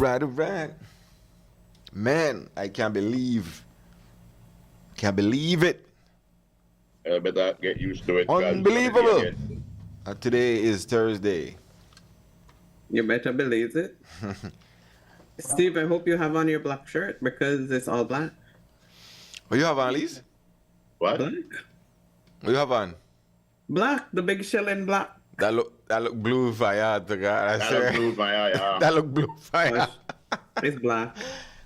all right. Man, I can't believe it. I better get used to it. 'Cause it's gonna be Unbelievable. again. Today is Thursday. You better believe it. Steve, I hope you have on your black shirt because it's all black. What you have on, Lise? What? Black? What you have on? Black, the big shell in black. That look blue fire to God. I That swear. look blue my eye. That look blue fire. It's black.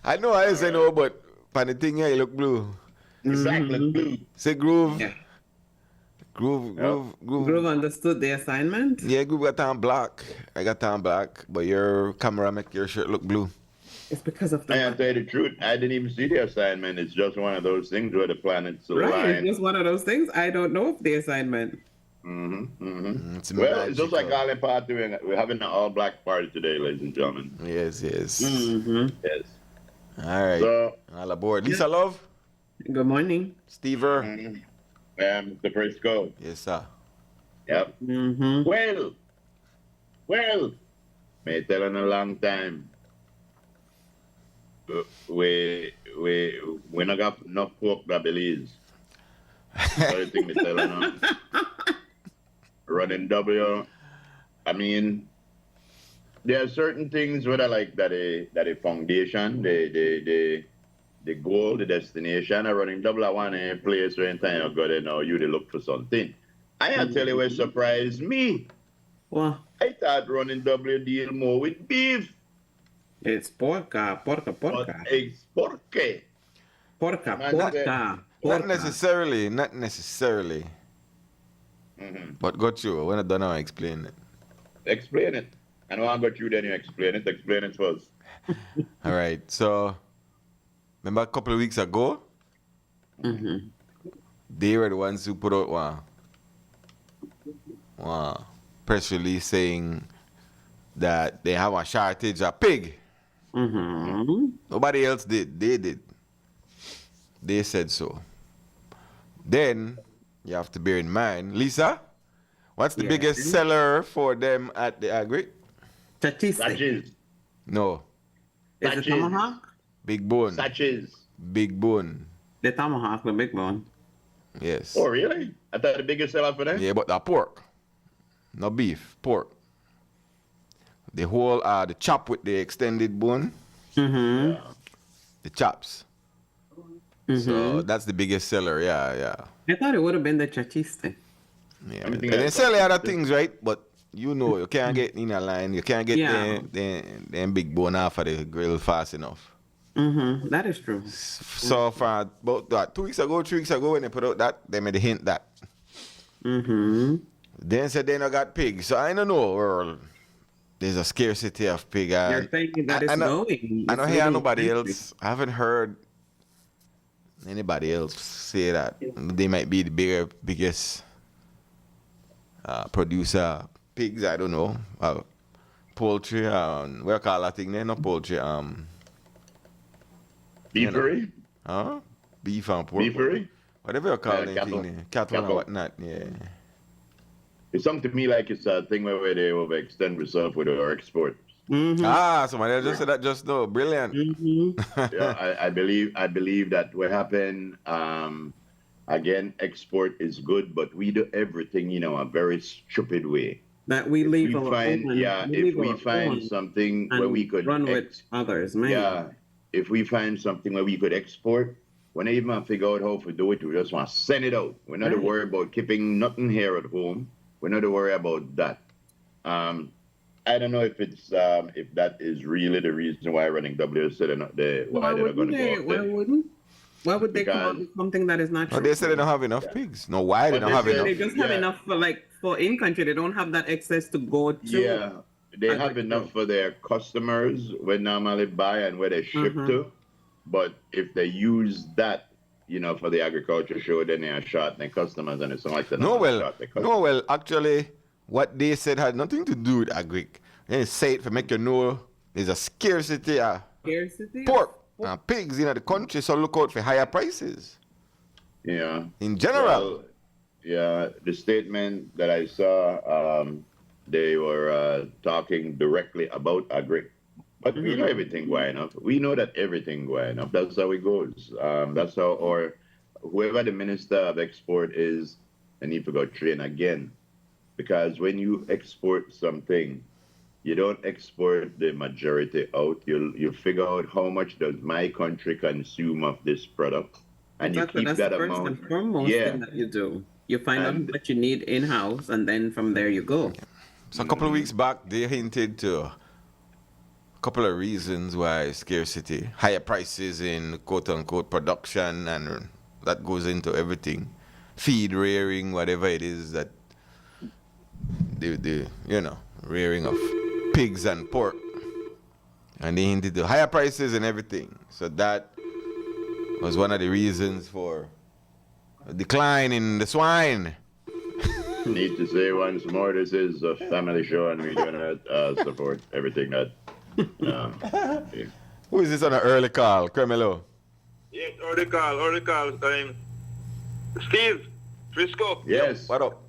I know I say no, but for the thing here, it look blue. Exactly blue. Say groove. Yeah. Groove. Groove understood the assignment. Yeah, Groove got on black. I got on black, but your camera make your shirt look blue. It's because of the I have to tell you the truth. I didn't even see the assignment. It's just one of those things where the planets align. Right, it's just one of those things. I don't know if the assignment. It's Well, it's just like magical. all the party. We're having an all-black party today, ladies and gentlemen. Yes. Yes. All right. So, All aboard. Lisa Love, Good morning. Stever. the Frisco. Yes, sir. Yep. Mm-hmm. Well, may tell in a long time. We not got enough pork that believes. That's the thing me telling them. Running W. I mean, there are certain things where I like that a foundation, the goal, the destination. I running double. I want a place where in time I go there now. You they look for something. I tell you what surprised me. Well, I thought running W deal more with beef. it's porca. But it's porky. Porca. Not necessarily. But got you. When I done, I explain it. Explain it. I know I got you, then you explain it. Explain it first. All right. So, remember a couple of weeks ago, they were the ones who put out one press release saying that they have a shortage of pig. Nobody else did. They did. They said so. Then you have to bear in mind, Lisa, what's the biggest seller for them at the agri? Chachiste. Satches. No, Is it tomahawk? big bone. Satches. Big bone. The tomahawk, the big one. Yes. Oh, really? I thought the biggest seller for them? Yeah, but that pork. No beef, pork. The whole, the chop with the extended bone, Mm-hmm. the chops. So that's the biggest seller, yeah. I thought it would have been the chachiste. Yeah. I'm And thinking they that's sell the other things, right? But you know, you can't get in a line, you can't get Yeah. them big bone off of the grill fast enough. That is true. So for about 2 weeks ago, 3 weeks ago, when they put out that, they made a hint that. Then said they not got pig. So I don't know, or there's a scarcity of pig. You're thinking that it's going. I don't It's hear really nobody expensive. else. I haven't heard anybody else say that they might be the biggest producer of pigs. I don't know. Poultry. What you call that thing there? Not poultry. Beefery? Huh? Beef and pork. Beefery? Whatever you call it. Cattle. Cattle and Cattle. whatnot. Yeah. It sounds to me like it's a thing where they overextend themselves with our export. Somebody else just said that just now. Brilliant. Yeah, I believe that what happened. Again, export is good, but we do everything in a very stupid way. That we leave our own. If we find something where we could run with others, man. if we find something where we could export, we don't even figure out how to do it. We just want to send it out. We're not worried about keeping nothing here at home. We're not worried about that. I don't know if it's if that is really the reason why running W said they're not there. Why wouldn't they? Why would they come up with something that is not true? But they said they don't have enough pigs. No, why they But don't have they enough? They just have enough for in country. They don't have that excess to go to. Yeah, they have enough for their customers when normally buy and where they ship to. But if they use that, for the agriculture show, then they are short their customers and it's not like that. Well, actually, what they said had nothing to do with agric. They say it to make you know there's a scarcity of pork and pigs in the country, so look out for higher prices. Yeah. In general. Well, the statement that I saw, they were talking directly about agric. But we know everything going up. We know that everything going up. That's how it goes. That's how, or whoever the minister of export is, they need to go train again. Because when you export something, you don't export the majority out. You figure out how much does my country consume of this product, and Exactly. you keep That's that the first amount. and foremost thing that you do. You find out what you need in-house, and then from there you go. So a couple of weeks back, they hinted to a couple of reasons why scarcity, higher prices in quote-unquote production, and that goes into everything. Feed rearing, whatever it is that the rearing of pigs and pork. And they hinted to higher prices and everything. So that was one of the reasons for a decline in the swine. Need to say once more, this is a family show, and we're gonna support everything that. Yeah. Who is this on an early call? Cremelo? Yes, early call. Steve, Frisco. Yes. What up?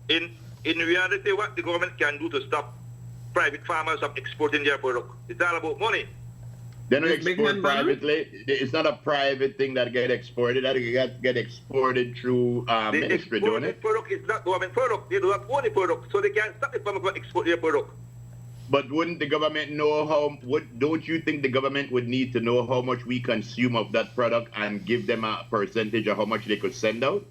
In reality, what the government can do to stop private farmers from exporting their product? It's all about money. They don't Big export man banner? privately. It's not a private thing that get exported. That get exported through The ministry, don't exported it? product is not government product. They do not own the product, so they can't stop the farmer from exporting their product. But wouldn't the government know how? Don't you think the government would need to know how much we consume of that product and give them a percentage of how much they could send out?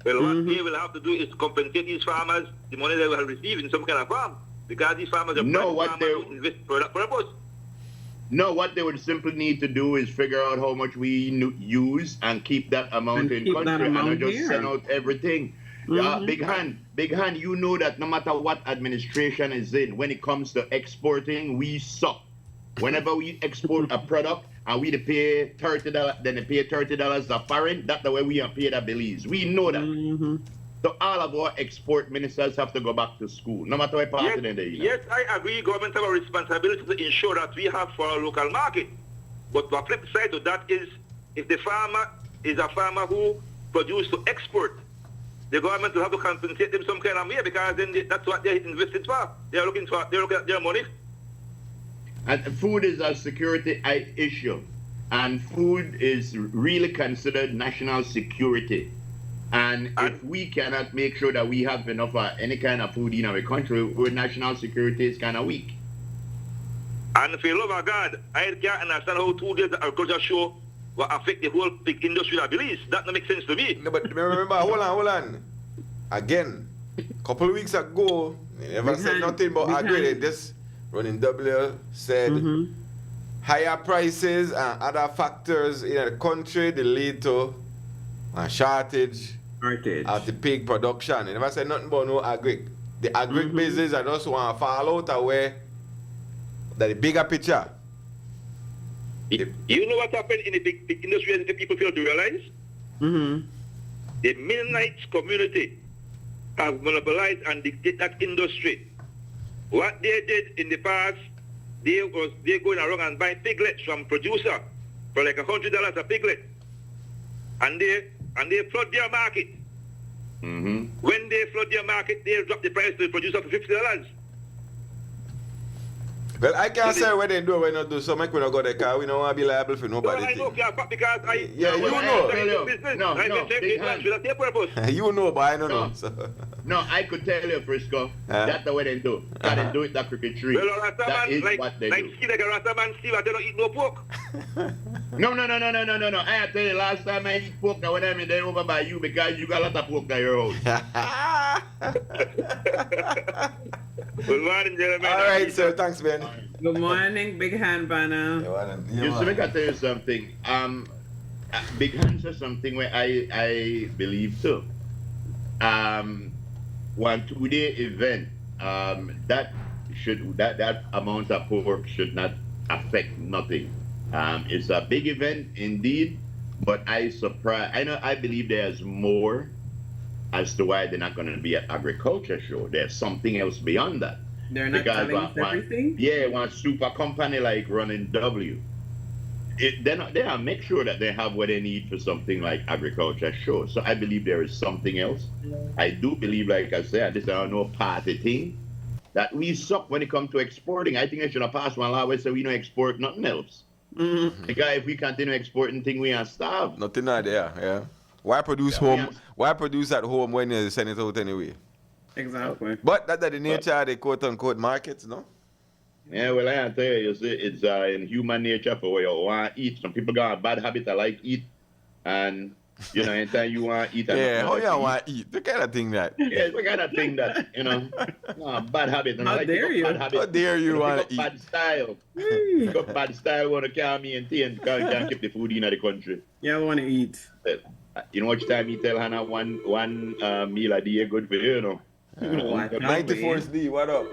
Well, what they will have to do is compensate these farmers the money they will receive in some kind of farm, because these farmers are No, private what farmers who invest for that purpose. No, what they would simply need to do is figure out how much we use and keep that amount And in keep that country, and amount not just here. send out everything. Big hand. You know that no matter what administration is in, when it comes to exporting, we suck. Whenever we export a product and we pay $30, then they pay $30 a foreign. That's the way we are paid at Belize. We know that. So all of our export ministers have to go back to school, no matter what part of the day. Yes, I agree. Government have a responsibility to ensure that we have for our local market. But the flip side to that is, if the farmer is a farmer who produces to export, the government will have to compensate them some kind of way, because then that's what they're invested for. They're looking at their money. And food is a security issue, and food is really considered national security. And if we cannot make sure that we have enough any kind of food in our country, our national security is kind of weak. And for the love of God, I can't understand how 2 days the agriculture show will affect the whole big industry of Belize. That don't make sense to me. No, but remember, hold on. Again, a couple of weeks ago, they never said nothing about agri. They just running W said higher prices and other factors in the country that lead to a shortage of the pig production. They never said nothing about no agri. The agri business, I just want to fall out away that the bigger picture. You know what happened in the big industry that people fail to realize? The Mennonites community have monopolized and dictate that industry. What they did in the past, they going around and buy piglets from producer for like $100 a piglet, and they flood their market. When they flood their market, they drop the price to the producer for $50. Well, I can't say what they do or what not do, so make we not go there, because we don't want to be liable for nobody. No, I know, because I... Yeah, you know. You know, but I don't know. So. No, I could tell you, Frisco, that's the way they do. They do it that cricket tree. Well, that is like, what they do. Like a Rasta man, Steve, I don't eat no pork. No. I tell you, last time I eat pork, I went there over by you because you got a lot of pork at your house. Good morning, gentlemen. All right, sir. Thanks, man. Good morning, Big Hand Banner. You see, I can tell you something. Big hands are something where I believe too. One 2-day event, that amount of pork should not affect nothing. It's a big event indeed, but I believe there's more as to why they're not going to be an agriculture show. There's something else beyond that. They're not telling us everything? One super company like running W. They make sure that they have what they need for something like agriculture show. So I believe there is something else. I do believe, like I said, this is no party thing. that we suck when it comes to exporting. I think I should have passed one law where say we don't export nothing else. Because if we continue exporting things, we are starved. Nothing out there, yeah. Why produce Why produce at home when you send it out anyway? Exactly. But that's the nature of the quote unquote markets, no? Yeah, well, I tell you, see, it's in human nature for where you want to eat. Some people got a bad habit I like eat, and you know, anytime you want to eat, yeah, how you want to eat? The kind of thing that. Yeah, it's the kind of thing that bad habit. And How I like dare you? bad habit. How dare you want to eat? Bad style. Pick up bad style want to carry me and because you can't keep the food in the country. Yeah, I want to eat. You know what time you tell Hannah one meal a day good for you, you know. 94th D, what up?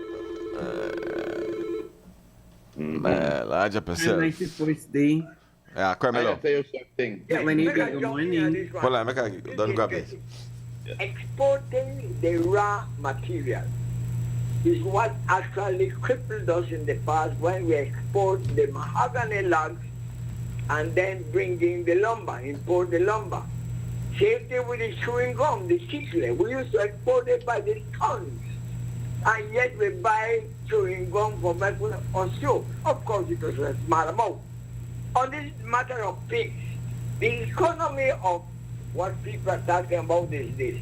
Larger percent. 94th day. Yeah, Carmelo. I'll tell you something. Yeah, when you get your money. Hold on, don't grab this. Exporting the raw material is what actually crippled us in the past when we export the mahogany logs and then bringing the lumber, import the lumber. Same thing with the chewing gum, the chicle. We used to export it by the tons. And yet we buy chewing gum from Australia. Of course, it was a small amount. On this matter of pigs, the economy of what people are talking about is this.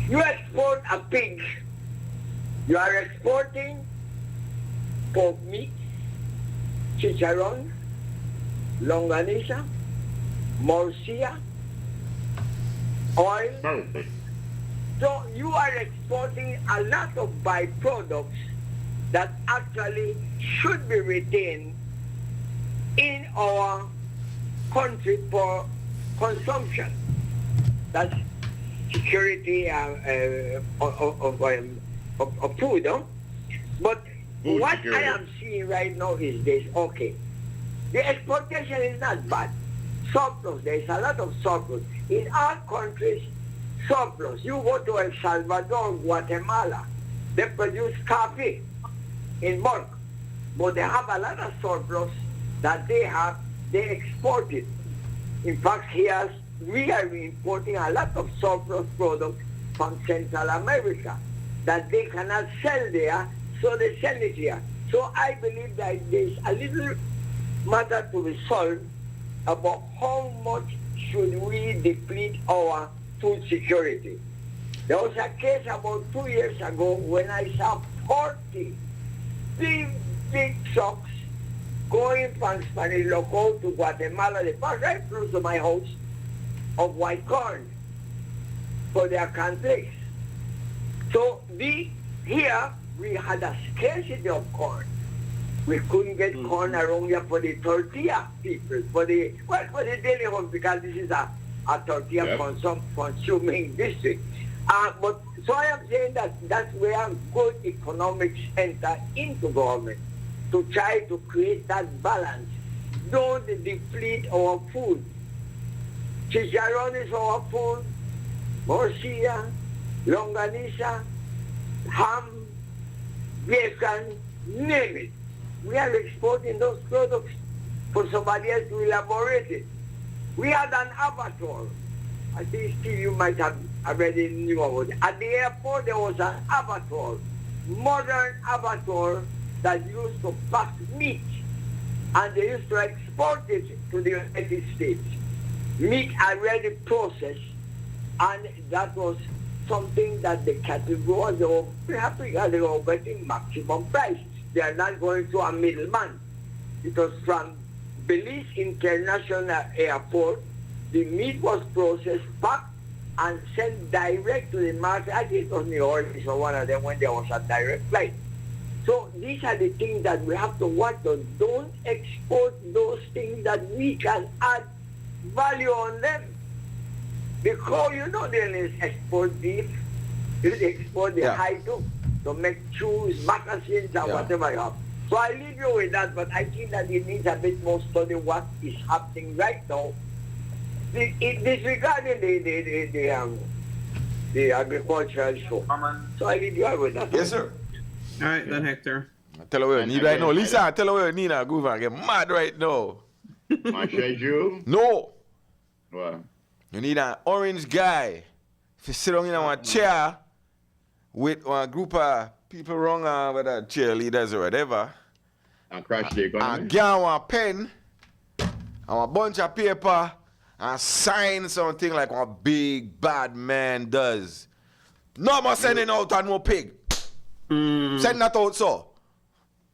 You export a pig, you are exporting pork meat, chicharron, longaniza, morcilla, oil. So you are exporting a lot of byproducts that actually should be retained in our country for consumption. That's security of food. Huh? But Food what security. I am seeing right now is this. Okay, the exportation is not bad. Surplus, there is a lot of surplus. In our countries, surplus. You go to El Salvador, Guatemala, they produce coffee in bulk, but they have a lot of surplus that they export it. In fact, here we are importing a lot of surplus products from Central America that they cannot sell there, so they sell it here. So I believe that there's a little matter to be solved about how much should we deplete our food security. There was a case about 2 years ago when I saw 40 big trucks going from Spanish Loco to Guatemala. They passed right close to my house of white corn for their countries. So here we had a scarcity of corn. We couldn't get corn around here for the tortilla people, for the daily home, because this is a tortilla consuming district. But so I am saying that that's where good economics enter into government, to try to create that balance. Don't deplete our food. Chicharron is our food, morcilla, longaniza, ham, bacon, name it. We are exporting those products for somebody else to elaborate it. We had an abattoir. I think, Steve, you might have already knew about it. At the airport, there was an abattoir, modern abattoir that used to pack meat, and they used to export it to the United States. Meat already processed, and that was something that the cattle growers were very happy because they were getting maximum price. They are not going to a middleman. It was from Belize International Airport. The meat was processed, packed, and sent direct to the market. I think it was New Orleans or one of them when there was a direct flight. So these are the things that we have to watch on. Don't export those things that we can add value on them. Because you know they export beef, they export the hide too, to make shoes, moccasins, and whatever you have. So I leave you with that, but I think that it needs a bit more study what is happening right now. Disregarding the agricultural show. So I leave you with that. Yes, sir. All right, then, Hector. Tell her where you need right now. Lisa, tell her where you need now. Go and get mad right now. My schedule? No. What? You need an orange guy to sit down in a chair with a group of people wrong with the cheerleaders or whatever. And crash the economy. And get one pen and a bunch of paper and sign something like one big bad man does. No more sending out and no pig. Send that out so.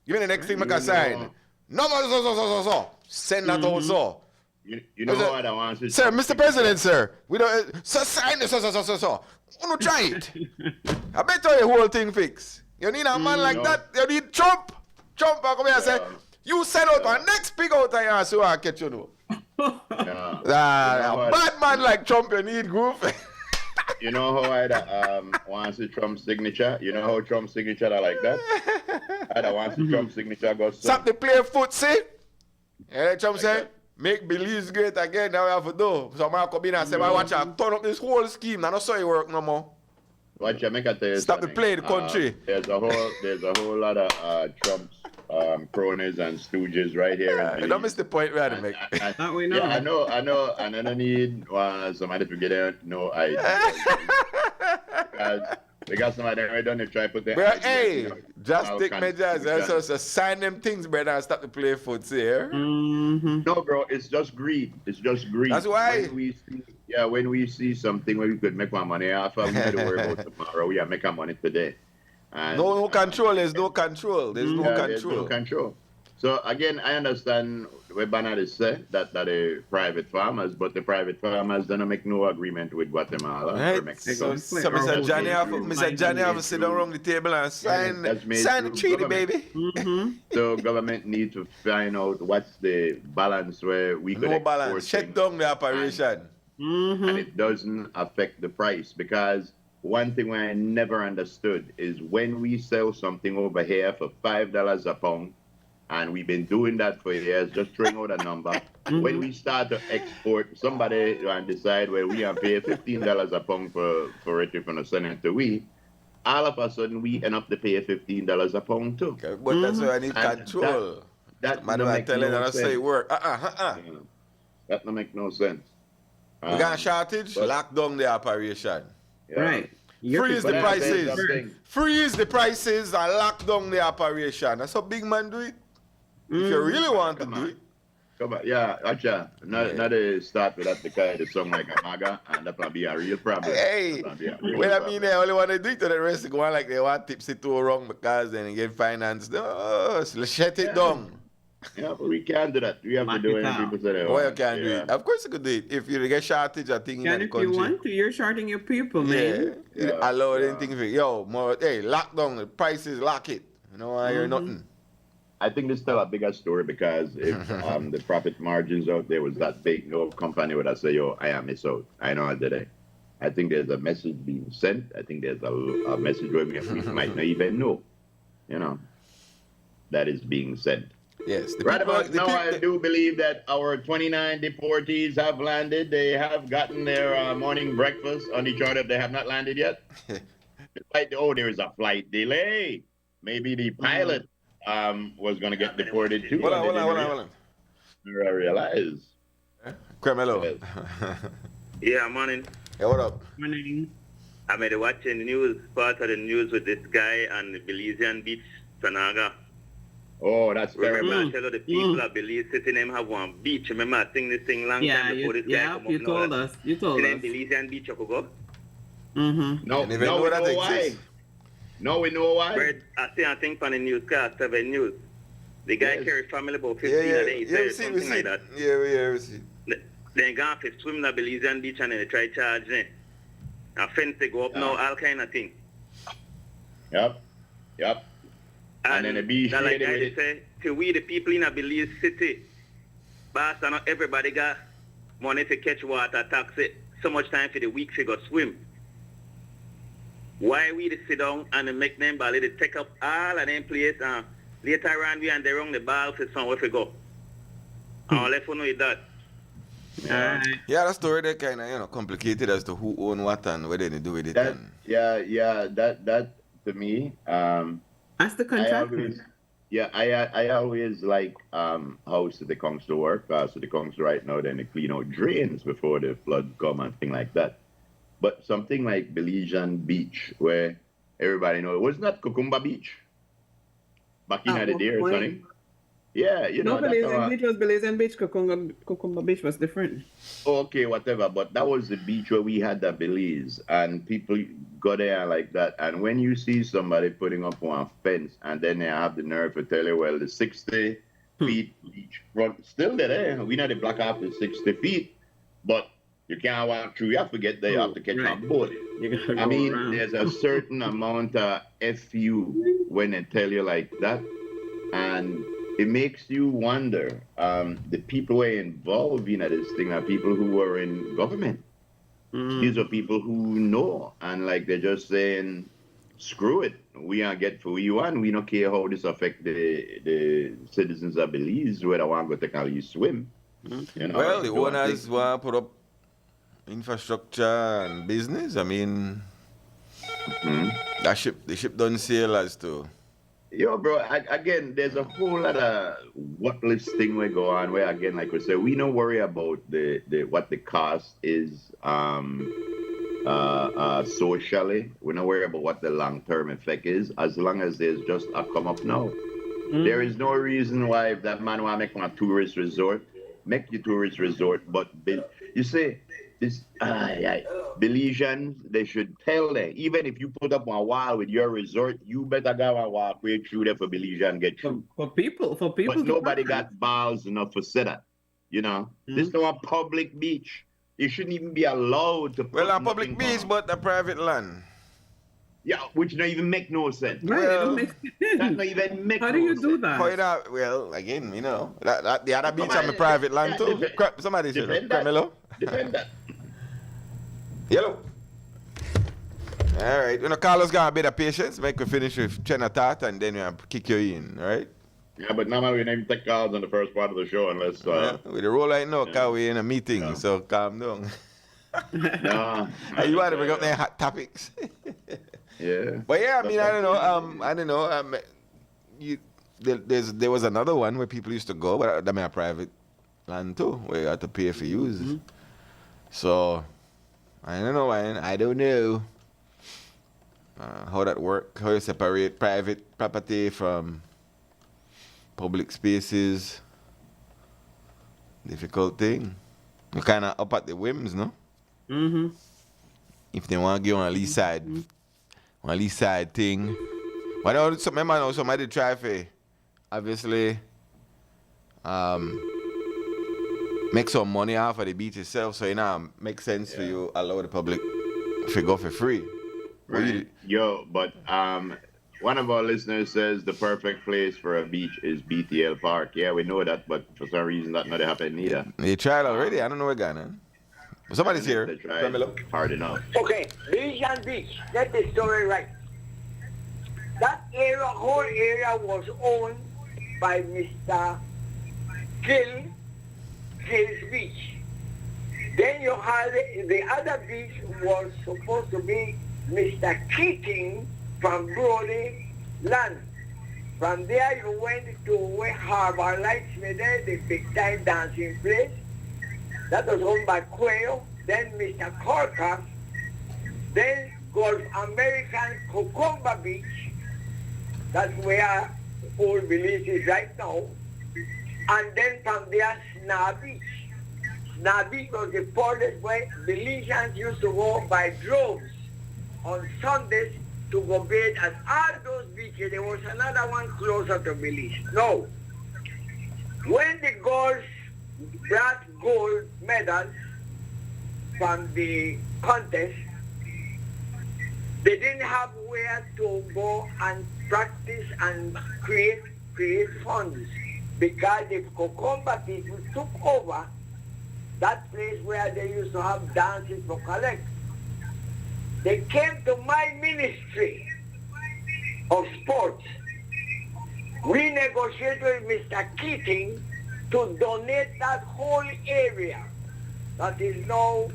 Give me the next thing make a sign. No more so. Send that out so. You know what I want to say? Sir, Mr. President, sir. We don't sign this so. You don't try it. I bet you the whole thing fix. You need a man like that. You need Trump. Trump come here and say, you send out my next pig out of here so I catch you know. A bad man like Trump you need groove. You know how I want to see Trump's signature? You know how Trump's signature are like that? I want to see Trump's signature go stop the play footsie. Yeah, Trump say, make beliefs great again, now we have to do. So I come in and say, I watch you turn up this whole scheme, I don't saw it work no more. Watch you make a tell you stop the play the country. There's a whole lot of Trump's cronies and stooges right here. Don't miss the point we had to make. We know. Yeah, I know, and I don't need somebody to get out. No idea. They got somebody right done. They try to put their. Bro, hey, just take measures. So sign them things, brother, and stop the play footsie here. No, bro, it's just greed. It's just greed. That's why. When we see something where we could make more money off of, we don't worry about tomorrow. We are making money today. And, no control. There's no control. There's no control. So again, I understand what Bernard is saying that the private farmers, but the private farmers don't make no agreement with Guatemala or Mexico. So Mr. Johnny have to sit down around the table and sign the treaty, baby. So government need to find out what's the balance where we could export balance. Shut down the operation. And it doesn't affect the price, because one thing I never understood is when we sell something over here for $5 a pound, and we've been doing that for years, just throwing out a number. When we start to export, somebody and decide, well, we are paying $15 a pound for it if we're send it to we, all of a sudden we end up to pay $15 a pound too. Okay, but that's why I need control. That man, I'm telling you, say work. That don't make no sense. We got a shortage, lock down the operation. Right. Freeze the prices. Freeze the prices and lock down the operation. That's how big man do it. If you really want to do it. Come on, yeah, Acha. Not to start with that because it's song like a MAGA, and that's gonna be a real problem. Hey, well, I mean, they only want to do it to the rest go on like they want tipsy too wrong because then you get financed. No, so let's shut it down. Yeah, but we can't do that. We have to do it when people say that. Why you can't do it? Of course you could do it. If you get shortage of things in the country. If you want to, you're shorting your people, man. Allow anything for yo, more lock down the prices, lock it. You know, I hear nothing. I think this is still a bigger story because if the profit margins out there was that big, no company would have said, yo, I am miss out. I know I did it. I think there's a message being sent. I think there's a message where we might not even know, that is being sent. Yes. Right about now, I do believe that our 29 deportees have landed. They have gotten their morning breakfast on the chart if they have not landed yet. There is a flight delay. Maybe the pilot was going to get deported too. Hold on. I realize. Cremelo. Yeah, morning. Hey, what up? Morning. I'm watching the news, part of the news with this guy on the Belizean beach, Sanaga. Oh, that's terrible. Remember, I tell you the people of Belize City, them have one beach. Remember, I think this thing long time before this guy come up. You told us. Belizean beach, you could go. No, we know why. No, we know why. But I think on the news, 7 News. The guy carry family about 15 a day, something like that. Yeah, we see. They gone to swim in the Belizean beach and then they try to charge them. A fence they go up now, all kind of thing. Yep. And then the beach like I say, to we the people in a Belize City, boss, not everybody got money to catch water, taxi, so much time for the week to go swim. Why we to sit down and make them ball, they take up all of them place and later on we and they run the ball for somewhere to go. I'll let you know that. Yeah, that story they kind of complicated as to who own what and what they do with it. That to me, that's the contract. I always like how City Council work. City Council right now, then they clean out drains before the flood come and thing like that. But something like Belizean Beach, where everybody know it was not Cucumber Beach. Back in the day or something. Yeah, you know. No, Belizean Beach was Belizean Beach. Cucumber Beach was different. Okay, whatever. But that was the beach where we had the Belize, and people go there like that. And when you see somebody putting up one fence, and then they have the nerve to tell you, well, the 60 feet beach front still there. We know they block off the 60 feet, but you can't walk through. You have to get there. You have to catch a boat. I mean, there's a certain amount of FU when they tell you like that, and it makes you wonder. The people who are involved in this thing are people who are in government. These are people who know, and like they're just saying, screw it. We are get for we want. We don't care how this affect the citizens of Belize, whether I want to go take a swim. You know, well, the owners want to put up infrastructure and business. I mean, the ship don't sail as to. Yo, bro, again, there's a whole lot of what list thing we go on where, again, like we said, we don't worry about the what the cost is socially. We don't worry about what the long-term effect is, as long as there's just a come up now. There is no reason why if that man want to make one a tourist resort, make the tourist resort, but you say, this Belizeans, they should tell them, even if you put up one wall with your resort, you better go and walk right through there for Belizean get through. For people. But nobody got balls enough to say that. You know, this is not a public beach. You shouldn't even be allowed to. Well, a public beach, but a private land. Yeah, which don't even make no sense. Right, Well, it don't That make don't even make How no do you sense. do that? Well, again, you know, that the other beach on the private land too. Somebody said, Defend that. Carmelo. Defend that. Yellow. All right. You know, Carlos got a bit of patience. Make we finish with Chena Tat and then we'll kick you in, all right? Yeah, but normally we don't even take calls on the first part of the show unless. With the roll right now, because we're in a meeting, so calm down. No. You want to bring up their hot topics? Yeah. But yeah, I mean, I don't know. There was another one where people used to go, but I mean, a private land too, where you had to pay for use. So, I don't know, man. I don't know how that work. How you separate private property from public spaces. Difficult thing. You kind of up at the whims, no? If they want to give on a lease side thing. But I know somebody try for obviously make some money off of the beach itself, so you know makes sense for you allow the public to go for free. Right. But one of our listeners says the perfect place for a beach is BTL Park. Yeah, we know that, but for some reason that not happen either. They tried already. I don't know where Ghana. Somebody's here. They tried hard enough. Okay, Belizean Beach, get the story right. That area, whole area was owned by Mr. Gill's Beach. Then you had the other beach was supposed to be Mr. Keating from Brody Land. From there you went to where Harbor Lights were there, the big time dancing place. That was owned by Quayle. Then Mr. Corker. Then Gulf American Cucumber Beach. That's where old Belize is right now. And then from there, Sna Beach. Sna Beach was the farthest way Belizeans used to go by droves on Sundays to go bathe at all those beaches. There was another one closer to Belize. No. When the girls brought gold medals from the contest, they didn't have where to go and practice and create funds because the Cucumber people took over that place where they used to have dances for collect. They came to my ministry of sports. We negotiated with Mr. Keating to donate that whole area that is now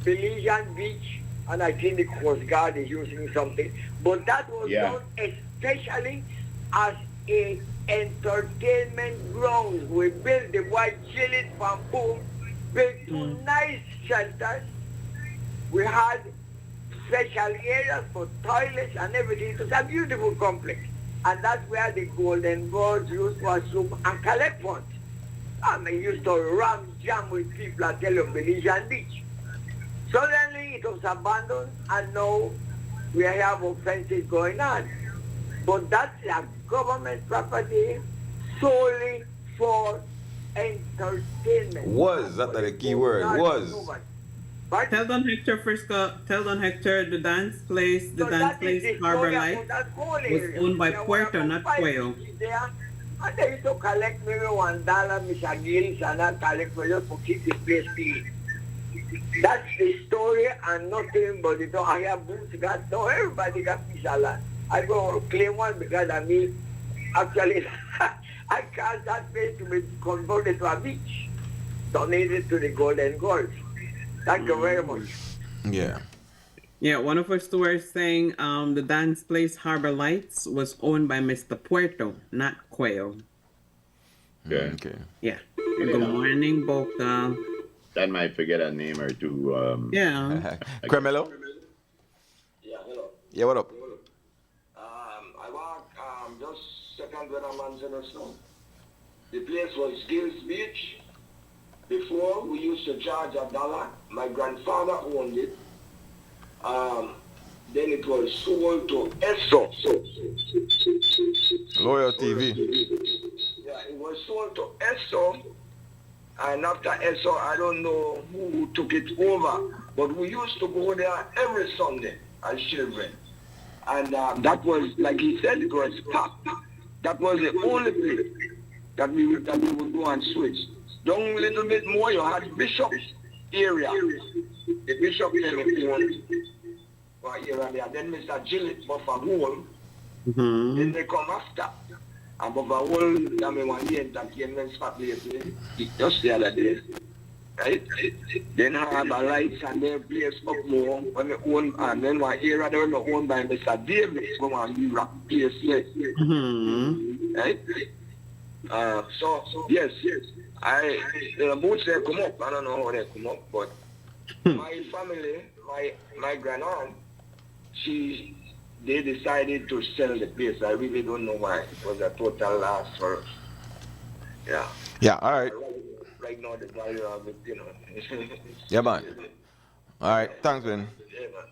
Belizean Beach, and I think the Coast Guard is using something. But that was done especially as a entertainment grounds. We built the White Chili Bamboo, built two nice shelters. We had special areas for toilets and everything. It was a beautiful complex. And that's where the Golden Girls used to assume and collect funds. And they used to ram jam with people at Belizean Beach. Suddenly it was abandoned and now we have offenses going on. But that's a government property solely for entertainment. Was, that's the key word, was. But Tell Don Hector Frisco, tell Don Hector the dance place, Harbor Light was owned by Puerto, not Cuello. And they used to collect maybe $1, Mr. Gills, and I collect for just to keep the place clean. That's the story and nothing but it. I have boots got, no, everybody got piece of land. I go claim one because I mean, actually, I caused that place to be converted to a beach, donated to the Golden Girls. Thank you very much. Yeah. Yeah, one of our stewards saying the dance place Harbor Lights was owned by Mr. Puerto, not Cuello. Okay. Yeah. Good morning, Boca. That might forget a name or two. Yeah. Cremelo? Yeah, hello. Yeah, what up? I walk just second when I'm on the snow. The place was Gills Beach. Before we used to charge $1. My grandfather owned it. Then it was sold to ESO. Loyal TV. Yeah, it was sold to ESO. And after ESO, I don't know who took it over. But we used to go there every Sunday as children. And that was, like he said, it was packed. That was the only place that we would go and switch. Down a little bit more, you had Bishop's area. The Bishop telephone for here and there. Then Mr. Gillett, Buffer Hole. Then they come after. And Buffer Hole, I mean, one day entertainment spot place, just the other day. Right? Then Harbor Lights and their place up more when they own, and then one area they were owned by Mr. Davis, when one rock place there. Right? So yes. The boats they come up. I don't know how they come up, but my family, my grandaunt, they decided to sell the place. I really don't know why. It was a total loss for us. Yeah. Yeah, all right. Right now the value of it, you know. Yeah, man. All right, thanks, man. Yeah, man.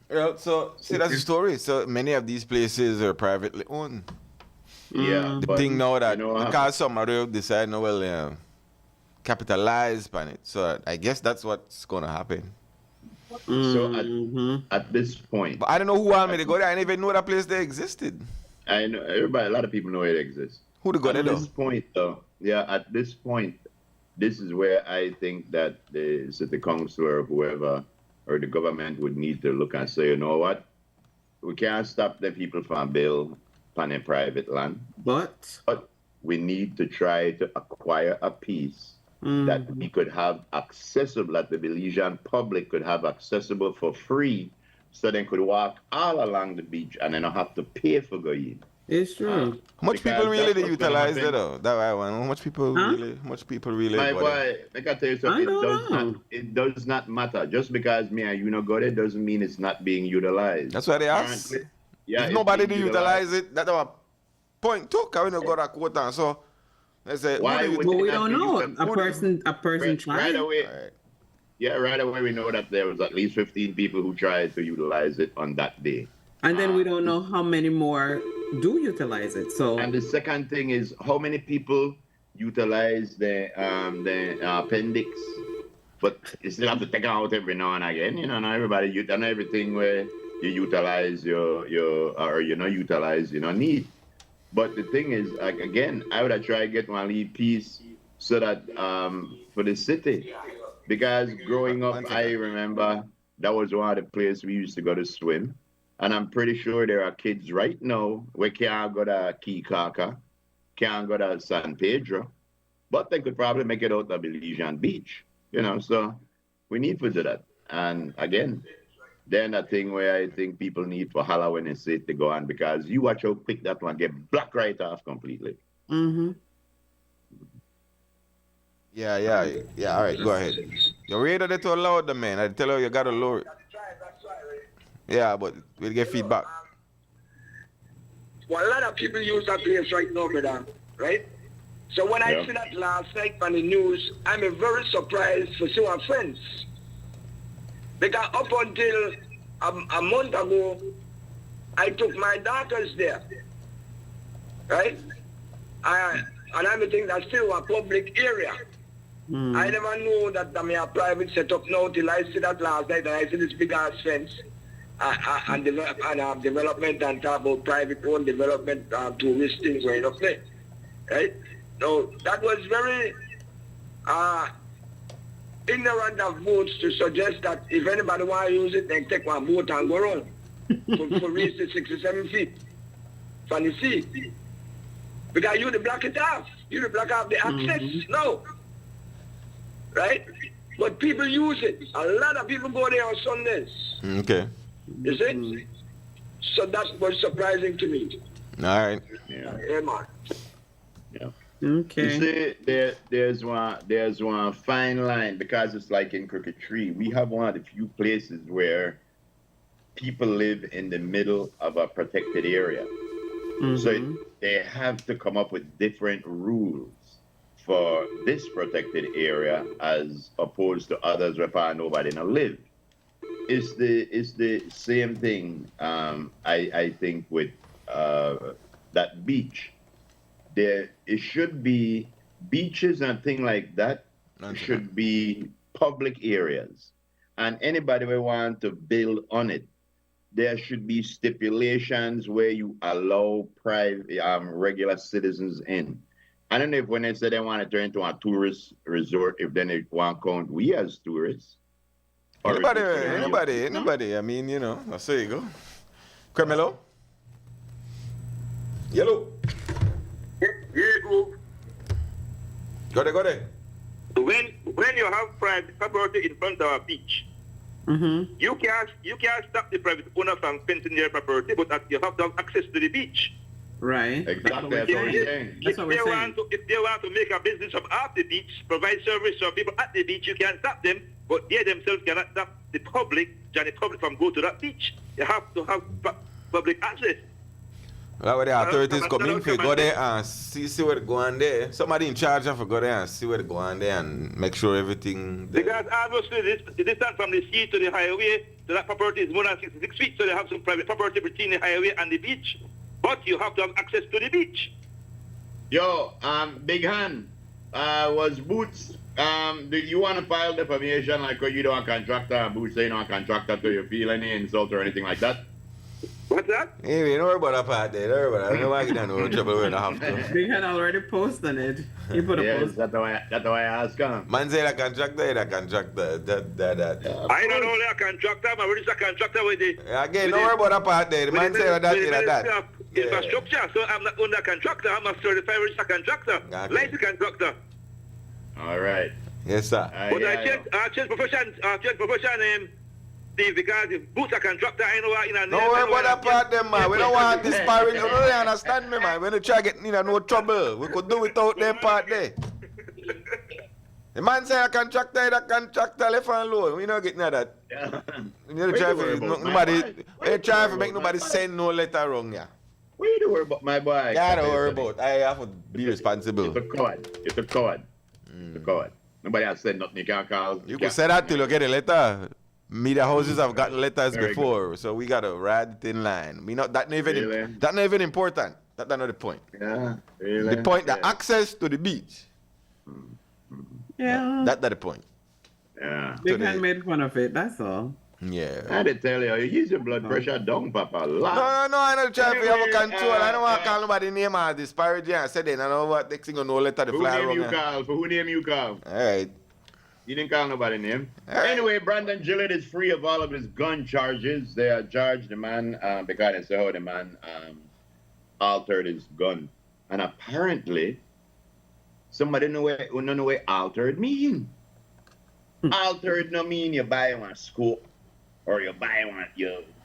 Well, so, see, that's the story. So many of these places are privately owned. Yeah. The but, thing now that, you know, because somebody decide, no, well, capitalize on it. So I guess that's what's going to happen. So at this point, But I don't know who want me to go there. I didn't even know that place there existed. I know a lot of people know it exists. Who to go there, At though? this point, though, at this point, this is where I think that the city council or whoever or the government would need to look and say, you know what, we can't stop the people from build on a private land, But we need to try to acquire a piece that we could have accessible, that the Belizean public could have accessible for free, so they could walk all along the beach and they don't have to pay for going. it's true. How much people Because really that's they what's gonna utilize happen. it, though? That I want. How much people really My go boy, there? I can tell you I something. don't It does not matter. Just because me and you not go there doesn't mean it's not being utilized. That's why they ask. Currently, yeah, if it's nobody being to utilize it, that's our point too. Because we don't go that quota. So they say, Why who do would you But we it don't not be know. utilized? A person Right tried. away. Alright. Yeah, right away we know that there was at least 15 people who tried to utilize it on that day. And then we don't know how many more do utilize it. So And the second thing is how many people utilize the appendix, but you still have to take it out every now and again. You know, not everybody not everything where you utilize your utilize need. But the thing is, like again, I would have tried to get one lead piece so that for the city, because growing up, I remember that was one of the places we used to go to swim. And I'm pretty sure there are kids right now who can't go to Kikaka, can't go to San Pedro, but they could probably make it out to Belizean Beach, so we need to do that. And again, then a thing where I think people need for holler when they say to go on, because you watch how quick that one get black right off completely. Yeah. All right, go ahead. Your radio they too loud, man. I tell you, you gotta lower it. Yeah, but we'll get feedback. Well, a lot of people use that place right now, brother, right? So when I see that last night on the news, I'm very surprised for some of my friends. Because up until a month ago, I took my daughters there, right? And I think that's still a public area. I never knew that I'm a private setup now till I see that last night and I see this big ass fence and development and talk about private owned development tourist things going up there, right? So that was very ignorant of votes to suggest that if anybody want to use it, then take one boat and go around for reach the 67 feet from the sea. Because you block it off. You block off the access. No. Right? But people use it. A lot of people go there on Sundays. Okay. You see? So that was surprising to me. All right. Yeah, man. Yeah. Okay. You see, there's one fine line because it's like in Crooked Tree. We have one of the few places where people live in the middle of a protected area. So they have to come up with different rules for this protected area as opposed to others where nobody now live. It's the same thing, I think, with that beach. It should be beaches and things like that should be public areas. And anybody who want to build on it, there should be stipulations where you allow private, regular citizens in. I don't know if when they say they want to turn into a tourist resort, if then they want to count we as tourists. Anybody. I mean, you know, there you go. Carmelo? Yellow. Go there. When you have private property in front of a beach, you can't stop the private owner from fencing their property, but you have to have access to the beach. Right. Exactly. That's what we're saying. That's what we're saying. If they want to make a business from off the beach, provide service for people at the beach, you can't stop them, but they themselves cannot stop the public from go to that beach. You have to have public access. Well, the authorities come in for go there and see where go on there. Somebody in charge of go there and see where go on there and make sure everything there. Because obviously the distance from the sea to the highway to that property is more than 66 feet, so they have some private property between the highway and the beach. But you have to have access to the beach. Yo, Big Hand, was Boots, do you want to file defamation like you don't want a contractor and Boots saying you don't want a contractor to you feel any insult or anything like that? What's that? Hey, don't worry about that part there. Don't worry about that. Nobody get no trouble when I have to. They had already posted it. He put a post. That's why I ask him. Man say that contractor, that contractor. That. I don't know that contractor, but what is a contractor with it? Again, don't worry about that part there. The man say that. Infrastructure, so I'm not under contractor, I'm a certified registered contractor. Okay. Licensed contractor. All right. Yes, sir. But I changed profession name. Because if Boots a contractor, I know what in a name. Don't worry about that part them, man. We don't want disparage. You don't understand me, man. We don't try to get no trouble. We could do without them part there. The man say a contractor, left and alone. We don't get none of that. Yeah. We don't try to make nobody send no letter wrong, yeah. What you do worry about, my boy? Yeah, don't worry about. I have to be responsible. It's a code. It's a code. Nobody has said nothing. You can't call. You can say that till you get a letter. Media houses have gotten letters before, so we gotta ride it in line. That not even important. That's not the point. Yeah, really? The point, the access to the beach. Yeah. That's not the point. Yeah. Big Hand made fun of it, that's all. Yeah. I had to tell you use your blood pressure down, Papa. A lot. No, I don't try to have a control. I don't want to call nobody name or disparage you and say then I know what next thing you know letter the fly wrong. Who name you call? Alright. You didn't call nobody name. Right. Anyway, Brandon Gillett is free of all of his gun charges. They are charged the man because they say how the man altered his gun. And apparently, somebody know what altered mean. Altered no mean you buy one scope or you buy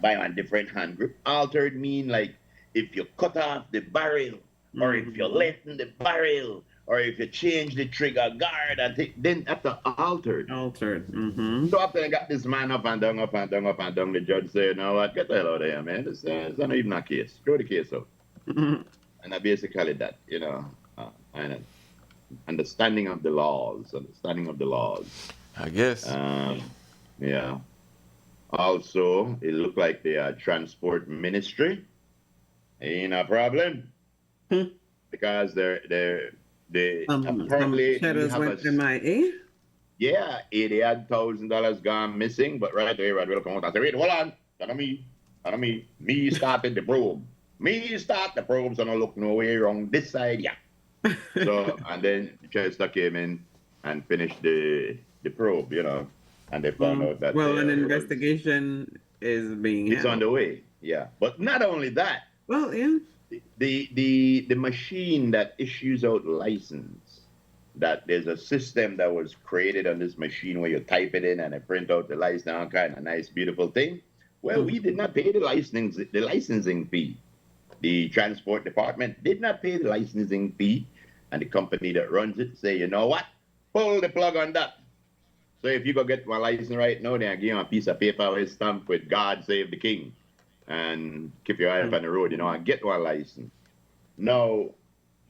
one different hand grip. Altered mean like if you cut off the barrel or if you lengthen the barrel or if you change the trigger guard, then after altered. Mm-hmm. So after I got this man up and down, the judge said, you know what, get the hell out of here, man. This is not even a case. Throw the case out. Mm-hmm. And I basically that, and understanding of the laws. I guess. Yeah. Also, it looked like the transport ministry ain't a problem because they apparently shadows went MIA. Yeah, $80,000 gone missing, but right there, Rod will come out and say, wait, hold on, that me started the probe. Me start the probe, so I don't look nowhere on this side, yeah. So, and then Chester came in and finished the probe, and they found out that an investigation is being it's on the way, yeah. But not only that. Well, yeah. The machine that issues out license, that there's a system that was created on this machine where you type it in and it print out the license, all kind of nice, beautiful thing. Well, we did not pay the licensing fee. The transport department did not pay the licensing fee, and the company that runs it say, you know what? Pull the plug on that. So if you go get my license right now, then I give you a piece of paper with stamp with God Save the King and keep your eye up on the road, and get one license. No,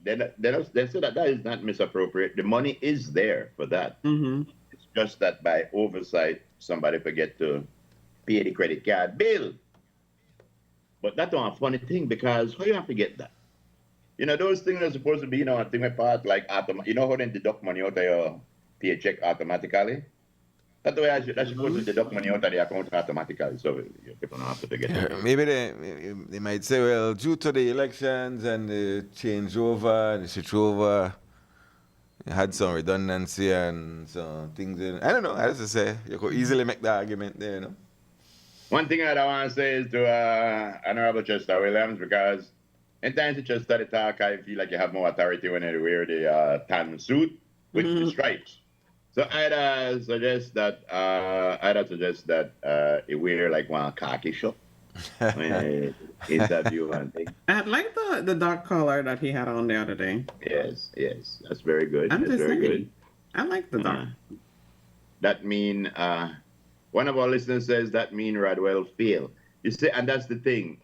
they say that is not misappropriate. The money is there for that. Mm-hmm. It's just that by oversight, somebody forget to pay the credit card bill. But that's not a funny thing, because how you have to get that? Those things are supposed to be, a thing apart, like how they deduct money out of your paycheck automatically? That's the way that's supposed to deduct money out of the account automatically, so people don't have to forget that. Maybe they might say, well, due to the elections and the changeover, the switchover, it had some redundancy and some things in. I don't know, as I say, you could easily make the argument there, One thing I want to say is to Honorable Chester Williams, because in times you just study talk, I feel like you have more authority when you wear the tan suit with the stripes. So I'd suggest that you wear like one khaki shirt when interview and thing. I like the dark color that he had on the other day. Yes, that's very good. I'm that's just very saying. good. I like the dark. That mean one of our listeners says that mean Radwell fail. You see, and that's the thing.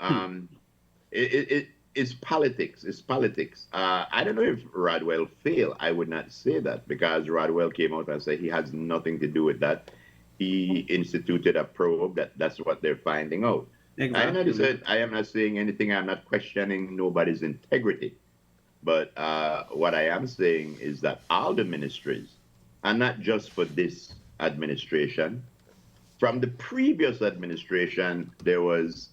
It's politics. It's politics. I don't know if Radwell failed. I would not say that, because Radwell came out and said he has nothing to do with that. He instituted a probe. That's what they're finding out. Exactly. I am not saying anything. I'm not questioning nobody's integrity. But what I am saying is that all the ministries, and not just for this administration, from the previous administration, there was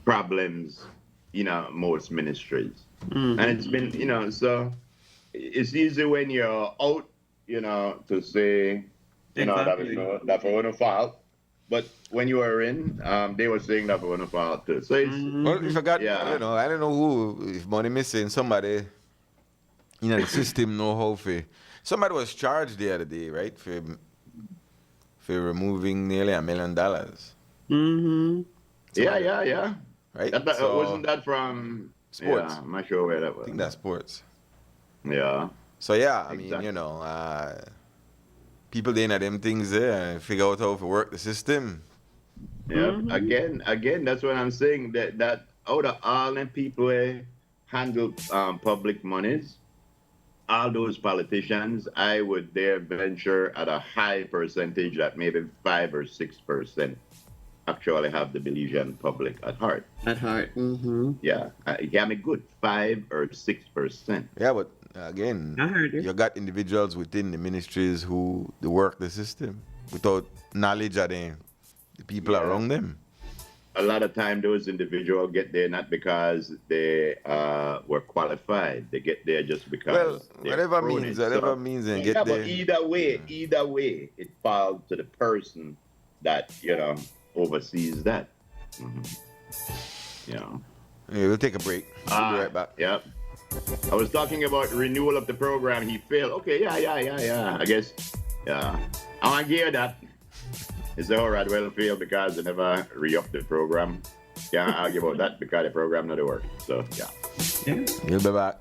problems, most ministries. Mm-hmm. And it's been, so it's easy when you're out, to say, exactly. that was no fault. But when you were in, they were saying that was no fault too. So it's, well, if I got, I don't know who, if money missing, somebody, the system know how to. Somebody was charged the other day, right, for removing nearly $1 million. Mm-hmm. Yeah. Right? Wasn't that from sports? Yeah, I'm not sure where that was. I think that's sports. Yeah. So yeah, I exactly. mean, people doing them things there and figure out how to work the system. Yeah. Mm-hmm. Again, that's what I'm saying. That out of all them people who handle public monies, all those politicians, I would dare venture at a high percentage, that maybe 5 or 6%. Actually have the Belizean public at heart. Mm-hmm. Yeah, it can be good, 5 or 6%. Yeah, but again, I heard you got individuals within the ministries who they work the system without knowledge of the people around them. A lot of time those individuals get there not because they were qualified. They get there just because. Well, whatever means and get there. But either way, it falls to the person that oversees that. Mm-hmm. Yeah, we'll take a break. We'll be right back. Yep. I was talking about renewal of the program. He failed. Okay, yeah. I guess, I want to hear that. Is that how Radwell failed because they never re-upped the program? Can't argue about that because the program not work. So, yeah. Yeah. You'll be back.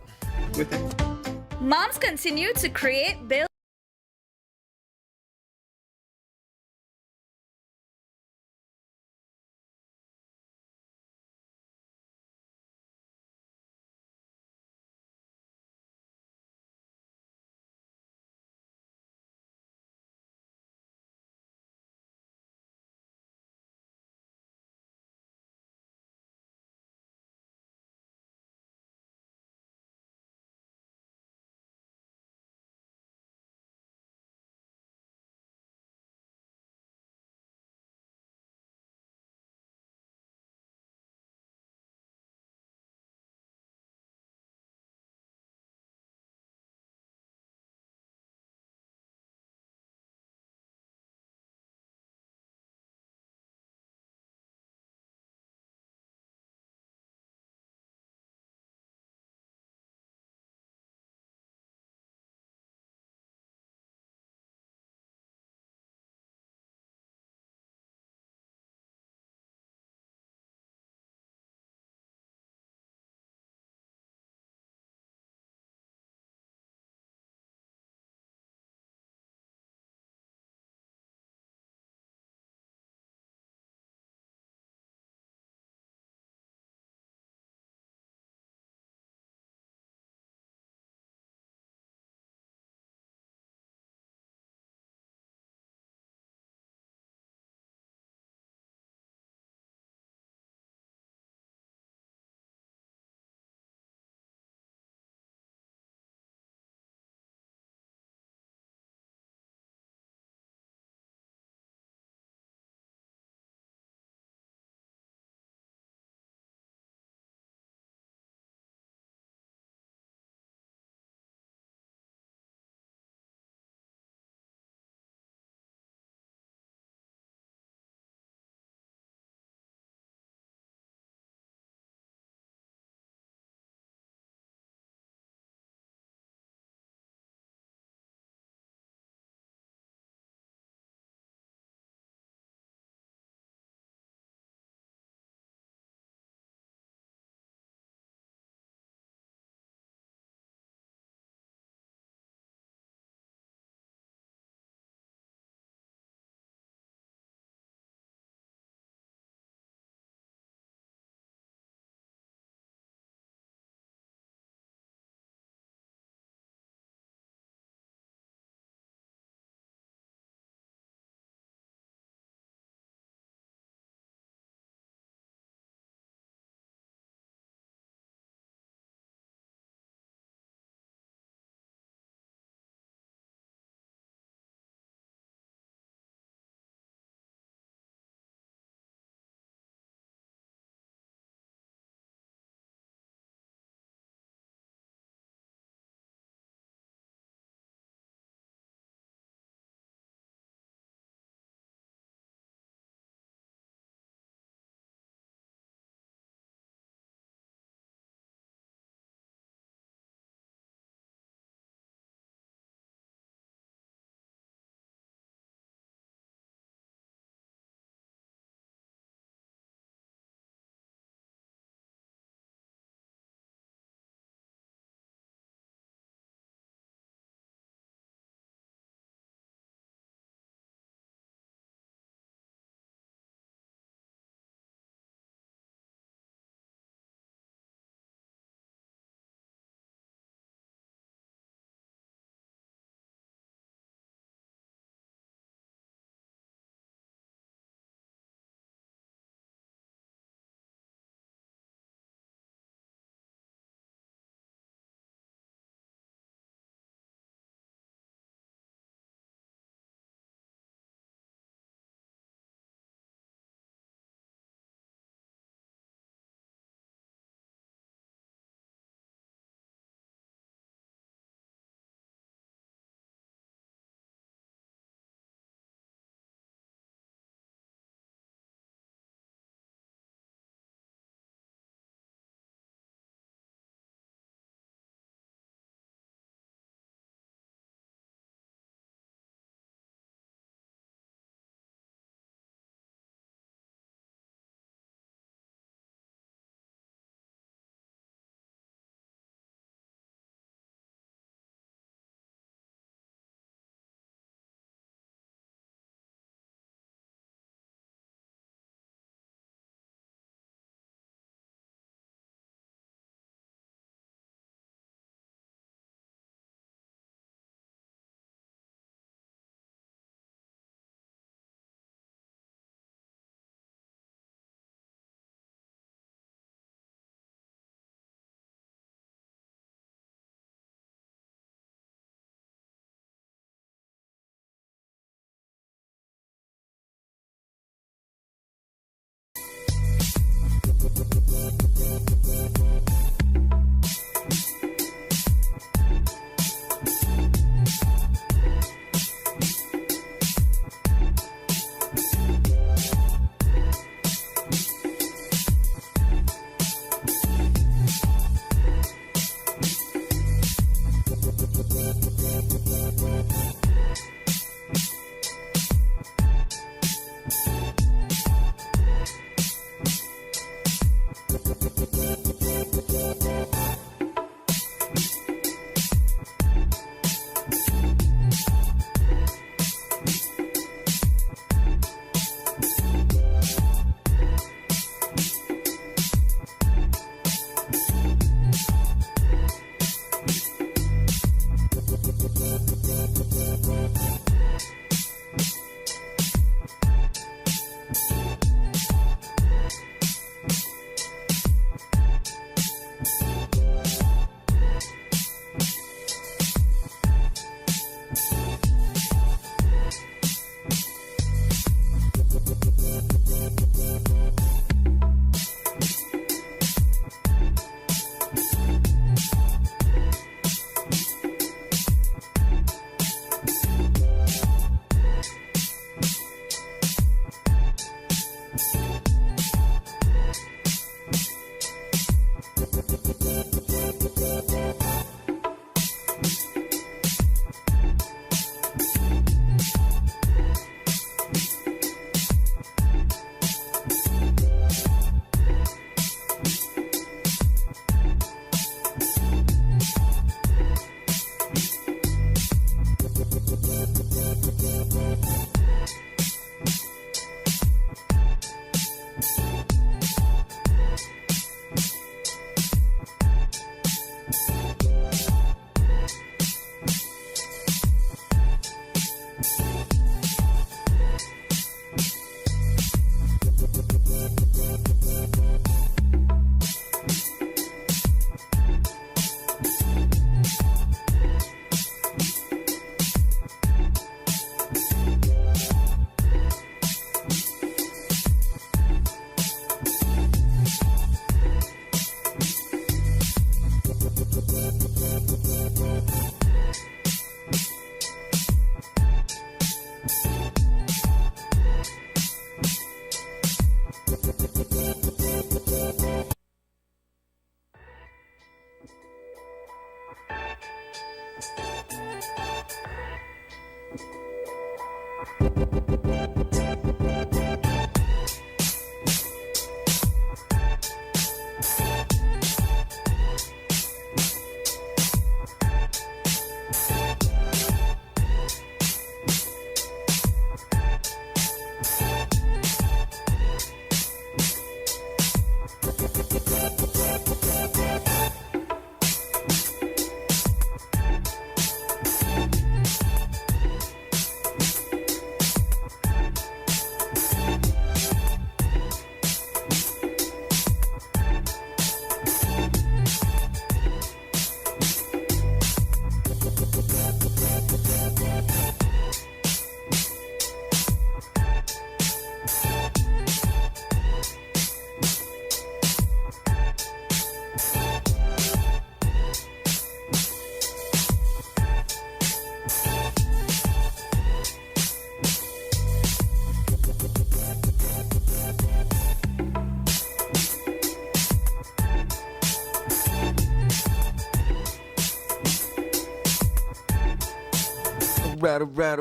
With it. Moms continue to create, build,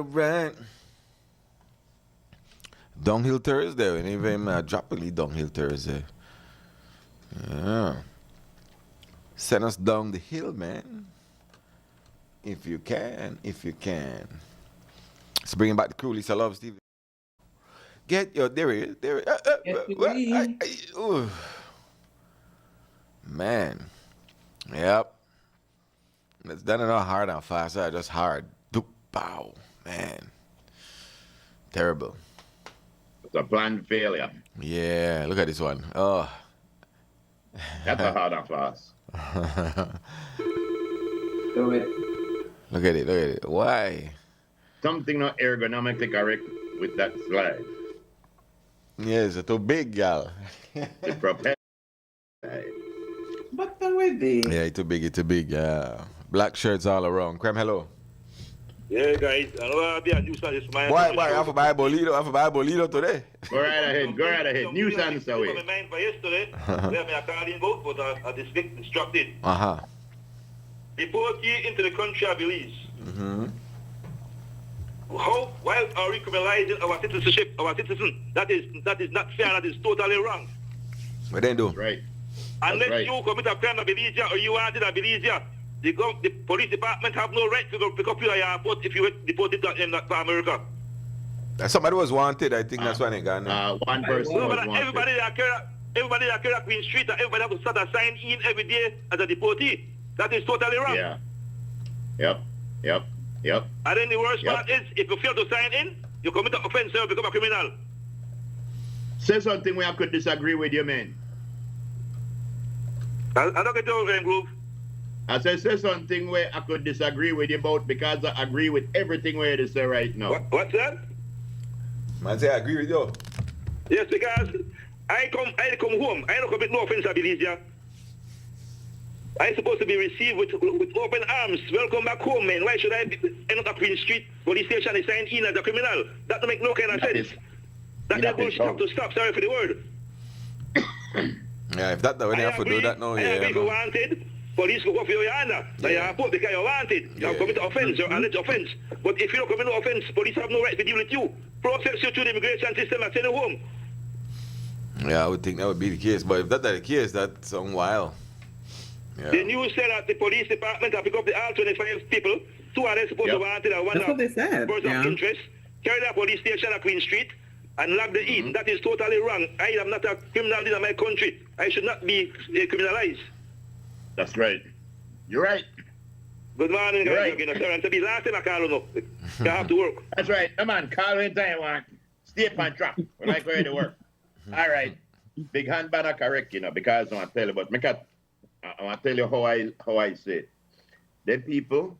Right. Downhill Thursday. And even drop a downhill Thursday. Yeah. Send us down the hill, man. If you can. Let's bring back the crew. Lisa Love, Steve. Get your there it is. Man. Yep. It's done enough hard and fast. Just hard. Bow, man. Terrible. It's a planned failure. Yeah, look at this one. Oh. That's a hard and fast. Do it. Look at it. Why? Something not ergonomically correct with that slide. Yeah, it's too big, gal. The propeller. But already. Yeah, it's too big. Yeah. Black shirts all around. Creme, hello. Yeah, guys. I know be a nuisance. Why? I have a Bible leader today. Go right ahead. Nuisance away. My mind for yesterday. Where me a calling boat, but I instructed. deport you into the country of Belize. Mm-hmm. Why are we criminalizing our citizenship, our citizen? That is not fair. That is totally wrong. What they do? That's right. Unless right. you commit a crime of Belize or you wanted a Belize, the police department have no right to go pick up you at your airport if you were deported to America. Somebody was wanted. I think that's why they got now. One person No, was but wanted. everybody that carry a Queen Street, everybody have to start a sign in every day as a deportee. That is totally wrong. Yeah. Yep. And then the worst part is, if you fail to sign in, you commit an offense or become a criminal. Say something where I could disagree with you, man. I don't get over Groove. I said, say something where I could disagree with you about because I agree with everything where you say right now. What's that? Man say I agree with you. Yes, because I come home. I don't commit no offense, I believe you. I'm supposed to be received with open arms. Welcome back home, man. Why should I end up at Queen Street police station and sign in as a criminal? That don't make no kind of sense. That bullshit have to stop. Sorry for the word. Yeah, if that way they have to do that now, I agree if you wanted, police will go for your hand. Now you are put because you wanted. You have committed offense or alleged offense. But if you don't commit no offense, police have no right to deal with you. Process you through the immigration system and send you home. Yeah, I would think that would be the case. But if that's the case, that's some while. Yeah. The news said that the police department have picked up the all 25 people. 2 are they supposed to want it and one That's what they said. person of interest. Carry the police station at Queen Street and lock the in. That is totally wrong. I am not a criminal in my country. I should not be criminalized. That's right. You're right. Good morning, guys. Right. Again, sir. And to be last time I call you, you have to work. That's right. Come on, call anytime you want. Stay up and drop. We like where to work. All right. Big hand banner correct, because I want to tell you, but I want to tell you how I say it. Them people,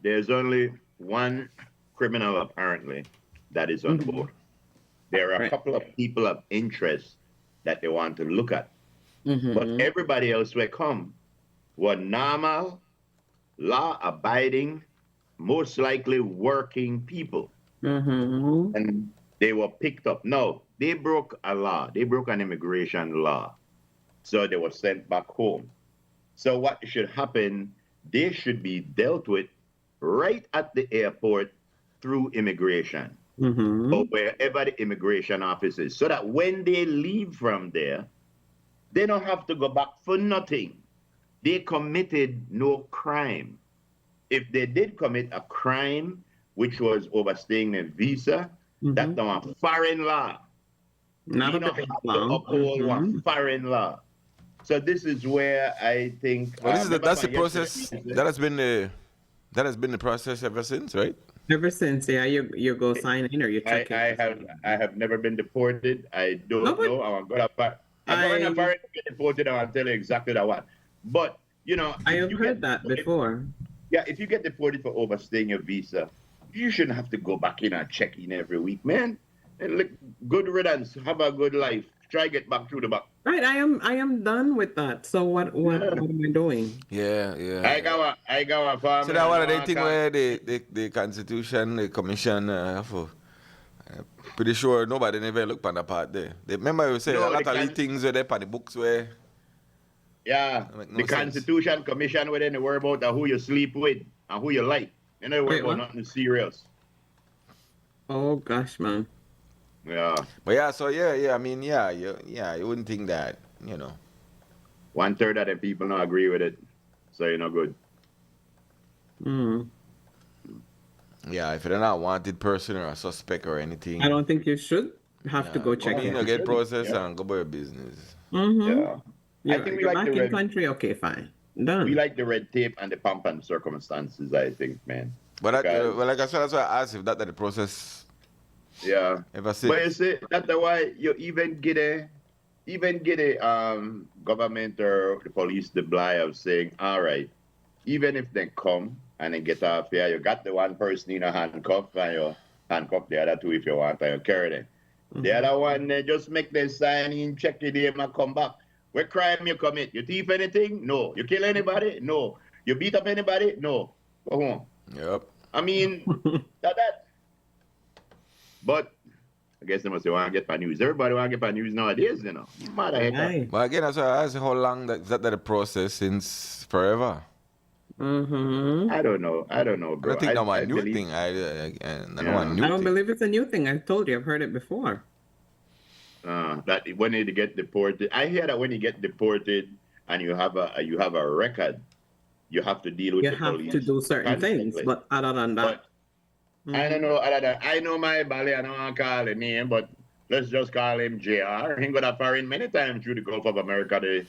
there's only one criminal apparently that is on board. There are a couple of people of interest that they want to look at. But everybody else will come were normal, law-abiding, most likely working people. And they were picked up. No, they broke a law. They broke an immigration law. So they were sent back home. So what should happen, they should be dealt with right at the airport through immigration or wherever the immigration office is, so that when they leave from there, they don't have to go back for nothing. They committed no crime. If they did commit a crime, which was overstaying a visa, that's not a foreign law. Not you a don't big have to law. uphold one foreign law. So this is where I think well, that's the process. That has been the process ever since, right? Ever since, yeah, you go sign in or you check I have never been deported. I don't know. I'm going to get deported. I'll tell you exactly that one. But I have heard that before. Yeah, if you get deported for overstaying your visa, you shouldn't have to go back in and check in every week, man. And look, good riddance. Have a good life. Try get back through the back. Right, I am done with that. So what am I doing? Yeah. I got a family. So that one of the thing where the Constitution, the Commission, pretty sure nobody never looked on the part there. Remember you say a lot of these things were there on the books where. Yeah, the Constitution Commission where they worry about who you sleep with and who you like. You know, worry about nothing serious. Oh gosh, man. Yeah. But I mean, you wouldn't think that, 1/3 of the people don't agree with it, so you're not good. Yeah, if you're not a wanted person or a suspect or anything. I don't think you should have to go check in. Get processed and go about your business. Yeah. I think we you're like back the in country, okay, fine. Done. We like the red tape and the pomp and circumstances, I think, man. But like I said, that's why I asked if that the process. Yeah. Ever since. But you see, that's why you even get a government or the police the bly of saying, all right, even if they come and they get off here, you got the one person in a handcuff and you handcuff the other two if you want and you carry them. The other one, they just make them sign in, check your name and come back. What crime you commit? You thief anything? No. You kill anybody? No. You beat up anybody? No. Go home. Yep. I mean, that. But I guess they must want to get by news. Everybody want to get by news nowadays, But again, that's why I asked how long that the process since forever. Mm-hmm. I don't know, I bro. don't think that's a new believe, thing. I don't Yeah. want new I don't thing. believe it's a new thing. I've told you, I've heard it before. That when you get deported, I hear that when you get deported and you have a record, you have to deal with You the have police to do certain things, constantly. but other than that, But I don't know other than I know my Bali, I don't want to call him name, but let's just call him JR. He got a foreign many times through the Gulf of America, the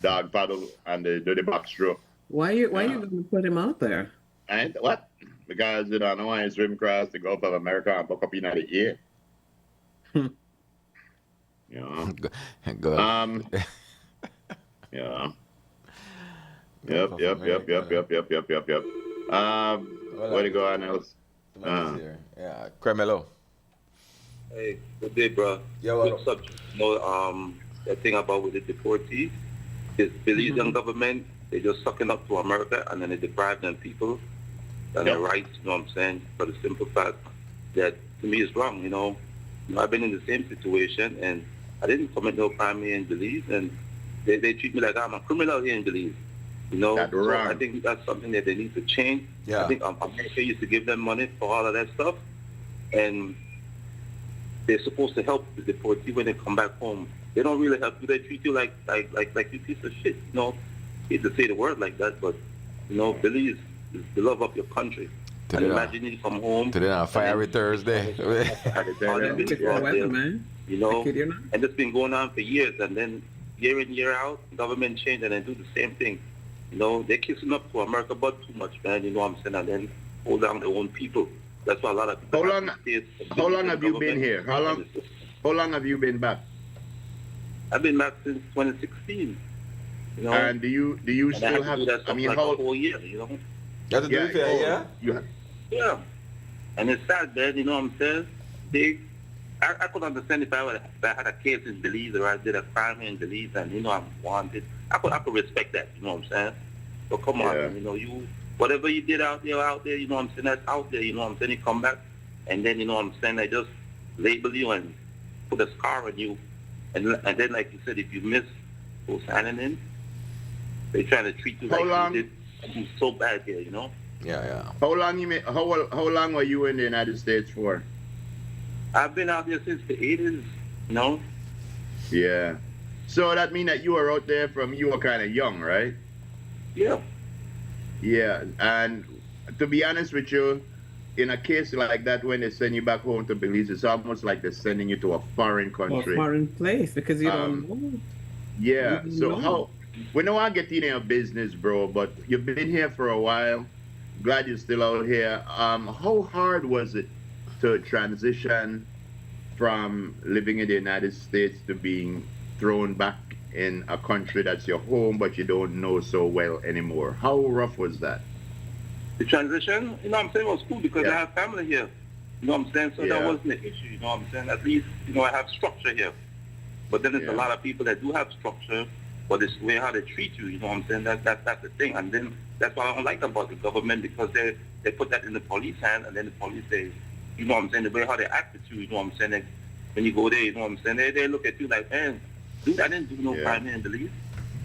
dog paddle and the backstroke. why you going to put him out there? And what? Because I don't want to swim across the Gulf of America and buck up in the air. You know. Go. Yeah. Gulf of Yep. America. Where to go on else? Here. Yeah, Cremelo. Hey, good day, bro. Yeah, Good well, subject. You know, the thing about with the deportees is Belizean government, they just sucking up to America and then they deprive them people and their rights, you know what I'm saying? For the simple fact that to me is wrong, you know. I've been in the same situation and I didn't commit no crime here in Belize and they treat me like I'm a criminal here in Belize. You know, That's so wrong. I think that's something that they need to change. Yeah. I think America used to give them money for all of that stuff, and they're supposed to help the deportee when they come back home. They don't really help you. They treat you like you piece of shit. You know, hate to say the word like that, but you know, Belize is the love of your country. And imagine you come home. Today on Fiery Thursday. Man. You know, and it's been going on for years, and then year in, year out, government change and then do the same thing. You know, they're kissing up to America but too much, man, you know what I'm saying, and then hold down their own people. That's why a lot of people... How long have you been here? How long have you been back? I've been back since 2016. You know, and do you still have... I mean, like how... a whole year, you know? You have to do it for a year? Yeah. And it's sad, man, you know what I'm saying? I could understand if I had a case in Belize or I did a crime in Belize and, you know, I'm wanted. I could respect that, you know what I'm saying? So come on, man, you know, whatever you did out there, you know what I'm saying, that's out there, you know what I'm saying? You come back and then, you know what I'm saying, they just label you and put a scar on you. And then, like you said, if you miss go signing in, they trying to treat you like you did so bad here, you know? Yeah. How long were you in the United States for? I've been out there since the 80s, you know? Yeah. So that means that you were out there you were kind of young, right? Yeah. Yeah, and to be honest with you, in a case like that, when they send you back home to Belize, it's almost like they're sending you to a foreign country. A foreign place, because you don't know. Yeah, we don't want to get in your business, bro, but you've been here for a while. Glad you're still out here. How hard was it to transition from living in the United States to being thrown back in a country that's your home but you don't know so well anymore? How rough was that? The transition, you know what I'm saying, was cool because I have family here. You know what I'm saying? So that wasn't an issue, you know what I'm saying? At least, you know, I have structure here. But then there's a lot of people that do have structure, but it's the way how they treat you, you know what I'm saying? That's the thing. And then that's what I don't like about the government, because they put that in the police hand, and then the police say, you know what I'm saying, the way how they act with you, you know what I'm saying? Like, when you go there, you know what I'm saying, they look at you like, man, dude, I didn't do no crime here in Belize.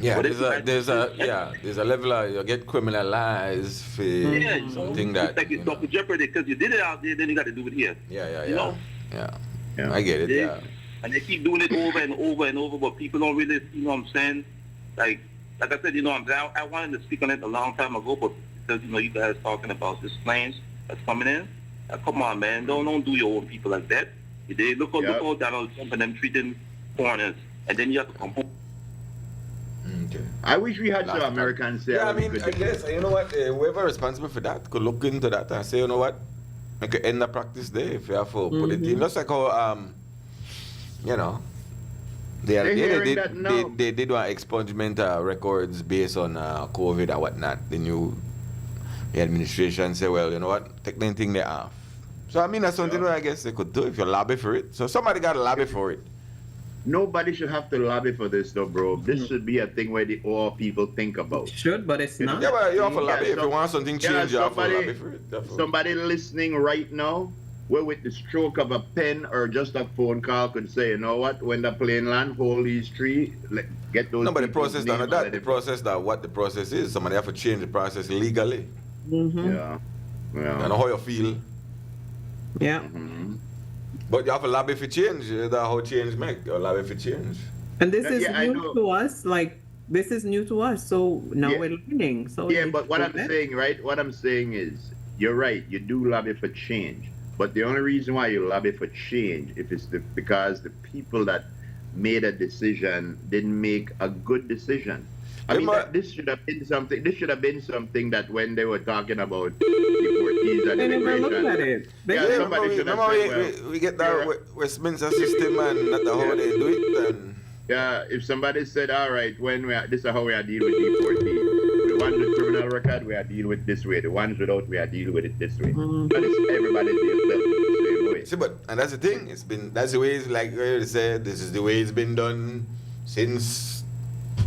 Yeah, there's a level of you get criminalized for something that it's like it's Dr. Jeopardy, because you did it out there, then you got to do it here. Yeah. You know? Yeah. I get it. And they keep doing it over and over and over, but people don't really, you know what I'm saying? Like I said, you know what I'm saying? I wanted to speak on it a long time ago, but because, you know, you guys talking about this planes that's coming in. Come on, man. Don't do your own people like that. They look how Donald Trump and them treating foreigners, and then you have to come home. Okay. I wish we had some Americans there. Yeah, I mean, I guess, you know what, whoever responsible for that could look into that and say, you know what, I could end the practice there if you have to put it in. Looks like how, you know, they did want expungement records based on COVID and whatnot. The new administration say, well, you know what, take the thing they off. So, I mean, that's something that I guess they could do if you lobby for it. So, somebody got to lobby for it. Nobody should have to lobby for this, though, bro. This should be a thing where all people think about. Should, but it's not. Yeah, but you have to lobby. If you want something changed, you have to lobby for it. Somebody listening right now, where with the stroke of a pen or just a phone call could say, you know what, when the plane land, hold these three, get those. No, but the process not that. The process that what the process is. Somebody have to change the process legally. Mm-hmm. Yeah. Yeah. I know how you feel. Yeah. Mm-hmm. But you have to lobby for change. That's how change make. You lobby for change. And this is Yeah, new to us. Like, this is new to us. So now Yeah. we're learning. So Yeah, but what I'm saying, right? What I'm saying is, you're right. You do lobby for change, but the only reason why you lobby for change if it's because the people that made a decision didn't make a good decision. I mean, this should have been something. This should have been something that when they were talking about deportees and They never immigration, looked at it. Somebody should have said, we get that Westminster system and not how they do it. Then yeah, if somebody said, all right, this is how we are dealing with deportees. The ones with criminal record, we are dealing with this way. The ones without, we are dealing with it this way. But it's everybody deals with it the same way. see, and that's the thing. That's the way it's like they said. This is the way it's been done since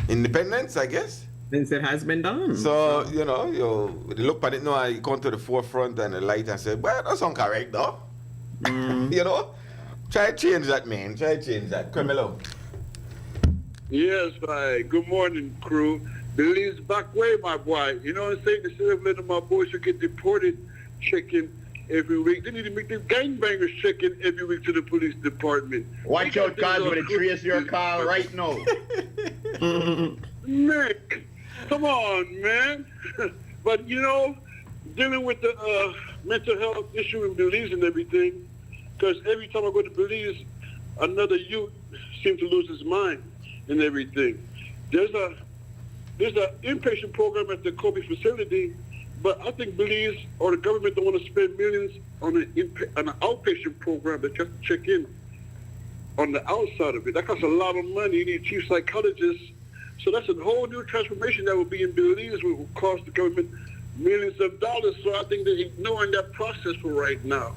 independence, I guess. Since it has been done. So you look at it now, you come to the forefront and the light and say, well, that's not correct, though. You know, try to change that, man. Try to change that. Come along. Yes, my good morning, crew. Belize back way, my boy. You know what I'm saying? Instead of letting my boys who get deported checking every week, they need to make the gangbangers checking every week to the police department. Watch out, guys, when they trace your car right now. Man, come on, man. But, dealing with the mental health issue in Belize and everything, because every time I go to Belize, another youth seems to lose his mind and everything. There's an inpatient program at the Kobe facility, but I think Belize or the government don't want to spend millions on an outpatient program that just check in on the outside of it. That costs a lot of money. You need chief psychologists. So that's a whole new transformation that will be in Belize, which will cost the government millions of dollars. So I think they're ignoring that process for right now,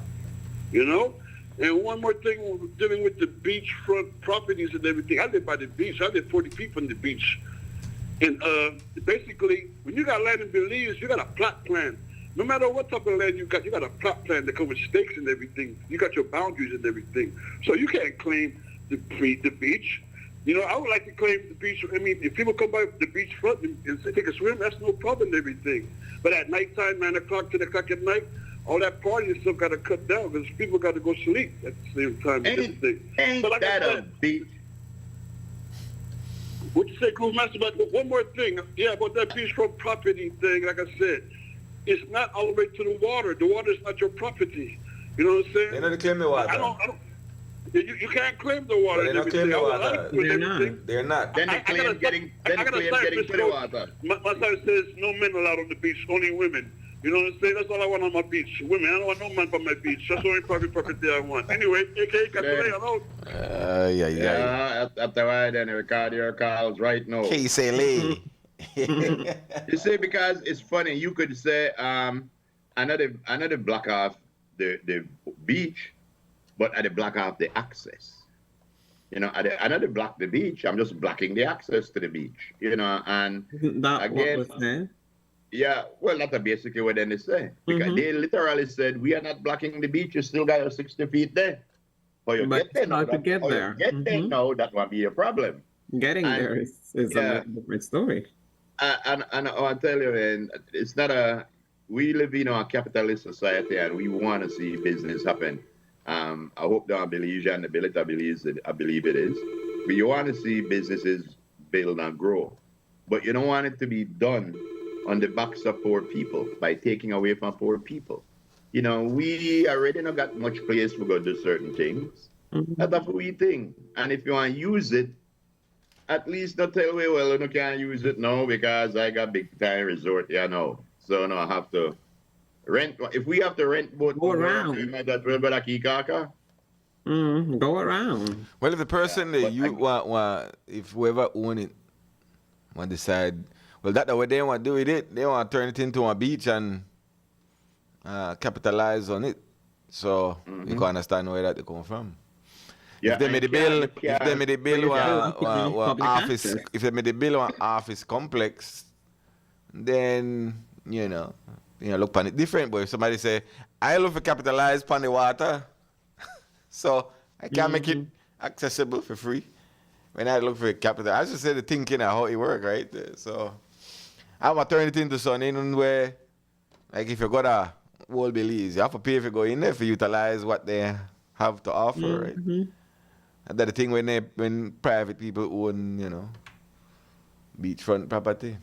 And one more thing, dealing with the beachfront properties and everything. I live by the beach. I live 40 feet from the beach. And basically, when you got land in Belize, you got a plot plan. No matter what type of land you got a plot plan that comes with stakes and everything. You got your boundaries and everything. So you can't claim the beach. I would like to claim the beach. I mean, if people come by the beachfront and take a swim, that's no problem and everything. But at nighttime, 9 o'clock, 10 o'clock at night, all that party and stuff got to cut down because people got to go sleep at the same time. Ain't but like that a beach? What you say, Cruise Master? But one more thing. Yeah, about that beachfront property thing, like I said, it's not all the way to the water. The water is not your property. You know what I'm saying? They're not claiming the water. I don't. You can't claim the water. They're not claiming the water. They're not. Then they claim getting to the water. My sign says no men allowed on the beach, only women. You know what I'm saying? That's all I want on my beach. Women. I don't want no man on my beach. That's the only private property I want. Anyway, AK, hello. Yeah. After why then record your calls right now. KCLA. You see, because it's funny. You could say another block off the beach, but at the block off the access. Another block the beach. I'm just blocking the access to the beach. And that again. What was there? Yeah, well, that's basically what they say. Because they literally said, we are not blocking the beach. You still got your 60 feet there. But you get there now. There now, that won't be a problem. Getting there is a different story. And I'll tell you, man, it's not we live in a capitalist society and we want to see business happen. I hope that I believe and the ability I believe it is. But you want to see businesses build and grow. But you don't want it to be done on the backs of poor people by taking away from poor people. We already not got much place to go do certain things. That's a free thing. And if you want to use it, at least not tell me, well, you can't use it now because I got big time resort here now. So no, I have to rent. If we have to rent both, go around. Go around. Well, if the person if whoever own it want decide, well, that's what they want to do with it. They want to turn it into a beach and capitalize on it. So you can understand where that come from. Yeah, if they made the bill, office, if they made the bill on office complex, then you look on it different. But if somebody say, I love to capitalize on the water, so I can't make it accessible for free. When I look for capital, I just say the thinking of how it work, right? So I'm gonna turn it into something where, like, if you got a whole Belize, you have to pay if you go in there for utilize what they have to offer, right? And that's the thing when private people own, beachfront property,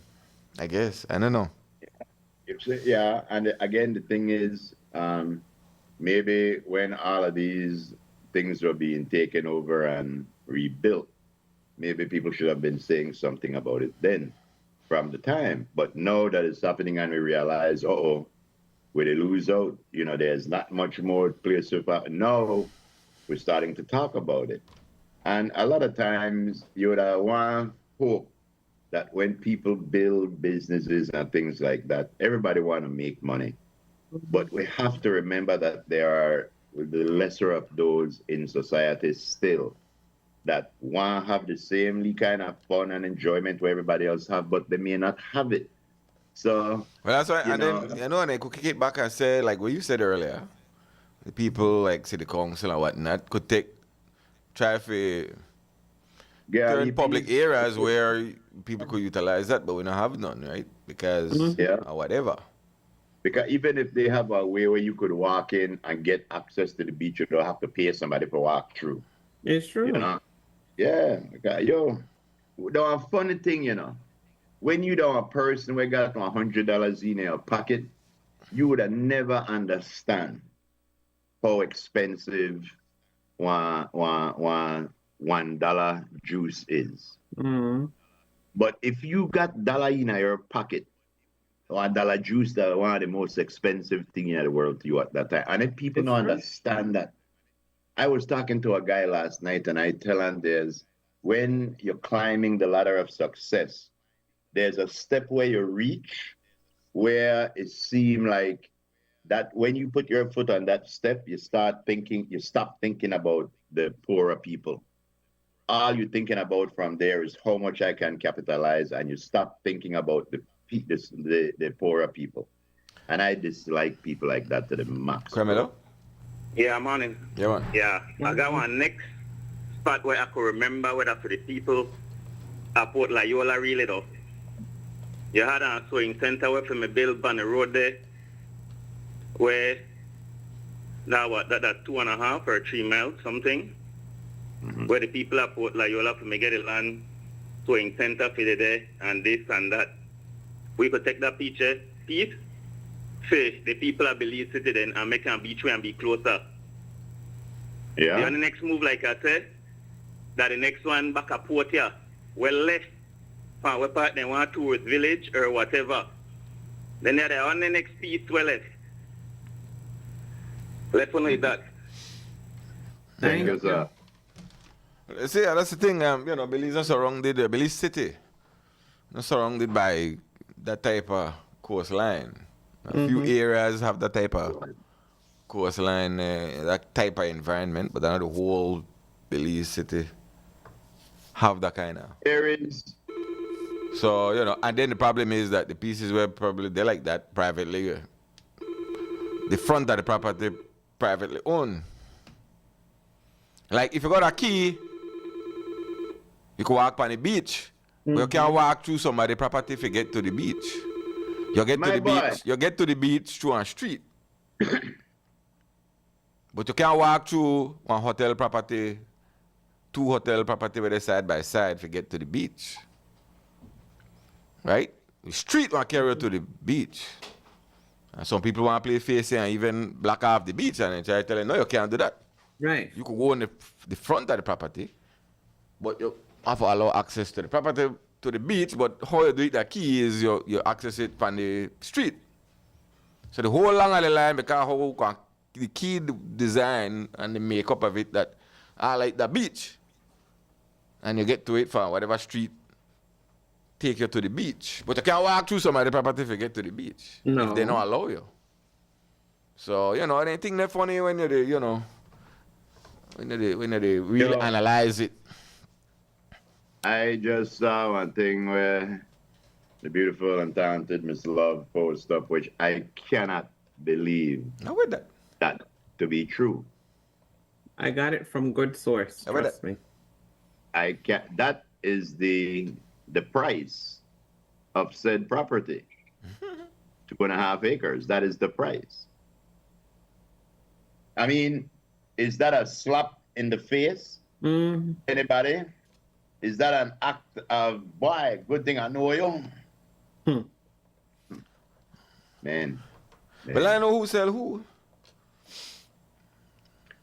I guess. I don't know. Yeah, and again, the thing is, maybe when all of these things were being taken over and rebuilt, maybe people should have been saying something about it then from the time. But now that it's happening and we realize, where they lose out, there's not much more place to now we're starting to talk about it. And a lot of times you would want hope that when people build businesses and things like that, everybody want to make money. But we have to remember that there are the lesser of those in society still that want to have the same kind of fun and enjoyment where everybody else have, but they may not have it. So, well, that's why, and they could kick it back and say, like what you said earlier, the people like city council and whatnot could try to turn public areas where people could utilize that, but we don't have none, right? Because or whatever. Because even if they have a way where you could walk in and get access to the beach, you don't have to pay somebody to walk through. It's true. Yeah. The funny thing, when you know a person who got $100 in your pocket, you would have never understand how expensive $1 juice is. But if you got dollar in your pocket, $1 juice, that one of the most expensive thing in the world to you at that time. And if people don't understand that, I was talking to a guy last night and I tell him when you're climbing the ladder of success, there's a step where you reach where it seems like that when you put your foot on that step, you stop thinking about the poorer people. All you're thinking about from there is how much I can capitalize, and you stop thinking about the poorer people. And I dislike people like that to the max. Carmelo? Yeah, morning. Yeah, man. Yeah, I got one next spot where I could remember whether for the people at Port Loyola really though. You had a sewing center where from a build on the road there where that 2.5 or 3 miles something. Where the people at Port Loyola from get a land sewing center for the day and this and that. We could take that picture, Pete, say the people at Belize City then and make a beach and be closer. Yeah. And the next move, like I said, that the next one back at Port here, well left from where part they want tourist village or whatever. Then they're on the next piece well left. Left one like that. Thank you, sir. See, that's the thing, Belize is surrounded, Belize City, not surrounded by that type of coastline. A few areas have that type of coastline, that type of environment, but not the whole Belize City have that kind of. Areas. So, and then the problem is that the pieces where probably they like that privately, the front of the property privately owned. Like if you got a key, you can walk on the beach. But you can't walk through somebody's property if you get to the beach. You get to the beach through a street. But you can't walk through one hotel property, 2 hotel property where they're side by side if you get to the beach. Right? The street will carry you to the beach. And some people want to play facing and even block off the beach and they try to tell you, no, you can't do that. Right. You could go on the front of the property, but you have to allow access to the property, to the beach, but how you do it, the key is you access it from the street. So the whole long of the line, because how the key design and the makeup of it that are like the beach. And you get to it from whatever street take you to the beach. But you can't walk through some of the property if you get to the beach. No. If they don't allow you. So, I don't think that's funny when you when they really analyze it. I just saw one thing where the beautiful and talented Miss Love post up, which I cannot believe How with that? that to be true. I got it from good source. How with Trust that? me. I can't. That is the price of said property. 2.5 acres. That is the price. I mean, is that a slap in the face? Anybody? Is that an act of, boy, good thing I know you? Man. Well, I know who sell who.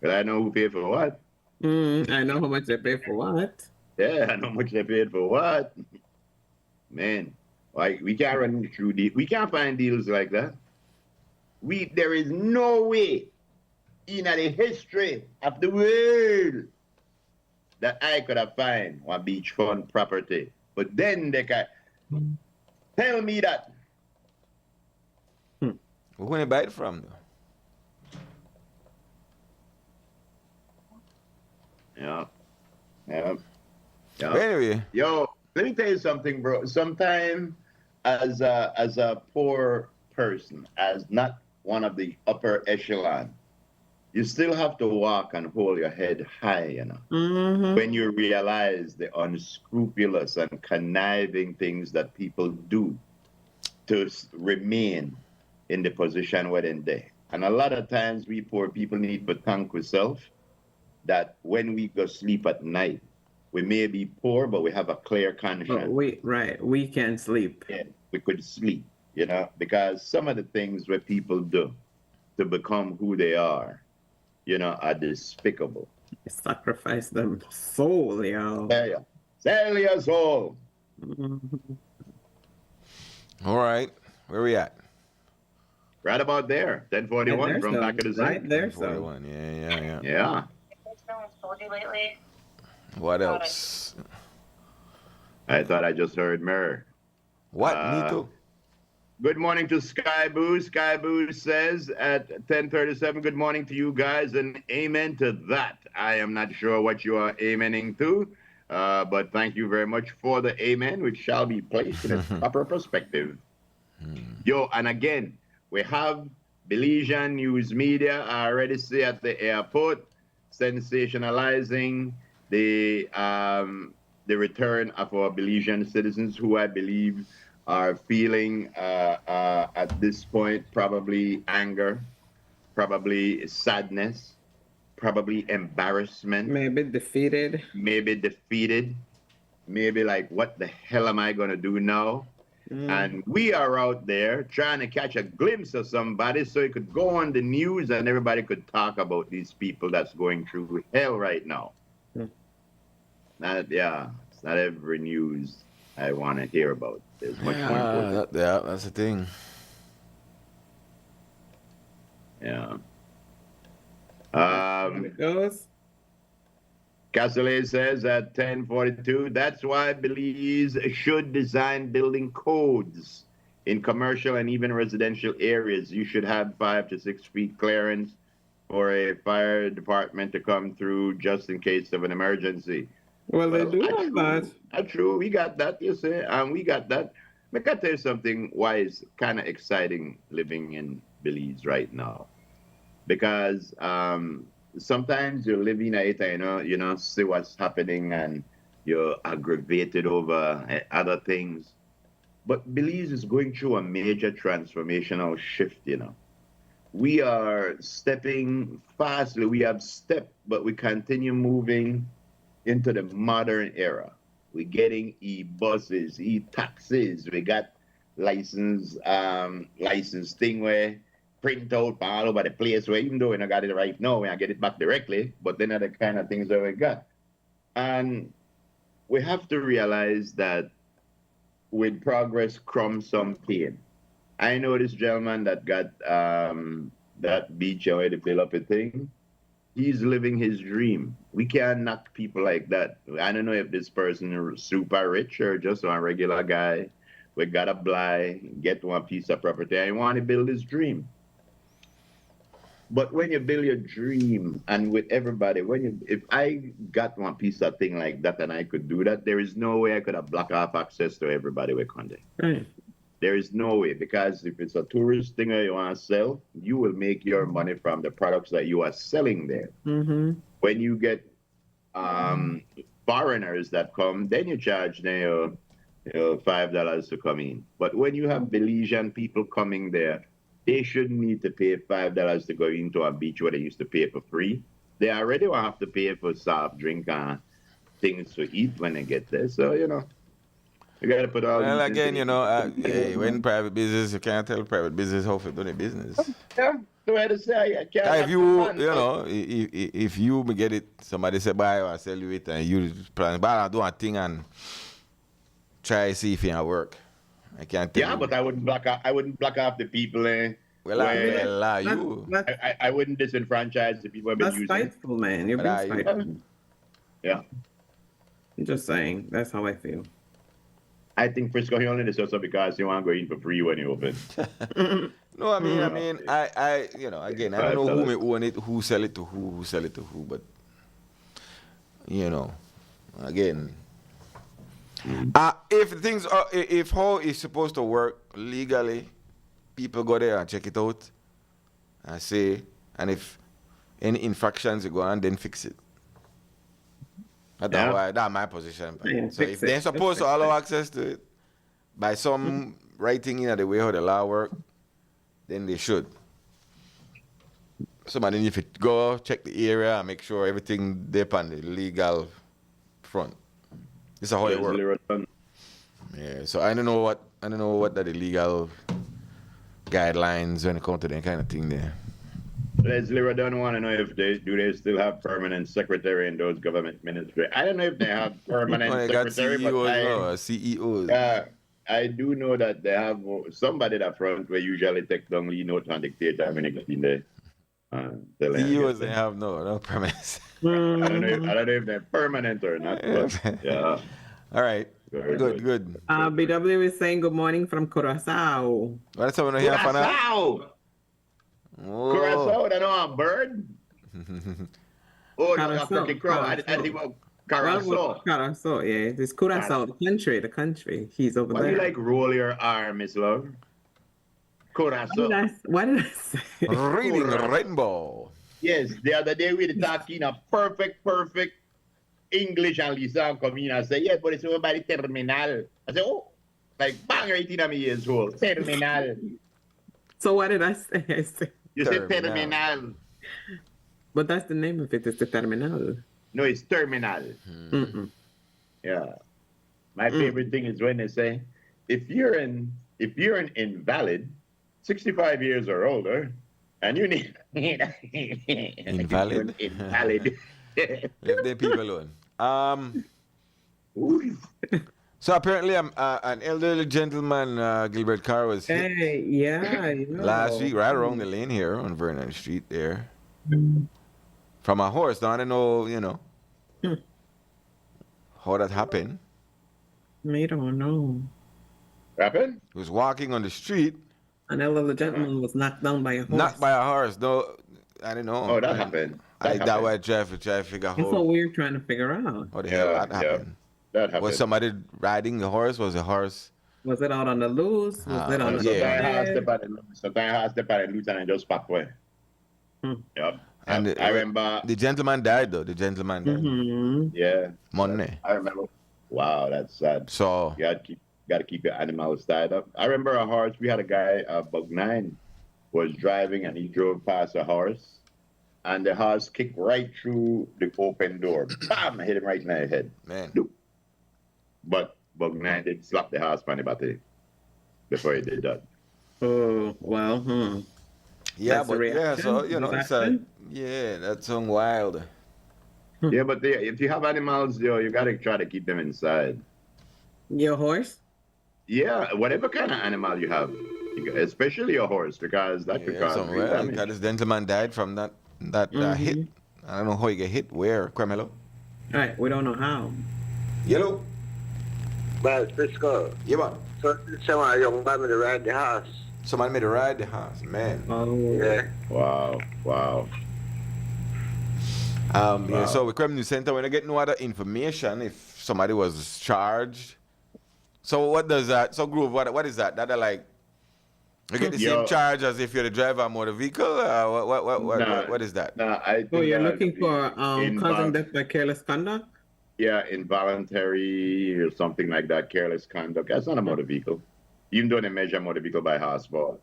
Well, I know who paid for what. I know how much they pay for what. Yeah, I know how much they paid for what. Man, like we can't run through we can't find deals like that. There is no way in the history of the world that I could have found one beachfront property. But then they can tell me that. Who can you buy it from, though? Yeah. Yeah. Yeah. But anyway. Yo, let me tell you something, bro. Sometimes as a poor person, as not one of the upper echelon, you still have to walk and hold your head high, you know. When you realize the unscrupulous and conniving things that people do to remain in the position where they're in. And a lot of times we poor people need to thank ourselves that when we go sleep at night, we may be poor, but we have a clear conscience. We can sleep. Yeah, we could sleep, you know, because some of the things where people do to become who they are, you know, are despicable. Sacrifice them soul, yo. Sell your soul. All right. Where we at? Right about there. 1041 from back of the Right there, 1041. Yeah. Yeah. What else? I thought I just heard Mirror. What, Nico? Good morning to Sky Boo. Sky Boo says at 10:37, good morning to you guys, and amen to that. I am not sure what you are amening to, but thank you very much for the amen, which shall be placed in its proper perspective. Yo, and again, we have Belizean news media already say at the airport, sensationalizing the return of our Belizean citizens who I believe are feeling at this point probably anger, probably sadness, probably embarrassment. Maybe defeated. Maybe like, what the hell am I going to do now? And we are out there trying to catch a glimpse of somebody so it could go on the news and everybody could talk about these people that's going through hell right now. It's not every news I want to hear about. There's much more important. That's the thing. Yeah. It goes. Castellet says at 10:42, that's why Belize should design building codes in commercial and even residential areas. You should have 5 to 6 feet clearance for a fire department to come through just in case of an emergency. Well, they do have that. That's true. We got that, you say, and we got that. I can tell you something why it's kind of exciting living in Belize right now. Because sometimes you're living it, you know, see what's happening and you're aggravated over other things. But Belize is going through a major transformational shift, you know. We are stepping fastly. We have stepped, but we continue moving into the modern era. We're getting e-buses, e-taxis. We got license thing where print out all over the place where even though we not got it right now, we get it back directly, but then are the kind of things that we got. And we have to realize that with progress comes some pain. I know this gentleman that got that beach away to build up a thing. He's living his dream. We can't knock people like that. I don't know if this person is super rich or just a regular guy. We gotta get one piece of property and want to build his dream. But when you build your dream and with everybody, if I got one piece of thing like that and I could do that, there is no way I could have blocked off access to everybody with Conde. Right. There is no way, because if it's a tourist thing that you want to sell, you will make your money from the products that you are selling there. Mm-hmm. When you get foreigners that come, then you charge them $5 to come in. But when you have Belizean people coming there, they shouldn't need to pay $5 to go into a beach where they used to pay for free. They already will have to pay for soft drink and things to eat when they get there. So, you got to put all Well, these again, when private business, you can't tell private business how to do the business. Yeah, the way to say, I can't. If you, if you get it, somebody say buy or sell you it, and you plan, but I do a thing and try to see if it can work. I can't tell. Yeah, but I wouldn't block off the people. Well, I wouldn't disenfranchise the people. That's spiteful, man. You're being spiteful. Yeah. I'm just saying. That's how I feel. I think Frisco, he only does so because he want to go in for free when he open. No, I mean, again, I don't know who may own it, who sell it to who sell it to who, but, again, if how it's supposed to work legally, people go there and check it out and say, and if any infractions you go on, then fix it. That's my position. So if they're supposed to allow access to it by some writing in the way how the law work, then they should. Somebody if it go check the area and make sure everything there on the legal front. This is how it works. Yeah, so I don't know what are the legal guidelines when it comes to that kind of thing there. Leslie, I don't want to know if they still have permanent secretary in those government ministries. I don't know if they have permanent secretary, but CEOs. Yeah, I do know that they have somebody that front where usually take down lead notes on dictator when they get in there. CEOs they have no permanent. I don't know if they're permanent or not. But, yeah. All right. Good. BW is saying good morning from Curacao. What's up here, Curacao? Oh. Curacao, they know a bird? Oh, no, freaking crow. I think about Curacao. Curacao, yeah. It's Curacao, the country. He's over there. Why do you like roll your R, Miss Love? Curacao. What did I say? Reading rainbow. Yes, the other day we were talking a perfect English, and Lisa come in and say, yeah, but it's over by the terminal. I said, oh, like bang right in my ears hole. Terminal. So what did I say? You said terminal. But that's the name of it. It's the terminal. No, it's terminal. Mm-mm. Yeah. My favorite thing is when they say, if you're an invalid, 65 years or older, and you need invalid. Leave the people alone. So apparently, an elderly gentleman, Gilbert Carr, was hit. Hey, yeah, last week, right around the lane here on Vernon Street there, from a horse. Now I don't know, how that happened. I don't know. Happened? He was walking on the street. An elderly gentleman was knocked down by a horse. Knocked by a horse. No, I don't know. Oh, that happened. That way I try to figure out. It's so weird trying to figure out. What the hell that happened? That happened. Was somebody riding the horse? Was the horse? Was it out on the loose? Was it on the Sometimes I step on the loose and I just pop away. Yep. And I remember the gentleman died though. The gentleman died. Mm-hmm. Yeah. Monday. I remember. Wow, that's sad. So you got to keep your animals tied up. I remember a horse. We had a guy, Bug 9, was driving and he drove past a horse, and the horse kicked right through the open door. Bam! Hit him right in the head. Man. But Bug 9 did slap the horse on the body before he did that. Oh, well, Yeah, that's but yeah, so that sounds wild. Yeah, but if you have animals, you got to try to keep them inside. Your horse? Yeah, whatever kind of animal you have, especially your horse, because that could cause damage. This gentleman died from that hit. I don't know how he get hit. Where, Carmelo? Right, we don't know how. Yellow. Well, Frisco. Yeah, man. So, some young man with ride the horse. Somebody made a ride the house, man. Yeah. Wow. Wow. Yeah, so with Criminal Center, when I get no other information, if somebody was charged. So what does that? So Groove, what is that? That are like you get the same charge as if you're the driver of a motor vehicle? What is that? Nah, I think So you're looking for causing death by careless conduct? Yeah, involuntary or something like that, careless conduct. That's not a motor vehicle. Even though they measure motor vehicle by horsepower.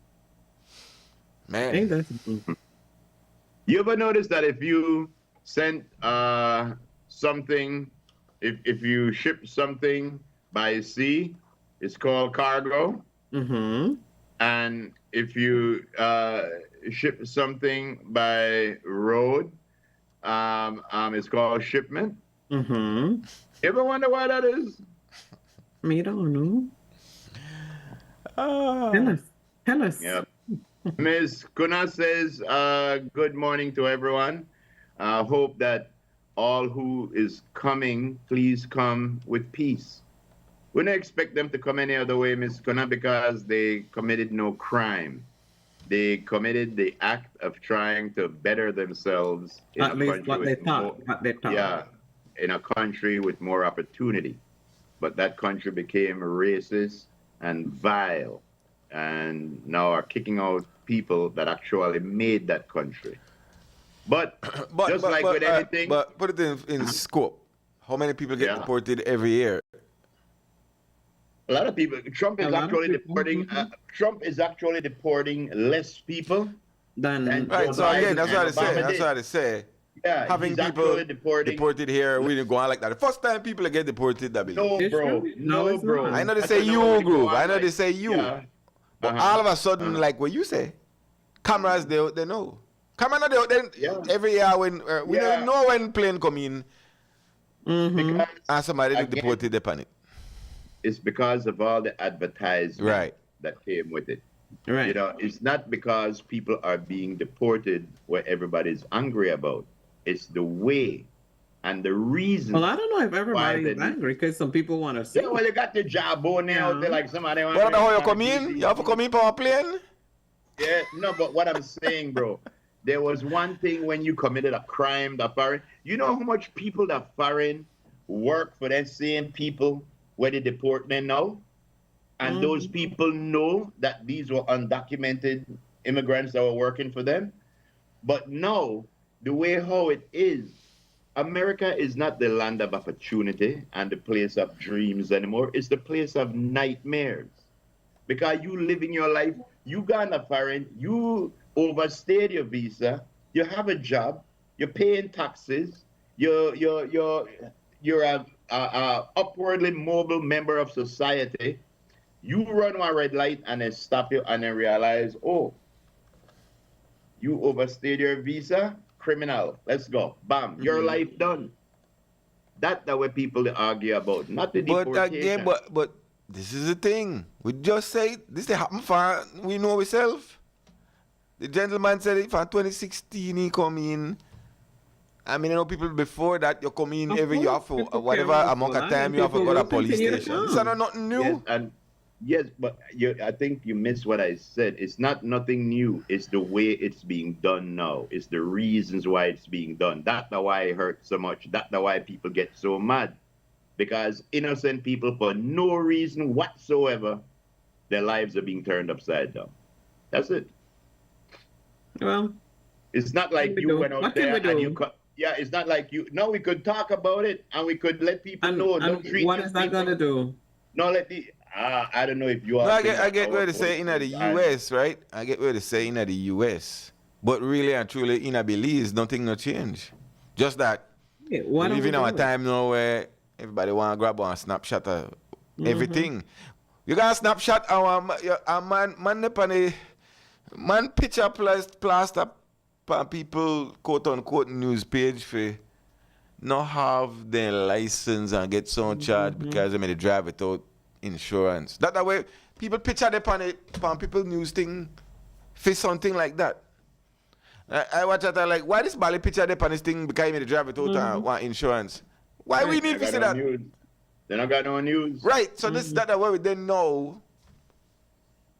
Man. You ever notice that if you send something, if you ship something by sea, it's called cargo. Mm-hmm. And if you ship something by road, it's called shipment. Mm-hmm. You ever wonder why that is? Me don't know. Tell us. Yeah. Ms. Kuna says, good morning to everyone. Hope that all who is coming, please come with peace. We don't expect them to come any other way, Ms. Kuna, because they committed no crime. They committed the act of trying to better themselves in At least what they thought. Yeah, in a country with more opportunity. But that country became racist and vile, and now are kicking out people that actually made that country. But with anything... But put it in scope. How many people get deported every year? A lot of people. Trump is actually deporting less people than right. So again, that's what I say. Yeah, having people deported here, we didn't go on like that. The first time people get deported, that no, bro. I know they say you, Groove. I know they say you. Yeah. But all of a sudden, like what you say, cameras they know. Camera every year when we don't know when plane come in, and somebody deported the panic. It's because of all the advertisement that came with it. Right. You know, it's not because people are being deported where everybody's angry about. It's the way and the reason. Well, I don't know if everybody's angry because some people want to see. Yeah, well, you got the job on out there like somebody. What about how you come in? You have to come in for a plane? Yeah, no, but what I'm saying, bro, there was one thing when you committed a crime that foreign. You know how much people that foreign work for that same people where they deport them now? And those people know that these were undocumented immigrants that were working for them. But no, the way how it is, America is not the land of opportunity and the place of dreams anymore. It's the place of nightmares. Because you living your life, you gone to foreign, you overstayed your visa, you have a job, you're paying taxes, you're a upwardly mobile member of society. You run one red light and then stop you and then realize, oh, you overstayed your visa, criminal, let's go. Bam, your life done. That's the way people argue about, not the deportation. But this is the thing. We just say this happened for we know ourselves. The gentleman said it for 2016 he come in. I mean, I know people before that you come in every year for whatever amount of time you have to go to a police station. This is not nothing new. Yes, but I think you missed what I said. It's not nothing new. It's the way it's being done now. It's the reasons why it's being done. That's why it hurts so much. That's why people get so mad. Because innocent people, for no reason whatsoever, their lives are being turned upside down. That's it. Well, it's not like you went out there and you cut. Yeah, it's not like you. No, we could talk about it and we could let people know. And what is that going to do? No, I don't know if you are. No, I get where they say in the U.S., right? I get where they say in the U.S. But really and truly, in Belize, nothing no change. Just that we live in our time now where everybody want to grab one snapshot of everything. You got a snapshot a man picture plaster on people quote unquote news page for not have their license and get some charge because they made a drive without insurance. That way people picture them on people news thing for something like that. I watch that like why this Bali picture them on this thing because he made a drive without want insurance. Why we need to see that? They don't got no news. Right. So this that way we then know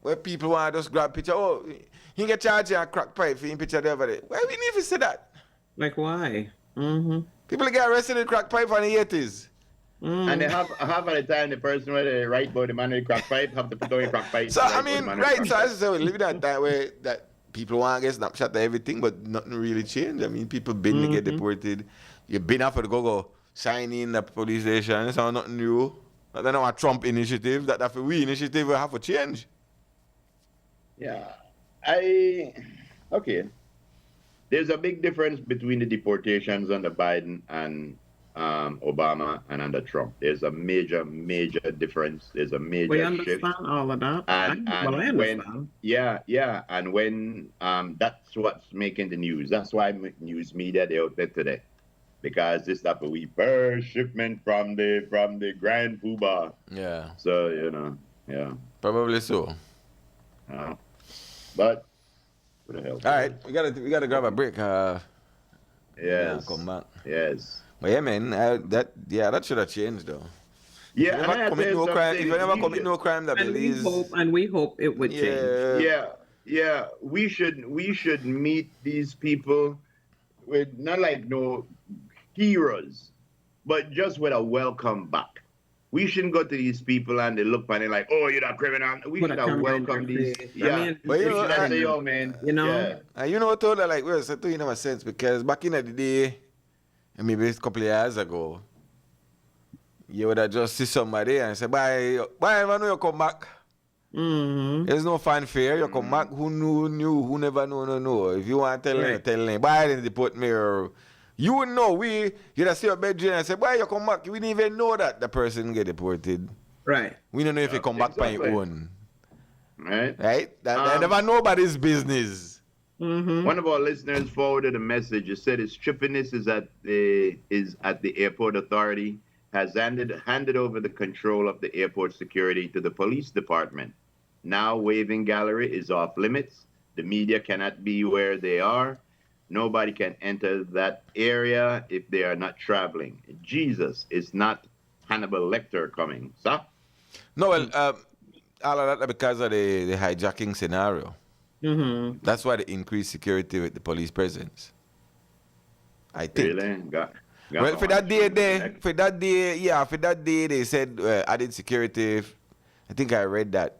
where people want to just grab picture. Oh, he get charged a crack pipe for him picture the other day. Why we need to say that? Like why? People get arrested in crack pipe on the 80s. And they have half of the time the person where they write about the man with the crack pipe have to put on a crack pipe. So I mean, right? So as I say, we live in that time where that people want to get Snapchat to everything, but nothing really changed. I mean, people been to get deported. You've been after the go sign in the police station. It's nothing new. I don't know a Trump initiative. That's a we initiative will have to change. Yeah, okay. There's a big difference between the deportations under Biden and Obama and under Trump. There's a major difference. There's a major we shift. understand all of that. And I understand. And when that's what's making the news. That's why news media they out there today, because this stuff we first shipment from the Grand Poobah. Yeah. So you know, yeah. Probably so. But what the hell? All right, we gotta grab a break. Yes. Come back. Yes. But yeah, man, that should have changed though. Yeah, if you never commit no crime, that believes. We hope it would change. Yeah. We should meet these people with not like no heroes, but just with a welcome back. We shouldn't go to these people and they look at it like, oh, you're a criminal. We should have welcomed these. Yeah, but you know, say, yo, man. You know, yeah. What told her like, well, so to you know, sense because back in the day, maybe a couple of years ago, you would have just see somebody and say, bye, I know you come back. There's no fanfare. You come back. Who knew? Who never know? No. If you want to tell them, tell them. Bye, then deport me. Or you wouldn't know. You'd have see your bedroom and say, bye, you come back. We didn't even know that the person get deported. Right. We don't know if you come back by your own. Right. That never nobody's business. One of our listeners forwarded a message. It said his trippiness is at the airport authority, has handed over the control of the airport security to the police department. Now waving gallery is off limits. The media cannot be where they are. Nobody can enter that area if they are not traveling. Jesus, it's not Hannibal Lecter coming, sir? No, well, all of that because of the hijacking scenario. That's why they increased security with the police presence. I think. Really? Well, for that day, they said added security. I think I read that.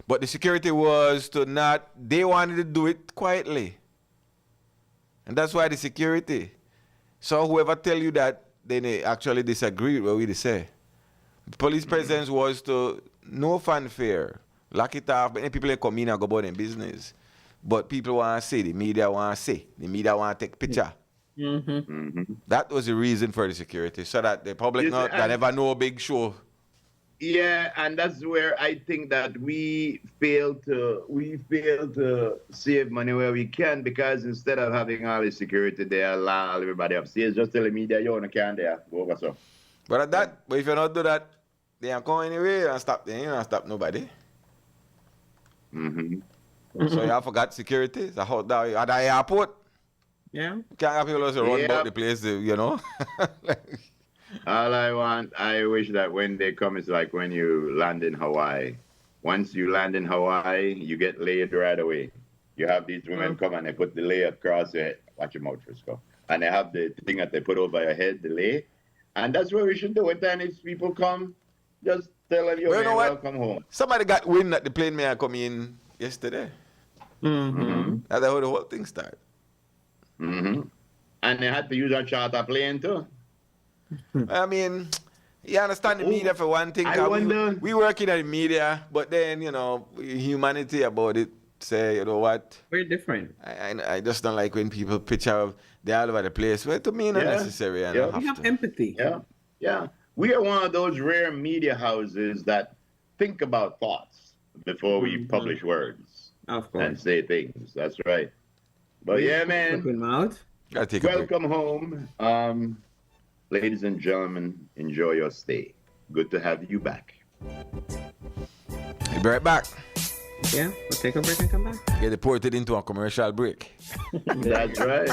But the security was they wanted to do it quietly. And that's why the security. So whoever tell you that, then they actually disagree with what we say. The police presence was to no fanfare. Lock it off, but then people come in and go about their business. But people want to see, the media want to see, the media want to take picture. That was the reason for the security, so that the public that never know a big show. Yeah, and that's where I think that we fail to save money where we can, because instead of having all the security there, allow everybody upstairs, just tell the media you can't there, go over so. But if you not do that, they ain't come anyway and stop. They ain't stop nobody. So you forgot security. It's at the airport. Yeah. Can't have people just run about the place, you know. All I wish that when they come, it's like when you land in Hawaii. Once you land in Hawaii, you get laid right away. You have these women come and they put the lay across your head. Watch your mouth, Frisco. And they have the thing that they put over your head, the lay. And that's what we should do. When time these people come, just tell them, welcome home. Somebody got wind that the plane may have come in yesterday. That's how the whole thing started. And they had to use a charter plane too. I mean, you understand the media for one thing. We work in the media, but then, humanity about it, say, you know what? We're different. I just don't like when people picture they're all over the place. Well, to me, not necessary. We have empathy. Yeah. We are one of those rare media houses that think about thoughts before we publish words. Of course. And say things. That's right. But yeah, man. Welcome home. Ladies and gentlemen, enjoy your stay. Good to have you back. We'll be right back. Yeah, we'll take a break and come back. Get deported into a commercial break. That's right.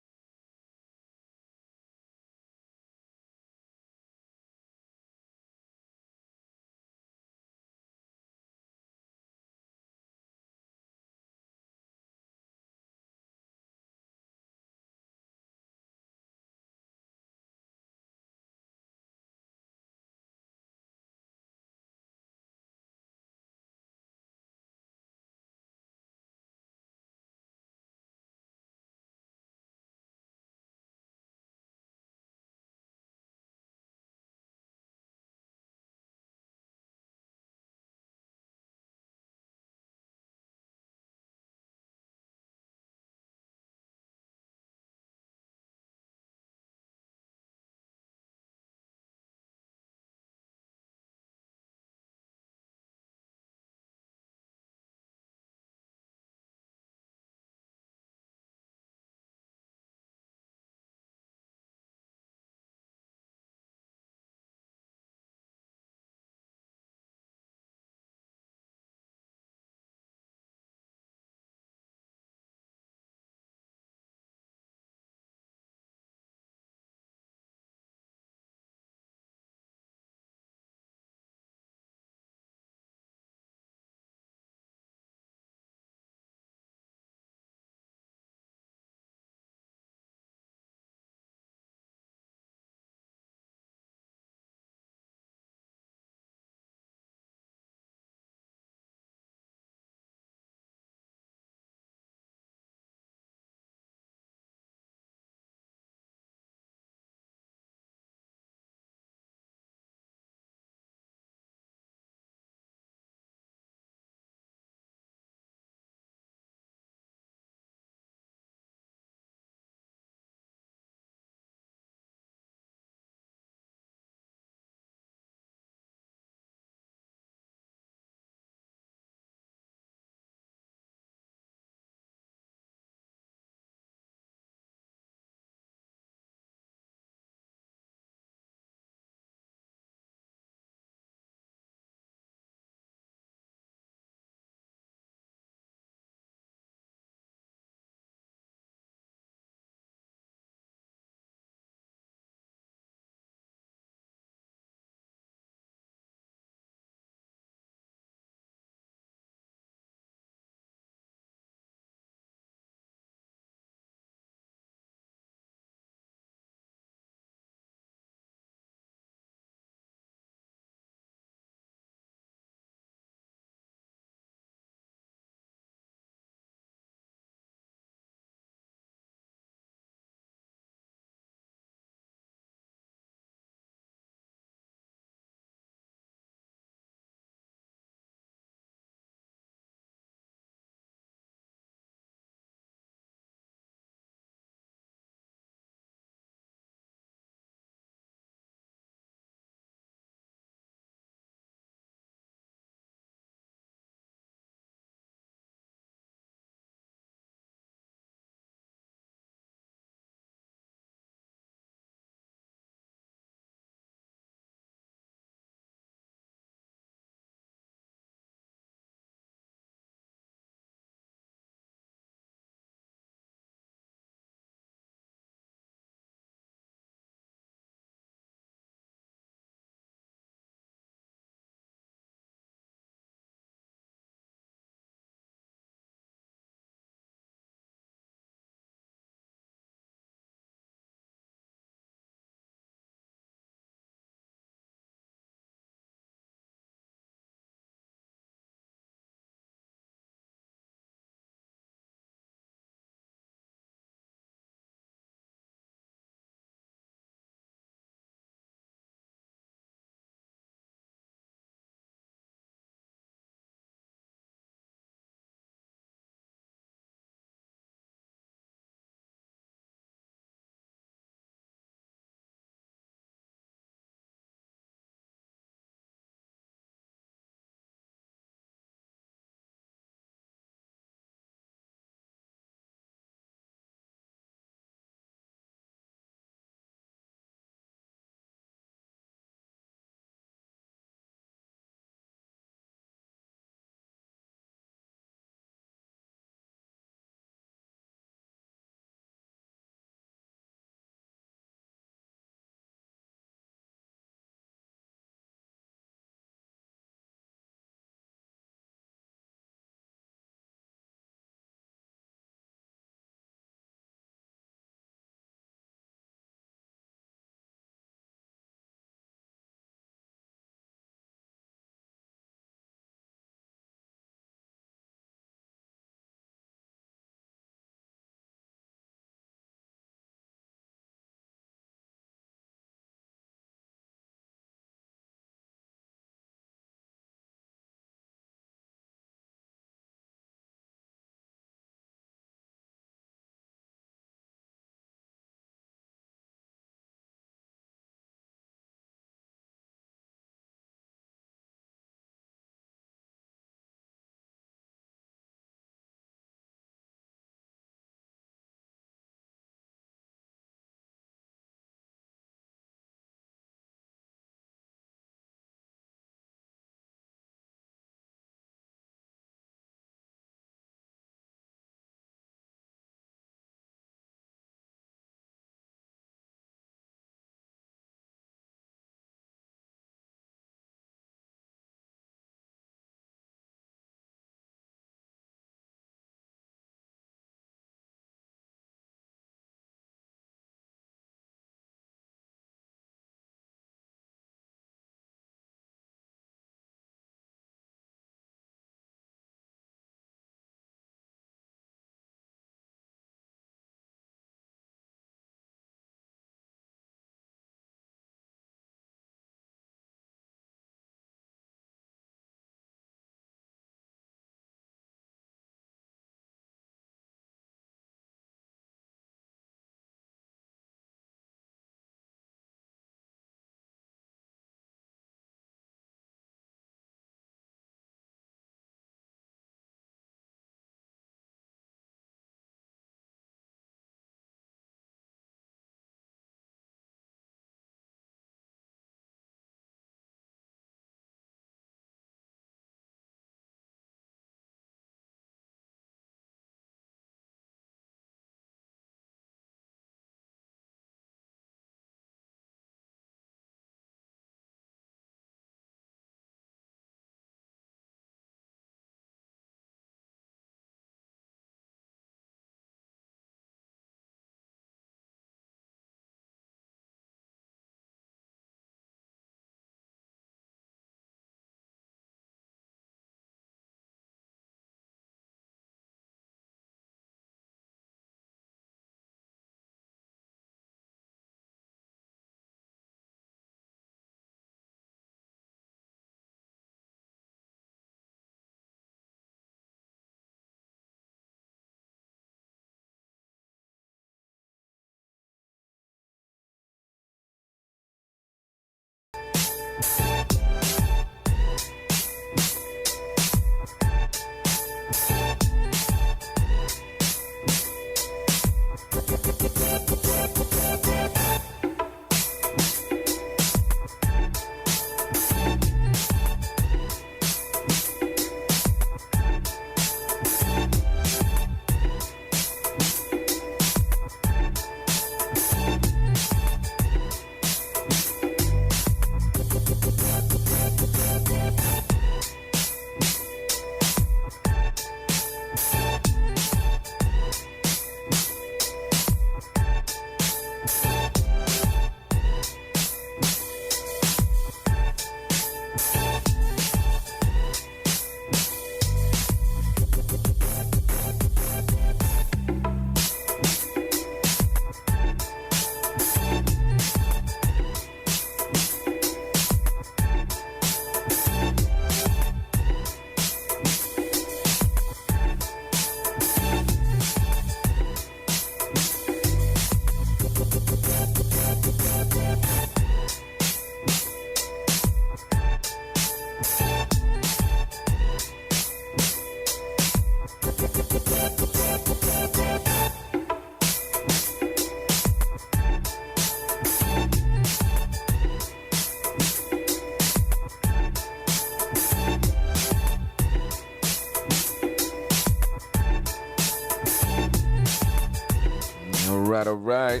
All right.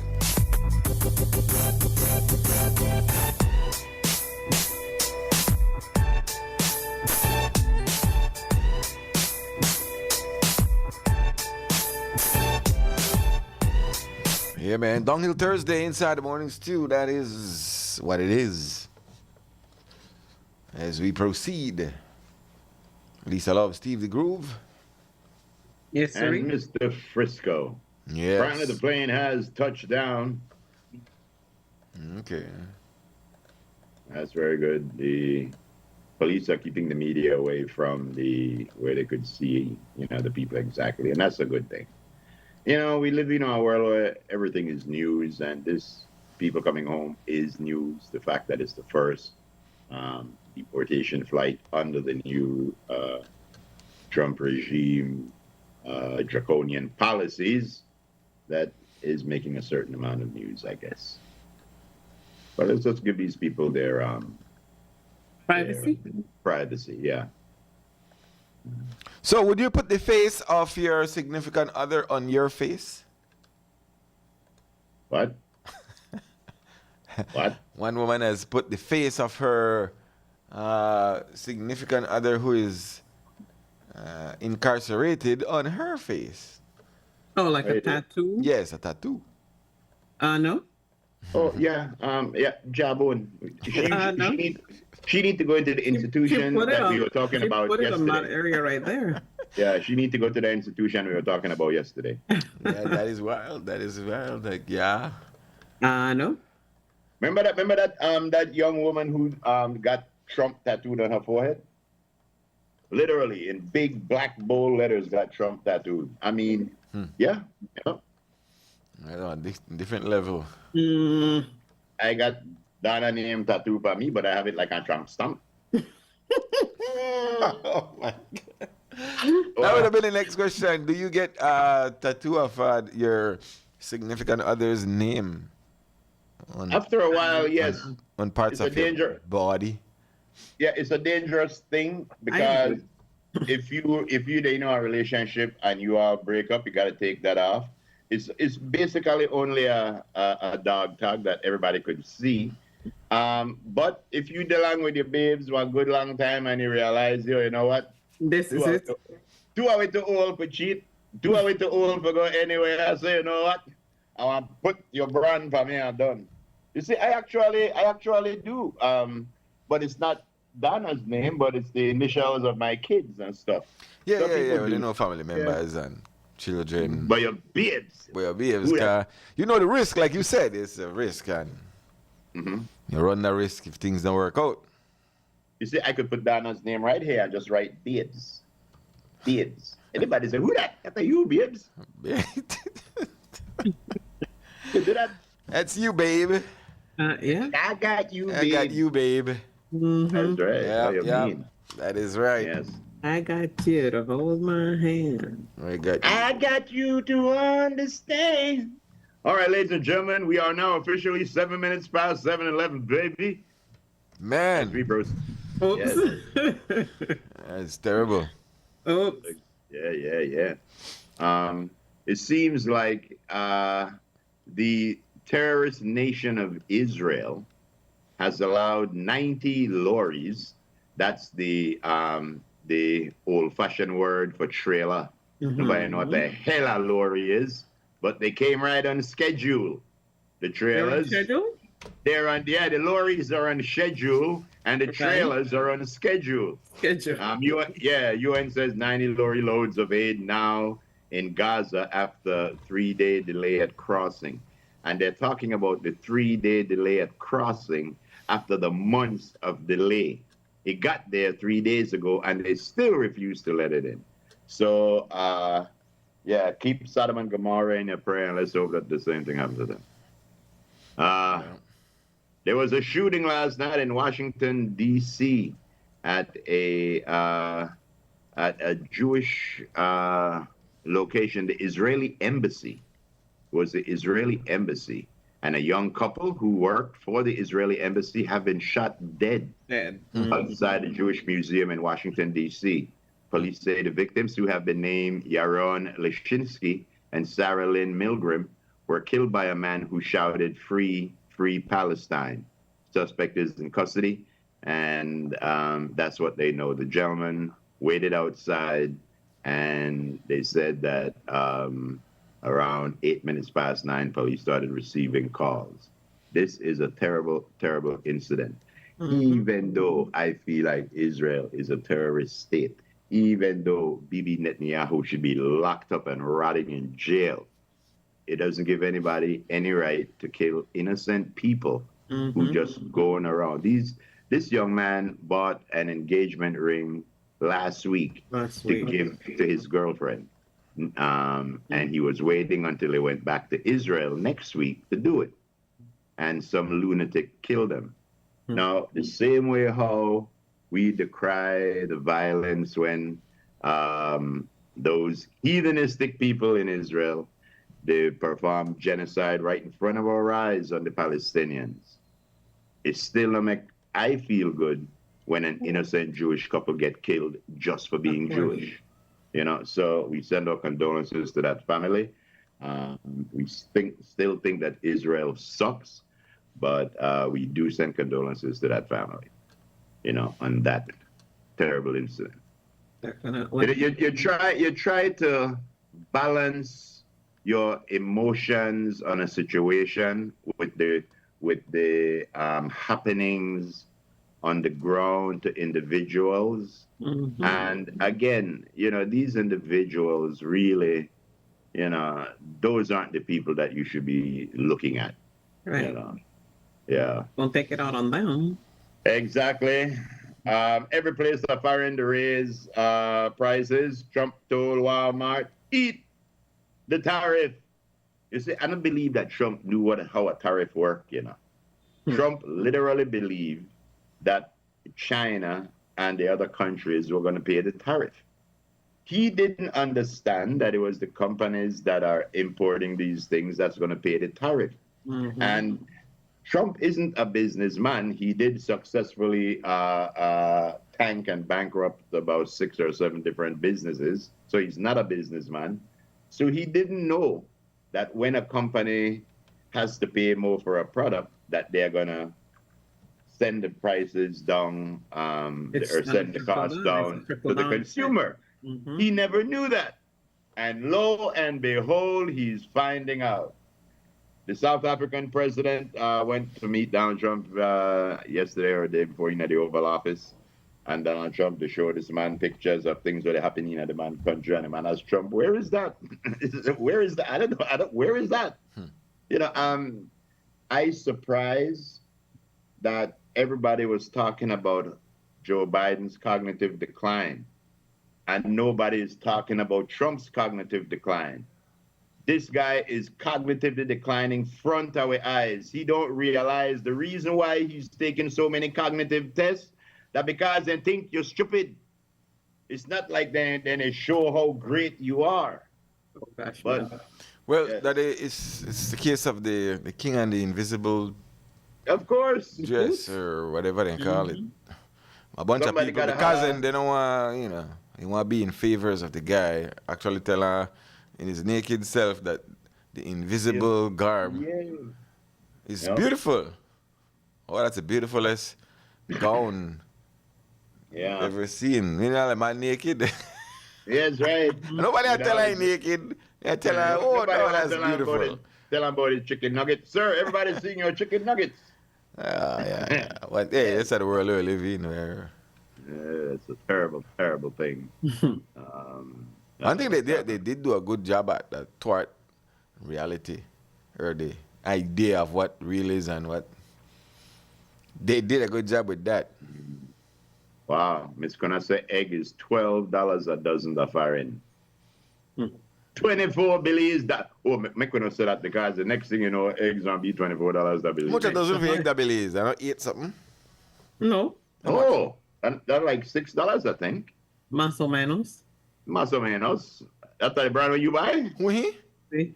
Yeah, man. Downhill Thursday inside the mornings too. That is what it is. As we proceed, Lisa Love, Steve the Groove. Yes, sir. And Mr. Frisco. Yes. Apparently the plane has touched down. Okay. That's very good. The police are keeping the media away from where they could see, the people exactly, and that's a good thing. We live in a world where everything is news, and this people coming home is news. The fact that it's the first deportation flight under the new Trump regime draconian policies, that is making a certain amount of news, I guess. But let's just give these people their privacy. Privacy, yeah. So, would you put the face of your significant other on your face? What? What? One woman has put the face of her significant other who is incarcerated on her face. Oh, like a tattoo? Yes, a tattoo. No. Oh yeah, Jabon. She need to go into the institution that we were talking about put it yesterday. on that area right there. Yeah, she need to go to the institution we were talking about yesterday. Yeah, that is wild. That is wild. Like, yeah. No. Remember that young woman who got Trump tattooed on her forehead? Literally in big black bold letters, got Trump tattooed. I mean, yeah. I don't know, different level. I got Donna name tattoo for me, but I have it like on Trump stamp. Oh my God. That would have been the next question. Do you get a tattoo of your significant other's name? After a while, yes. On parts of your body? Yeah, it's a dangerous thing because if you a relationship and you all break up, you got to take that off. It's basically only a dog tag that everybody could see. But if you along with your babes for a good long time and you realize, you know what? This is it. 2 hours too old for cheat. 2 hours too old for go anywhere. So you know what? I want to put your brand for me and done. You see, I actually do. But it's not Donna's name, but it's the initials of my kids and stuff. Yeah. Well, you know, family members and children. But your babes. You know the risk, like you said, it's a risk, and you run the risk if things don't work out. You see, I could put Donna's name right here and just write babes. Babes. Anybody say, who that? That's you, babes. You do that? That's you, babe. Yeah. I got you, babe. I got you, babe. That's right. Yeah, What you yeah. mean? That is right. Yes. I got you to hold my hand. I got you to understand. All right, ladies and gentlemen, we are now officially 7 minutes past 7:11, baby. Man. That's me, bros. Oops. Yes. That's terrible. Oops. Yeah. It seems like the terrorist nation of Israel has allowed 90 lorries. That's the old-fashioned word for trailer. Nobody know what the hell a lorry is, but they came right on schedule. The trailers. They're on schedule? The lorries are on schedule, and the trailers are on schedule. UN says 90 lorry loads of aid now in Gaza after 3-day delay at crossing. And they're talking about the 3-day delay at crossing after the months of delay. It got there 3 days ago, and they still refuse to let it in. So, keep Sodom and Gomorrah in your prayer, and let's hope that the same thing happens to them. There was a shooting last night in Washington, D.C. at a Jewish location. The Israeli embassy was the Israeli embassy, and a young couple who worked for the Israeli embassy have been shot dead outside the Jewish Museum in Washington, D.C. Police say the victims, who have been named Yaron Leshinsky and Sarah Lynn Milgram, were killed by a man who shouted, "Free, free Palestine." Suspect is in custody, and that's what they know. The gentleman waited outside, and they said that around 8 minutes past 9, police started receiving calls. This is a terrible, terrible incident. Even though I feel like Israel is a terrorist state, even though Bibi Netanyahu should be locked up and rotting in jail, it doesn't give anybody any right to kill innocent people who just going around. This young man bought an engagement ring last week to give to his girlfriend. And he was waiting until he went back to Israel next week to do it. And some lunatic killed him. Now, the same way how we decry the violence when those heathenistic people in Israel, they perform genocide right in front of our eyes on the Palestinians. It still don't make I feel good when an innocent Jewish couple get killed just for being Jewish. So we send our condolences to that family. We still think that Israel sucks, but we do send condolences to that family, on that terrible incident. Definitely. You try to balance your emotions on a situation with the happenings on the ground to individuals. And again, these individuals really, those aren't the people that you should be looking at. Right. Yeah. Don't take it out on them. Exactly. Every place offering to raise prices. Trump told Walmart, eat the tariff. You see, I don't believe that Trump knew how a tariff worked, Trump literally believed that China and the other countries were going to pay the tariff. He didn't understand that it was the companies that are importing these things that's going to pay the tariff. And Trump isn't a businessman. He did successfully tank and bankrupt about 6 or 7 different businesses. So he's not a businessman. So he didn't know that when a company has to pay more for a product, that they're going to send the prices down or send the cost down to the consumer. He never knew that. And lo and behold, he's finding out. The South African president went to meet Donald Trump yesterday or the day before in the Oval Office. And Donald Trump to show this man pictures of things that are happening in the man country. And the man asked Trump, where is that? Where is that? I don't know. Where is that? I surprised that everybody was talking about Joe Biden's cognitive decline. And nobody is talking about Trump's cognitive decline. This guy is cognitively declining front of our eyes. He don't realize the reason why he's taking so many cognitive tests, that because they think you're stupid. It's not like they show how great you are. Oh, gosh, But man. Well, yes. that is it's the case of the king and the invisible Of course. dress or whatever they call it. A bunch Somebody of people, gotta because have- they don't want, they want to be in favors of the guy. Actually tell her in his naked self that the invisible garb Yeah. is Yep. beautiful. Oh, that's the beautifulest gown Yeah. ever seen. You know, like man naked. Yes, right. Nobody will tell her he naked. They tell her, oh, Nobody no, wanna that's tell him about beautiful. it. Tell him about his chicken nuggets. Sir, everybody's seeing your chicken nuggets. Yeah. But hey, that's the world we live in. Where It's a terrible, terrible thing. I think they did do a good job at that thwart reality, or the idea of what real is and what. They did a good job with that. Wow. Miss Gonna say egg is $12 a dozen of foreign. 24 billies that. Oh, me gonna say that because the next thing you know, eggs gonna be $24 a How billion. much a dozen for egg that believes? I don't eat something. No, Oh, that's like $6, I think. más o menos. Más o menos. That's the brand you buy? Oui. See?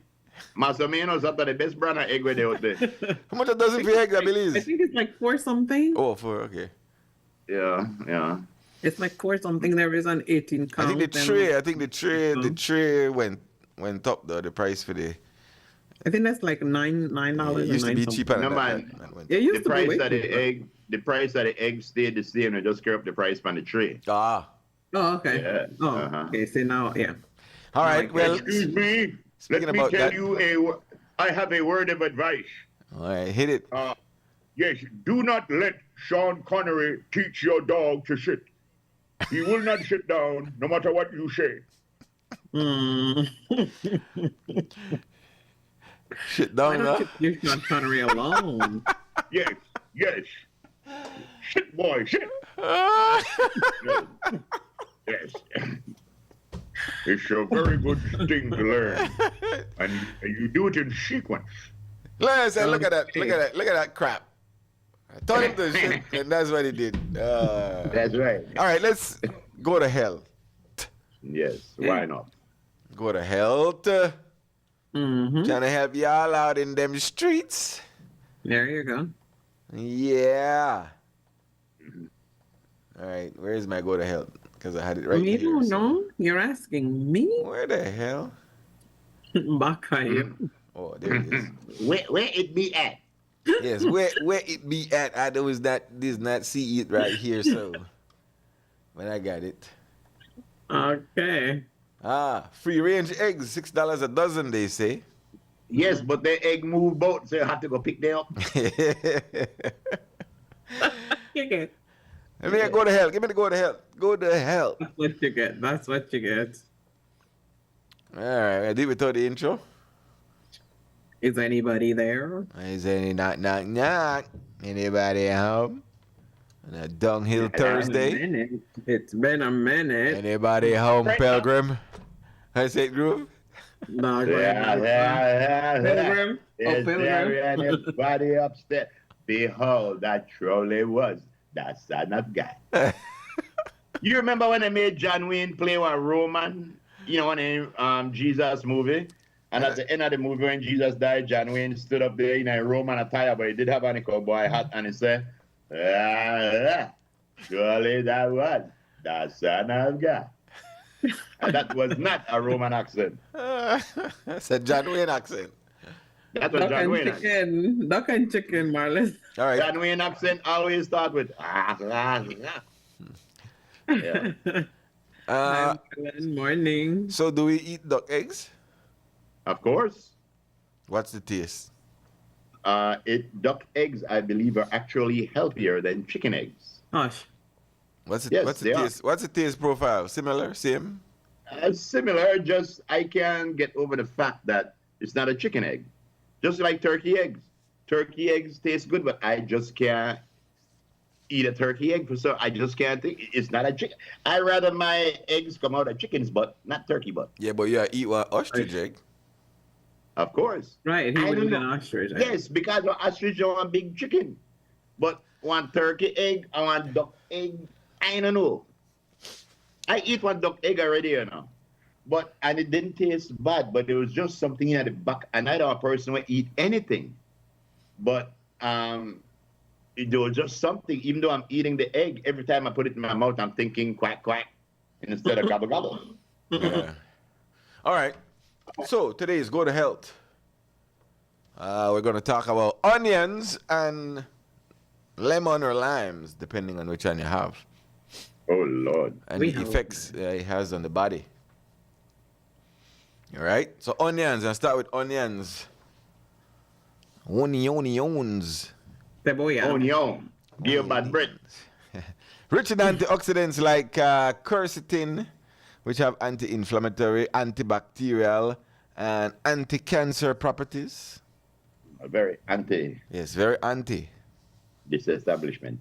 Más o menos, that's the best brand of egg where they out there. How much a dozen for egg that I believes? think it's like 4 something. Oh, okay. Yeah. It's like 4 something. There is an 18 count. I think the tray went up though, the price for the. I think that's like $9. It used to be cheaper No, than man. that. It The used to be price way of the cheaper. egg, the price of the egg stayed the same. They just scare up the price on the tray. Ah. Oh, okay. Yeah. Oh, Uh-huh. okay. So now, yeah. All right. Well, Excuse me. Speaking Let me about tell that- you I have a word of advice. all right, hit it. Yes, do not let Sean Connery teach your dog to sit. He will not sit down no matter what you say. Shit Why down don't now. you leave Sean Connery alone? Yes. Sit, boy, sit. Yes. It's a very good thing to learn. And you do it in sequence. Listen, look at that crap. I told him to shit, and that's what he did. That's right. All right, let's go to hell. Yes, why not? Go to hell. Trying to help y'all out in them streets. There you go. Yeah. All right, where is my go to hell? Because I had it right Me here. don't so- know. You're asking me? Where the hell? Back at you. Oh, there it is. Where it be at? Yes, where it be at? I know is not see it right here, so but I got it. Okay. Free range eggs, $6 a dozen, they say. Yes, but the egg move boat, so you have to go pick them up. Okay. Let me go to hell. Give me the go to hell. Go to hell. That's what you get. That's what you get. All right, I did without the intro. Is anybody there? Is any knock? Anybody home? On a Dunghill Thursday. It's been a minute. Anybody home, Pilgrim? I say Groove. No, Yeah. Pilgrim. Is Pilgrim. there anybody upstairs? Behold, that truly was the Son of God. You remember when they made John Wayne play one Roman? You know, in Jesus movie? And at the end of the movie, when Jesus died, John Wayne stood up there in a Roman attire, but he did have on a cowboy hat, and he said, surely that was the Son of God. And that was not a Roman accent. It's a John Wayne accent. That was Duck John and Wayne. chicken. Duck and chicken, Marlon. All right. John Wayne accent always start with yeah. Morning. So do we eat duck eggs? Of course. What's the taste? Duck eggs, I believe, are actually healthier than chicken eggs. Hush. What's the Yes, they are. taste? What's the taste profile? Similar? Same? Similar, just I can get over the fact that it's not a chicken egg. Just like turkey eggs. Turkey eggs taste good, but I just can't eat a turkey egg. So I just can't think. It's not a chicken. I'd rather my eggs come out of chicken's butt, not turkey butt. Yeah, but you eat one ostrich egg. Of course. Right, he would eat an ostrich. Yes, because an ostrich don't want big chicken. But one turkey egg, I want duck egg, I don't know. I eat one duck egg already, you know. And it didn't taste bad, but it was just something in the back. And I don't personally eat anything. But it was just something, even though I'm eating the egg, every time I put it in my mouth, I'm thinking quack, quack, instead of gobble, gobble. Yeah. All right. So today's Go to Health. We're going to talk about onions and lemon or limes, depending on which one you have. Oh, Lord. And the effects it has on the body. All right. So onions. I'll start with onions. Onions. Onion. Give bad bread. Rich in antioxidants like quercetin, which have anti-inflammatory, antibacterial, and anti-cancer properties. Very anti. Yes, very anti. This establishment.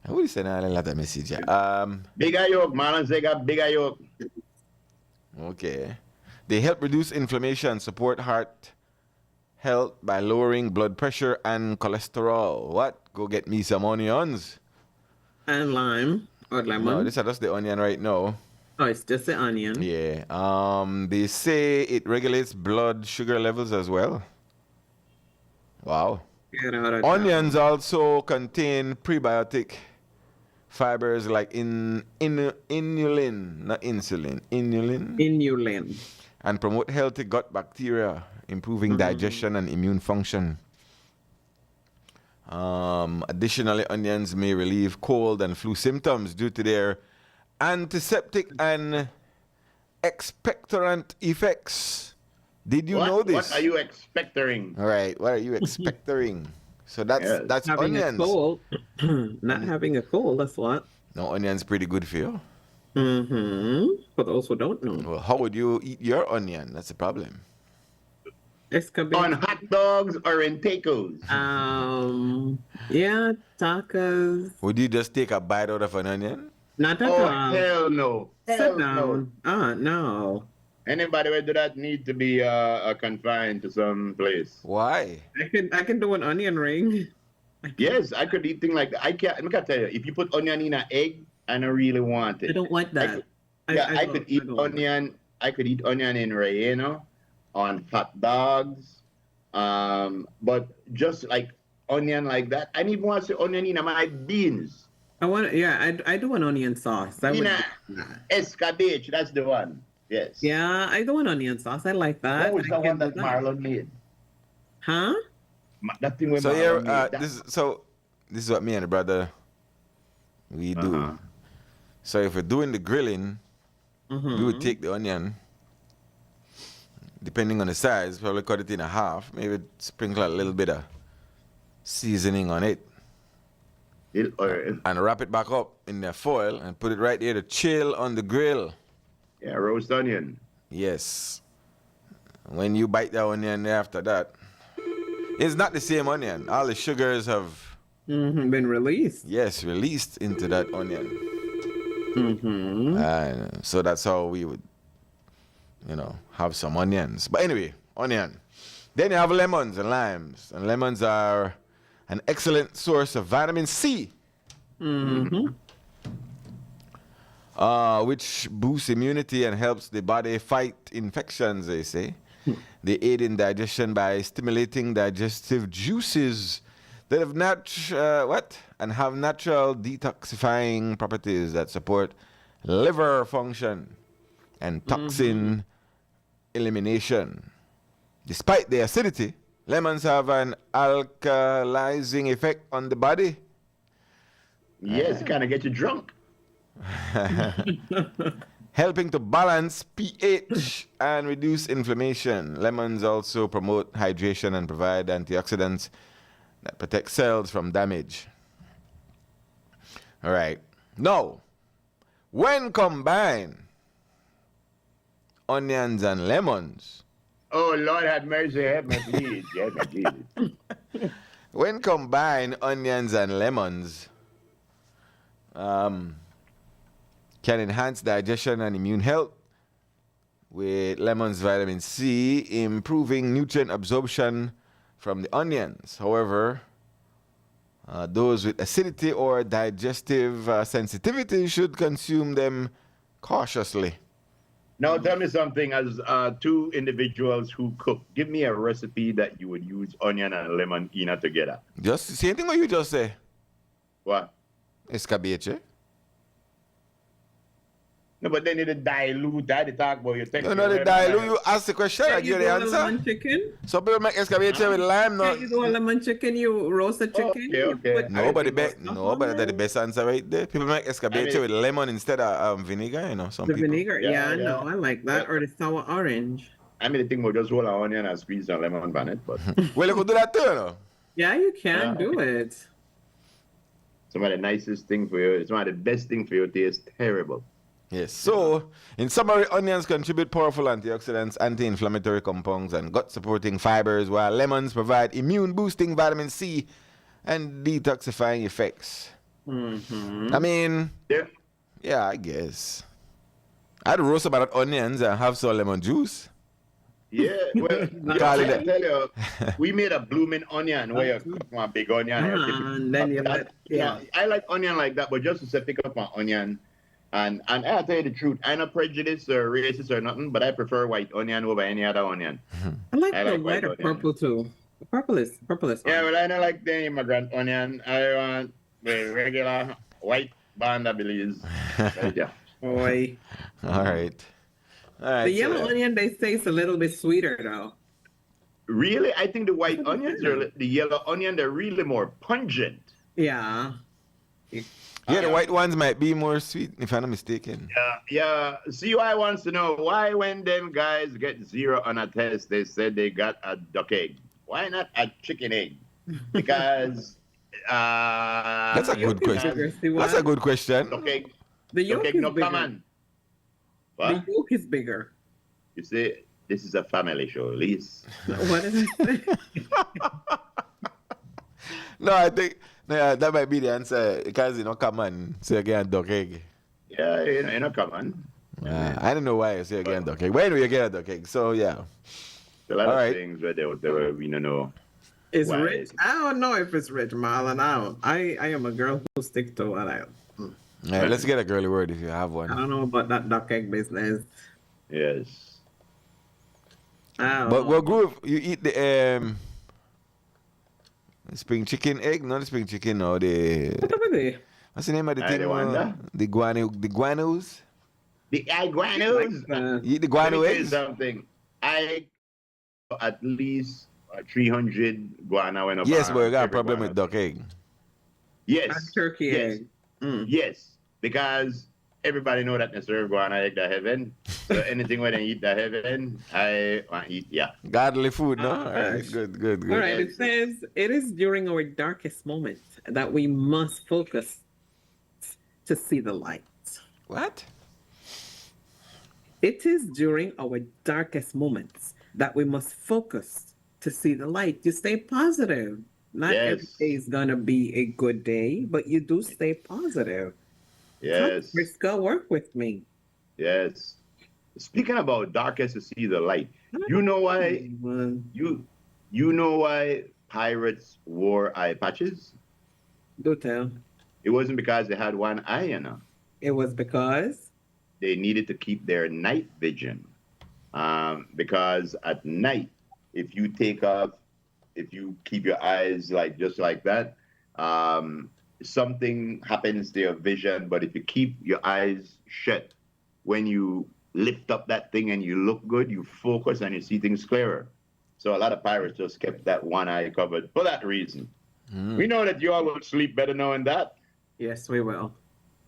I would send a lot of message. Bigger yolk, man. They got bigger yolk. Okay. They help reduce inflammation, support heart health by lowering blood pressure and cholesterol. What? Go get me some onions. And lime. Or lemon. No, this is just the onion right now. Oh, it's just the onion. Yeah. They say it regulates blood sugar levels as well. Wow. Onions also contain prebiotic fibers like inulin, not insulin, inulin, and promote healthy gut bacteria, improving digestion and immune function. Additionally, onions may relieve cold and flu symptoms due to their antiseptic and expectorant effects. Did you know this? What are you expecting? All right, what are you expecting? So that's having onions. A cold. Not having a cold, that's what. No, onions pretty good for you. For those who don't know. Well, how would you eat your onion? That's the problem. On hot dogs or in tacos? Yeah, tacos. Would you just take a bite out of an onion? Not at all. all. Hell no. Sit down. No. Anybody who do that need to be confined to some place. Why? I can do an onion ring. Yes, I could eat things like that. I can't tell you, if you put onion in an egg, I don't really want it. I don't like that. I could eat onion. I could eat onion in relleno, on hot dogs, but just like onion like that. I need want to say onion in my beans. I do an onion sauce. Escabeche, that's the one. Yes. Yeah, I do an onion sauce. I like that. What was the one that Marlon made? Huh? That thing with this is what me and the brother we do. So if we're doing the grilling, we would take the onion, depending on the size, probably cut it in half, maybe sprinkle a little bit of seasoning on it, and wrap it back up in the foil and put it right there to chill on the grill. Yeah, roast onion. Yes. When you bite the onion after that, it's not the same onion. All the sugars have been released. Yes, released into that onion. So that's how we would, have some onions. But anyway, onion. Then you have lemons and limes. And lemons are an excellent source of vitamin C. Which boosts immunity and helps the body fight infections, they say. They aid in digestion by stimulating digestive juices that have have natural detoxifying properties that support liver function and toxin elimination. Despite their acidity, lemons have an alkalizing effect on the body. Yes, it kind of gets you drunk. Helping to balance pH and reduce inflammation. Lemons also promote hydration and provide antioxidants that protect cells from damage. All right. Now, when combined, onions and lemons. Oh, Lord have mercy, have mercy, have mercy. When combined, onions and lemons can enhance digestion and immune health. with lemon's vitamin C, improving nutrient absorption from the onions. However, those with acidity or digestive sensitivity should consume them cautiously. Now tell me something, as two individuals who cook, give me a recipe that you would use onion and lemon in together. Just same thing what you just say. What? Escabeche. No, but then you dilute that. They talk about you take. No, the dilute. You ask the question, I give the answer. Lemon chicken? Some people make escabeche with lime. No. You do a lemon chicken, you roast the chicken. Okay. No, but that's the best answer right there. People make escabeche with lemon instead of vinegar, you know. Some the people. vinegar, yeah, no, I like that. Or the sour orange. I mean, the thing about just roll an onion and squeeze a lemon on it, but. Well, you could do that too, you know. Yeah, you can do it. Some of the nicest thing for you, some of the best thing for you taste terrible. Yes. So, in summary, onions contribute powerful antioxidants, anti-inflammatory compounds, and gut-supporting fibers, while lemons provide immune-boosting vitamin C and detoxifying effects. Mm-hmm. I mean, yeah, I guess. I'd roast about onions and have some lemon juice. Yeah, well, I tell you, we made a blooming onion where you cook one big onion. And then you I like onion like that, but just to say, pick up an onion. And I'll tell you the truth, I'm not prejudiced or racist or nothing, but I prefer white onion over any other onion. I like the white or purple too. The purple is yeah, well, I don't like the immigrant onion. I want the regular white band, I believe. Right, yeah. Boy. All right. The yellow onion, they say, is a little bit sweeter though. Really? I think the white onions are the yellow onion, they're really more pungent. Yeah. Yeah, the white ones might be more sweet, if I'm not mistaken. Yeah. CY wants to know why when them guys get 0 on a test, they said they got a duck egg. Why not a chicken egg? Because that's a good question. That's a good question. Duck egg. The yolk is no bigger. common. What? The yolk is bigger. You see, this is a family show, Lise. What did I say? No, I think that might be the answer because you know common. So again, duck egg. Yeah, you know common. I don't know why you say again duck egg. But anyway, you get a duck egg. So yeah. A lot of things where they were we don't know. It's rich. I don't know if it's rich, Marlon. I am a girl who stick to what I. Yeah, let's get a girly word if you have one. I don't know about that duck egg business. Yes. But what group you eat the spring chicken egg? Not the spring chicken, or the. What's the name of the thing? The guanos. The iguanos. You eat the guano eggs? Something. I at least 300 guano when yes, but you got a problem with duck egg. Yes. And turkey egg. Yes, because everybody know that they serve guano egg to heaven. So anything when they eat to heaven, I want to eat, yeah. Godly food, no? All right, good. All right, it says, it is during our darkest moments that we must focus to see the light. What? It is during our darkest moments that we must focus to see the light. You stay positive. Not every day is going to be a good day, but you do stay positive. Yes. Frisco, work with me. Yes. Speaking about darkest to see the light, you know why you know why pirates wore eye patches? Do tell. It wasn't because they had one eye, you know. It was because they needed to keep their night vision. Because at night, if you keep your eyes just like that, something happens to your vision. But if you keep your eyes shut, when you lift up that thing and you look good, you focus and you see things clearer. So a lot of pirates just kept that one eye covered for that reason. We know that you all will sleep better knowing that. Yes, we will.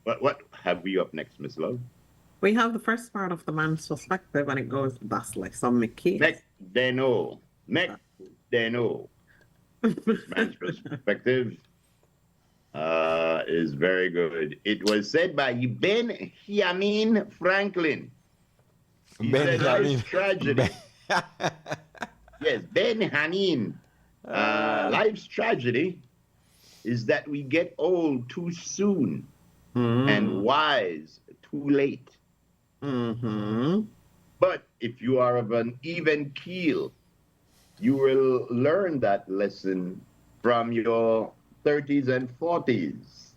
But what have we up next, Miss Love? We have the first part of the man's perspective, and it goes thusly. Some Mickey. Next, they know. Man's perspective is very good. It was said by Benjamin Franklin. He said life's tragedy. Yes, Benjamin. Life's tragedy is that we get old too soon and wise too late. But if you are of an even keel, you will learn that lesson from your 30s and 40s.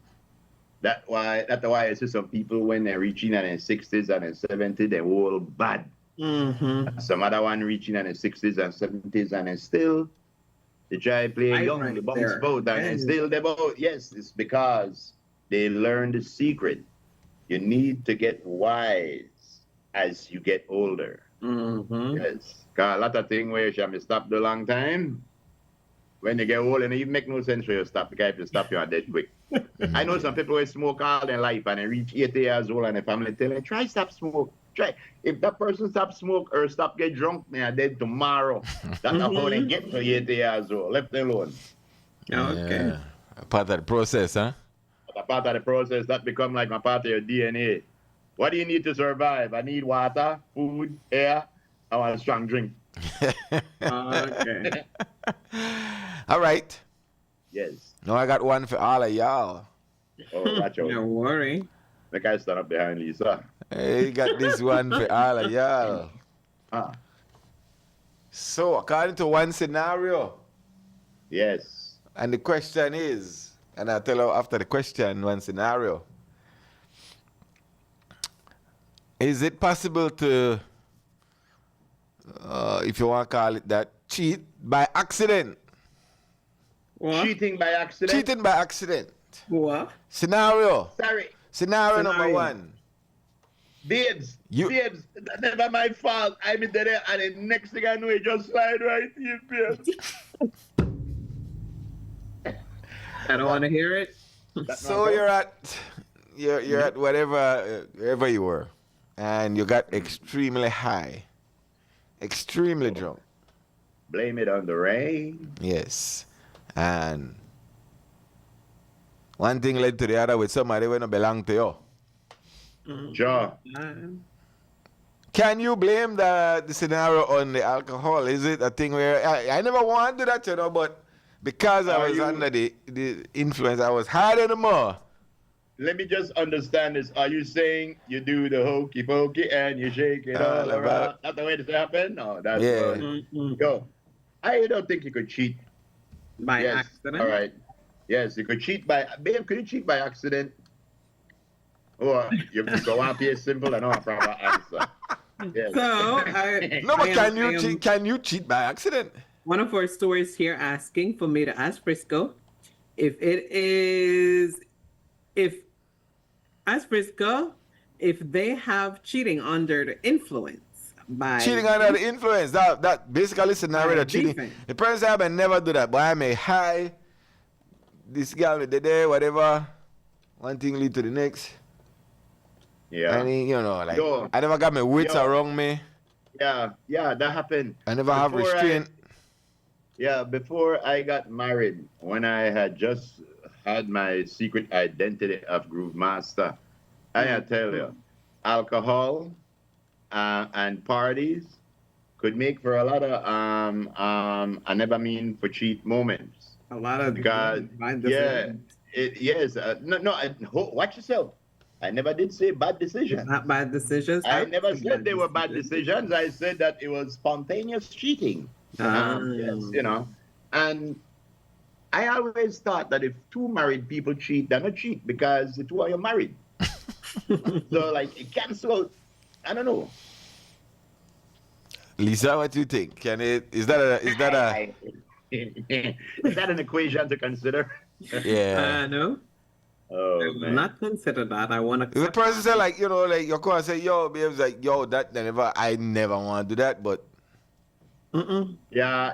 That's why I see some people when they're reaching in their 60s and their 70s, they're all bad. Mm-hmm. Some other one reaching in their 60s and 70s and they're still, they try playing young, Right the bounce there. boat, and they're still the boat. Yes, it's because they learned the secret. You need to get wise as you get older. Mm-hmm. Yes. Because a lot of things where you shall stop the long time, when you get old, and it even make no sense for you to stop, because if you stop, you are dead quick. I know some people who smoke all their life and they reach 80 years old and the family tell them, try stop smoke. Try. If that person stop smoke or stop get drunk, they are dead tomorrow. That's how they get to 80 years old. Left alone. Okay. Yeah. Part of the process, huh? A part of the process, that become like a part of your DNA. What do you need to survive? I need water, food, air. I want a strong drink. Okay. All right. Yes. Now I got one for all of y'all. Oh, watch out. Don't worry. The guy stand up behind Lisa. Hey, got this one for all of y'all. So, according to one scenario, yes. And the question is, and I'll tell you after the question, one scenario. Is it possible to, if you want to call it that, cheat by accident? What? Cheating by accident? Cheating by accident. What? Scenario. Sorry. Scenario number one. Babes, that's never my fault. I'm in there and the next thing I know, it just slide right in, babes. I don't want to hear it. So you're at wherever you were, and you got extremely high, extremely drunk. Blame it on the rain. Yes, and one thing led to the other with somebody who don't belong to you. Sure. Can you blame the scenario on the alcohol? Is it a thing where I never wanted to do that, you know, but because I was under the influence, I was harder than more. Let me just understand this. Are you saying you do the hokey pokey and you shake it all around? That's the way this happened? No, that's Yo, I don't think you could cheat. By accident? All right. Yes, you could cheat by... Babe, could you cheat by accident? Or you go on be simple and not a proper answer. Yes. So, can you cheat by accident? One of our stories here asking for me to ask Frisco if they have cheating under the influence by cheating under the influence. That basically scenario that cheating. The person I never do that, but I'm a high. This guy with the day, whatever. One thing lead to the next. Yeah. I mean, I never got my wits around me. Yeah, that happened. I never have restraint. Before I got married, when I had just had my secret identity of Groove Master, I tell you, alcohol and parties could make for a lot of I never mean for cheat moments. A lot of because watch yourself. I never did say bad decisions. Not bad decisions. I never said they were bad decisions. I said that it was spontaneous cheating. Yes, and I always thought that if two married people cheat, they're not cheat because the two are married. So like it cancel. I don't know. Lisa, what do you think? Is that an equation to consider? Yeah. No. Oh man. Not consider that. I want to. The person say like your car say yo, babes like yo I never want to do that, but. Yeah,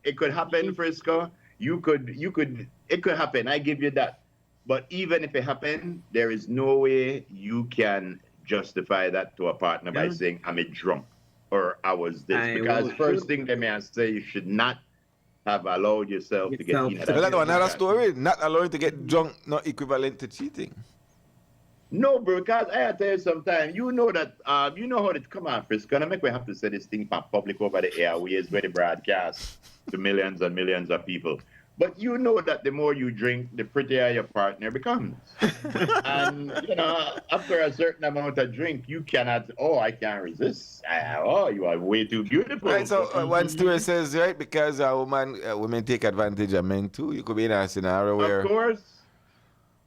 it could happen, Frisco. It could happen. I give you that. But even if it happened, there is no way you can justify that to a partner by saying I'm a drunk or I was this. Because first thing they may say, you should not have allowed yourself to get in. That's another story. Not allowing to get drunk, not equivalent to cheating. No, bro, because I tell you sometimes, you know that, you know how it come on, Frisco. And make we have to say this thing public over the airways where they broadcast to millions and millions of people. But you know that the more you drink, the prettier your partner becomes. And, after a certain amount of drink, you cannot, I can't resist. You are way too beautiful. Right, so one story says, right, because women take advantage of men too. You could be in a scenario where of course,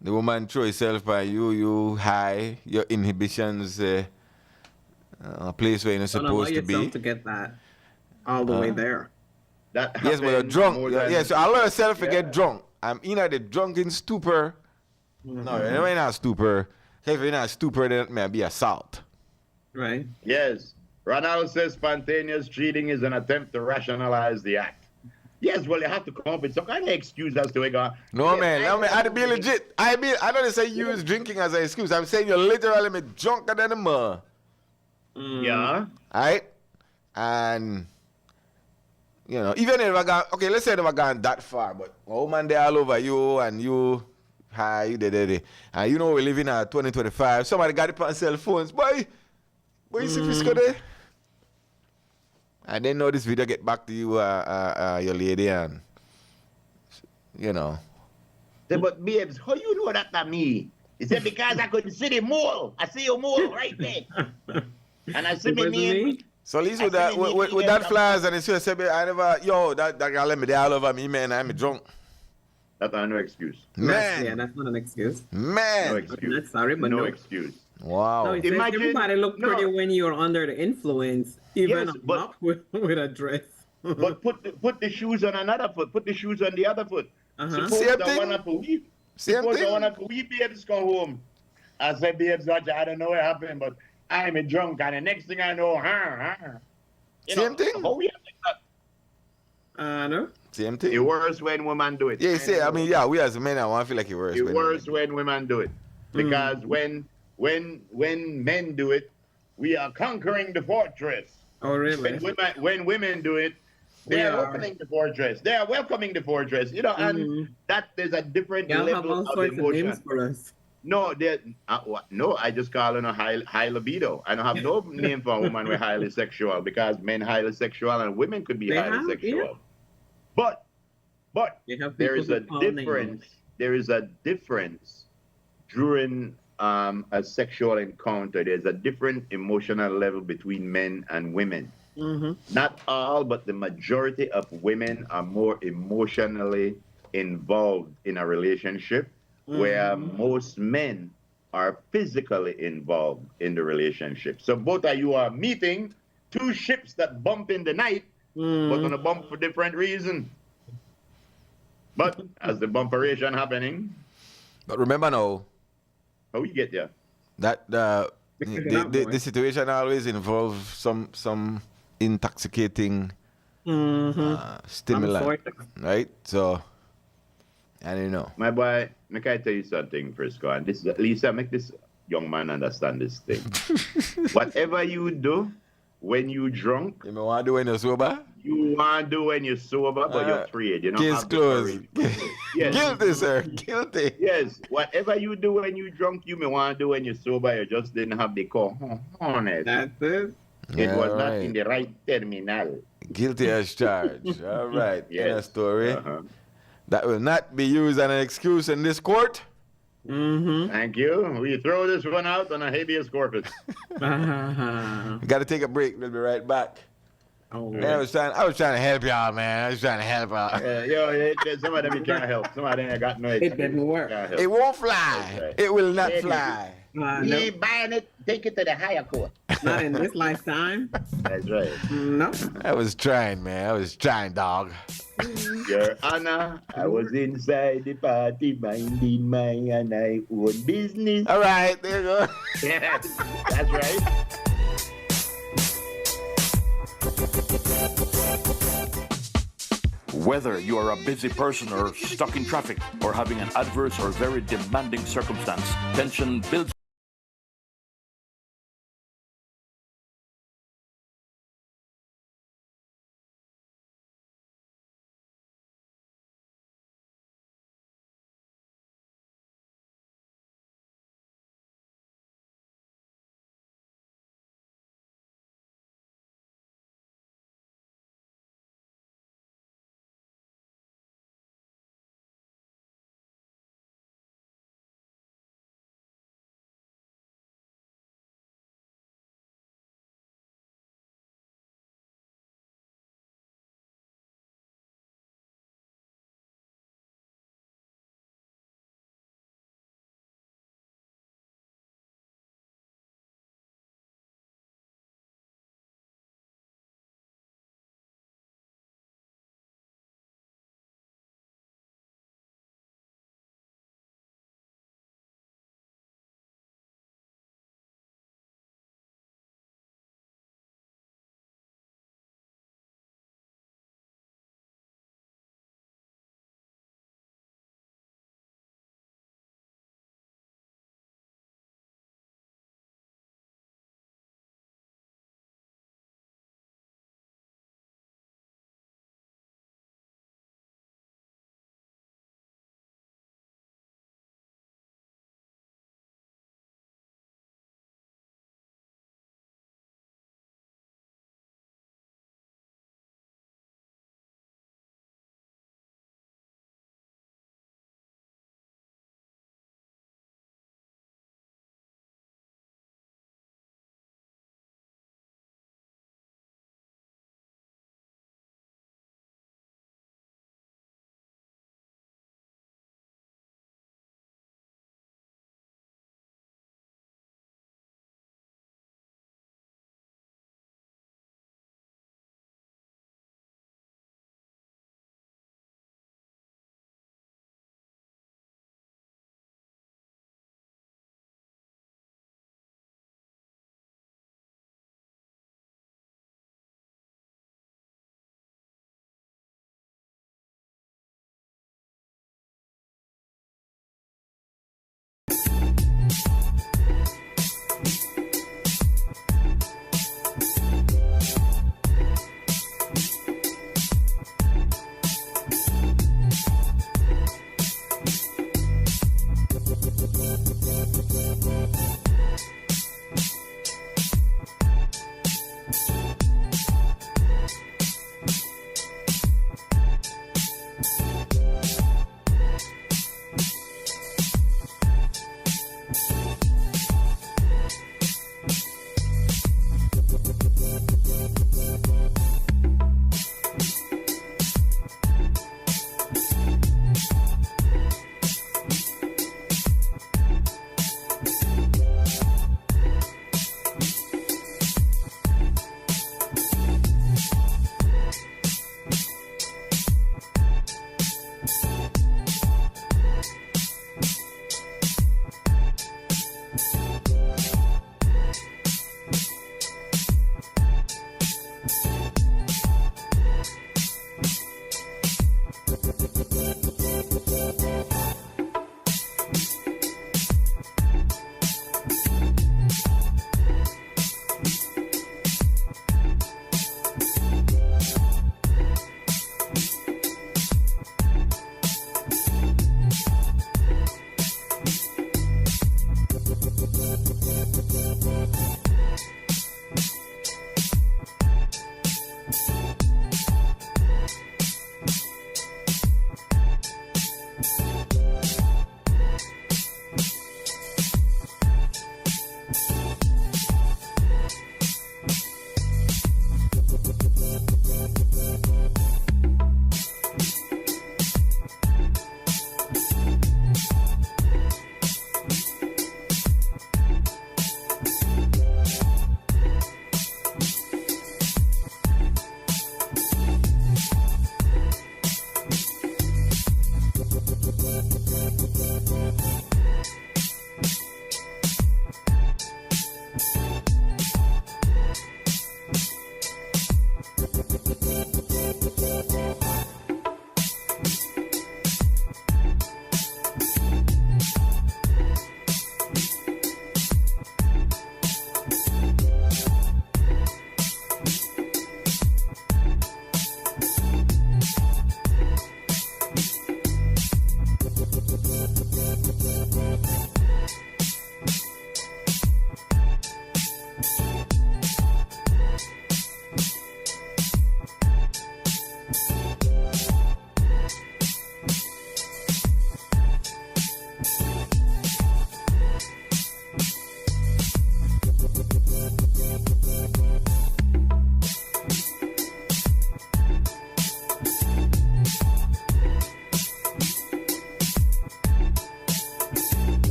the woman throw herself by you high, your inhibitions, a place where you're not supposed to be. To get that all the way there. that Yes, but you're drunk. more than- So allow yourself to get drunk. I'm in the drunken stupor. No, you're in a stupor. If you're in a stupor, then it may be assault. Right. Yes. Ronald says spontaneous cheating is an attempt to rationalize the act. Yes, well, you have to come up with some kind of excuse as to it. No, man. I'd be legit. I don't say use drinking as an excuse. I'm saying you're literally me drunker than a man. Yeah. Alright? And, even if I got, okay, let's say if I gone that far, but a woman there all over you and you, hi, you did. And we live in 2025. Somebody got it on cell phones. Boy, you see Frisco there? And then know this video get back to you, your lady, and, Say, but babes, how you know that me? He said, because I couldn't see the mole. I see your mole right there. And I see my name. So at least with that flies and it's just say, I never, that guy let me there all over me, man, I'm drunk. That's no excuse. Man. Yeah, that's not an excuse. Man. No excuse. Sorry, but no excuse. Wow. No, Imagine, everybody look pretty when you're under the influence, even up with a dress. But put the shoes on another foot. Put the shoes on the other foot. Suppose Same the thing. one up a week. Same Suppose thing. the one up a week, babes come home. I said, babes, I don't know what happened, but I'm a drunk, and the next thing I know, Same thing. How we have like that? No. Same thing. It's worse when women do it. Yeah, see, we as men, I want to feel like it's worse. It's worse when women do it. Because when men do it, we are conquering the fortress. Oh, really? When women do it, they are opening the fortress. They are welcoming the fortress. And that there's a different level of emotion. Names for us. No, no, I just call it a high libido. I don't have no name for a woman with highly sexual because men highly sexual and women could be highly sexual. Yeah. But there is a people difference. There is a difference during a sexual encounter. There's a different emotional level between men and women. Not all, but the majority of women are more emotionally involved in a relationship, where most men are physically involved in the relationship. So both of you are meeting two ships that bump in the night, but on a bump for different reasons. But as the bumperation happening, but remember now, how we get there? That the situation always involves some intoxicating stimulant, right? So, I don't know. My boy, make I tell you something, Frisco, and this Lisa, make this young man understand this thing. Whatever you do when you drunk, you want to do when you're sober? You want to do when you're sober, but you're afraid. You know, case closed. Yes. Guilty, sir. Guilty. Yes. Whatever you do when you drunk, you may want to do when you're sober. You just didn't have the cojones. That's it. It was not in the right terminal. Guilty as charged. All right. Yes. In a story. That will not be used as an excuse in this court. Thank you. We throw this one out on a habeas corpus. We got to take a break. We'll be right back. Oh, man, I was trying to help y'all, man. I was trying to help y'all. Some of them you can't help. Some of them ain't got no It didn't work. It won't fly. Right. It will not fly. You ain't buying it, take it to the higher court. Not in this lifetime. That's right. No. I was trying, man. I was trying, dog. Your Honor, I was inside the party minding my and I own business. All right, there you go. Yeah, that's right. Whether you are a busy person or stuck in traffic or having an adverse or very demanding circumstance, tension builds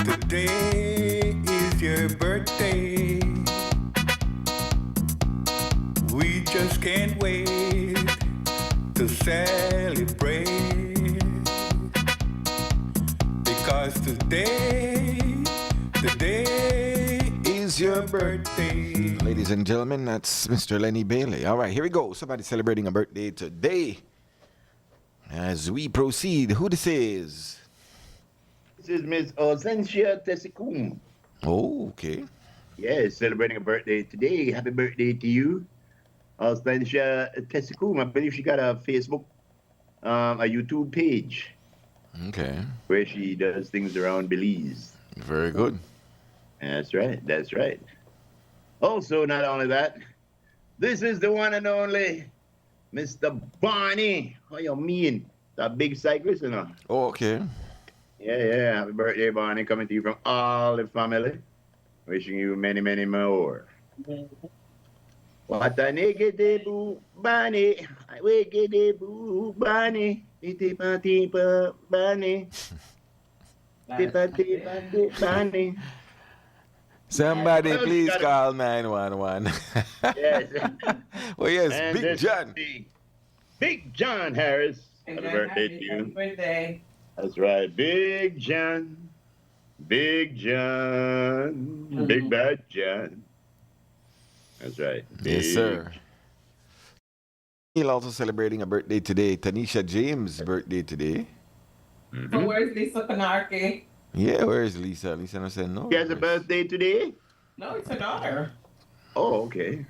Today is your birthday. We just can't wait to celebrate. Because today is your birthday. Ladies and gentlemen, that's Mr. Lenny Bailey. All right, here we go. Somebody celebrating a birthday today. As we proceed, who this is? This is Miss Ausentia Tessicoom. Oh, okay. Yeah, celebrating a birthday today. Happy birthday to you, Ausentia Tessicoom. I believe she got a Facebook, a YouTube page. Okay. Where she does things around Belize. Very good. That's right. That's right. Also, not only that, this is the one and only Mr. Barney. How you mean? That big cyclist, you know? Oh, okay. Yeah. Happy birthday, Barney. Coming to you from all the family. Wishing you many, many more. What a negative boo, Barney. Wiggity boo, Barney. Tipa, tipa, Barney. Tipa, tipa, tipa, Barney. Somebody please call 911. Yes. Well, yes, And Big John. Big John Harris. Happy birthday to you. Happy birthday. That's right. Big John. Big John. Big Bad John. That's right. Yes, sir. He's also celebrating a birthday today. Tanisha James' birthday today. So where's Lisa Kanarke? Yeah, where is Lisa? Lisa no said no. She has a birthday today? No, it's her daughter. Oh, okay.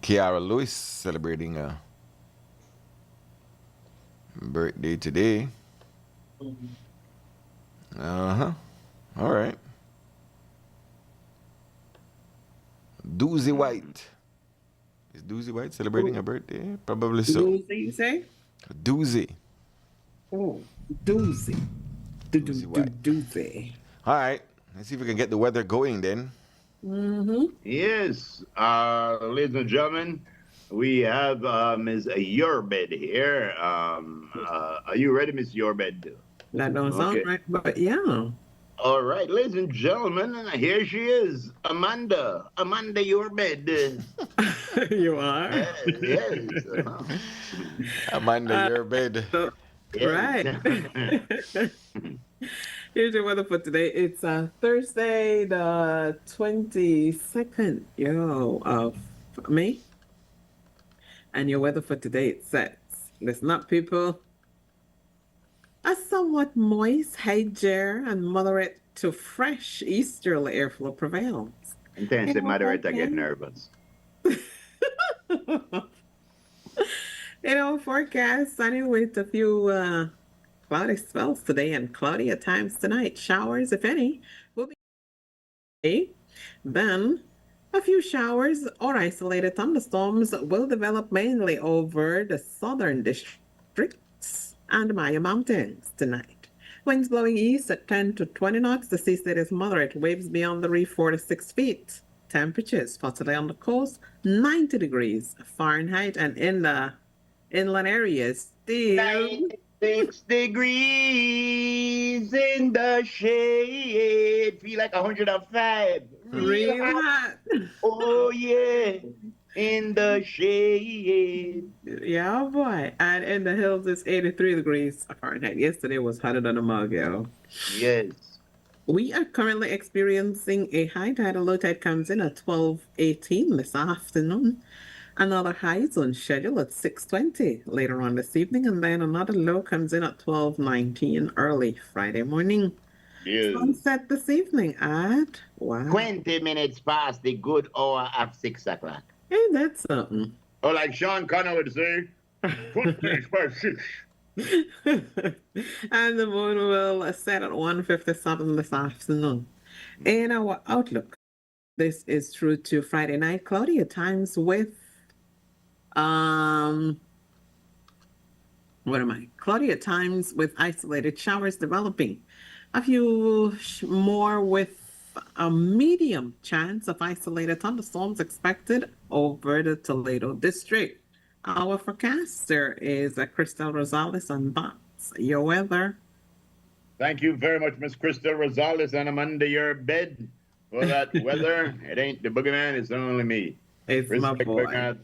Kiara Lewis celebrating a birthday today. Uh-huh. All right. Doozy White. Is Doozy White celebrating a birthday? Probably so. Doozy, you say? Doozy. Oh, Doozy. Doozy. All right. Let's see if we can get the weather going then. Yes. Ladies and gentlemen, we have Ms. Yorbed here. Are you ready, Ms. Yorbed? That don't sound right, but yeah. All right, ladies and gentlemen, here she is, Amanda Yorbed. You are? Yes. Amanda Yorbed. Right. Here's your weather for today. It's Thursday, the 22nd, of May. And your weather for today, it says, listen up, people. A somewhat moist, high air and moderate to fresh easterly airflow prevails. Intense moderator get nervous. Forecast sunny with a few cloudy spells today and cloudy at times tonight. Showers, if any, will be. Then a few showers or isolated thunderstorms will develop mainly over the southern districts and Maya Mountains tonight. Winds blowing east at 10 to 20 knots. The sea state is moderate. Waves beyond the reef 4 to 6 feet. Temperatures for today on the coast 90 degrees Fahrenheit, and in the inland areas still 96 degrees in the shade. Feel like 105. real hot. Oh yeah, in the shade. Yeah, boy. And in the hills, it's 83 degrees Fahrenheit. Yesterday was hotter than a mug, yo. Yes. We are currently experiencing a high tide. A low tide comes in at 12:18 this afternoon. Another high is on schedule at 6:20 later on this evening, and then another low comes in at 12:19 early Friday morning. Yes. Sunset this evening at 20 minutes past the good hour of 6 o'clock. Hey, that's something. Oh, like Sean Conner would say, 20 minutes past 6. And the moon will set at 1:57 this afternoon. In our outlook, this is through to Friday night, cloudy at times with cloudy at times with isolated showers developing. A few more with a medium chance of isolated thunderstorms expected over the Toledo district. Our forecaster is Crystal Rosales, and that's your weather. Thank you very much, Miss Crystal Rosales, and I'm under your bed for that weather. It ain't the boogeyman, it's only me. It's Respect my boy.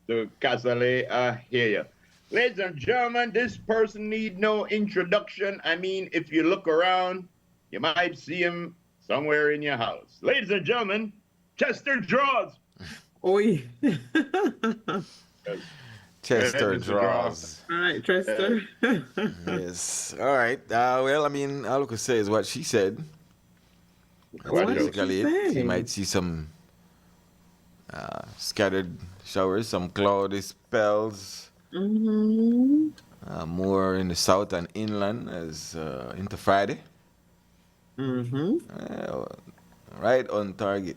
To Casale, I hear you. Ladies and gentlemen, this person need no introduction. I mean, if you look around, you might see him somewhere in your house. Ladies and gentlemen, Chester Draws. Oi. Chester Draws. All right, Chester. Yes. All right. Well, I mean, all I could say is what she said. That's What did basically she it. say? You might see some scattered showers, some cloudy spells, Mm-hmm. more in the south and inland as into Friday. Mm-hmm. Right on target.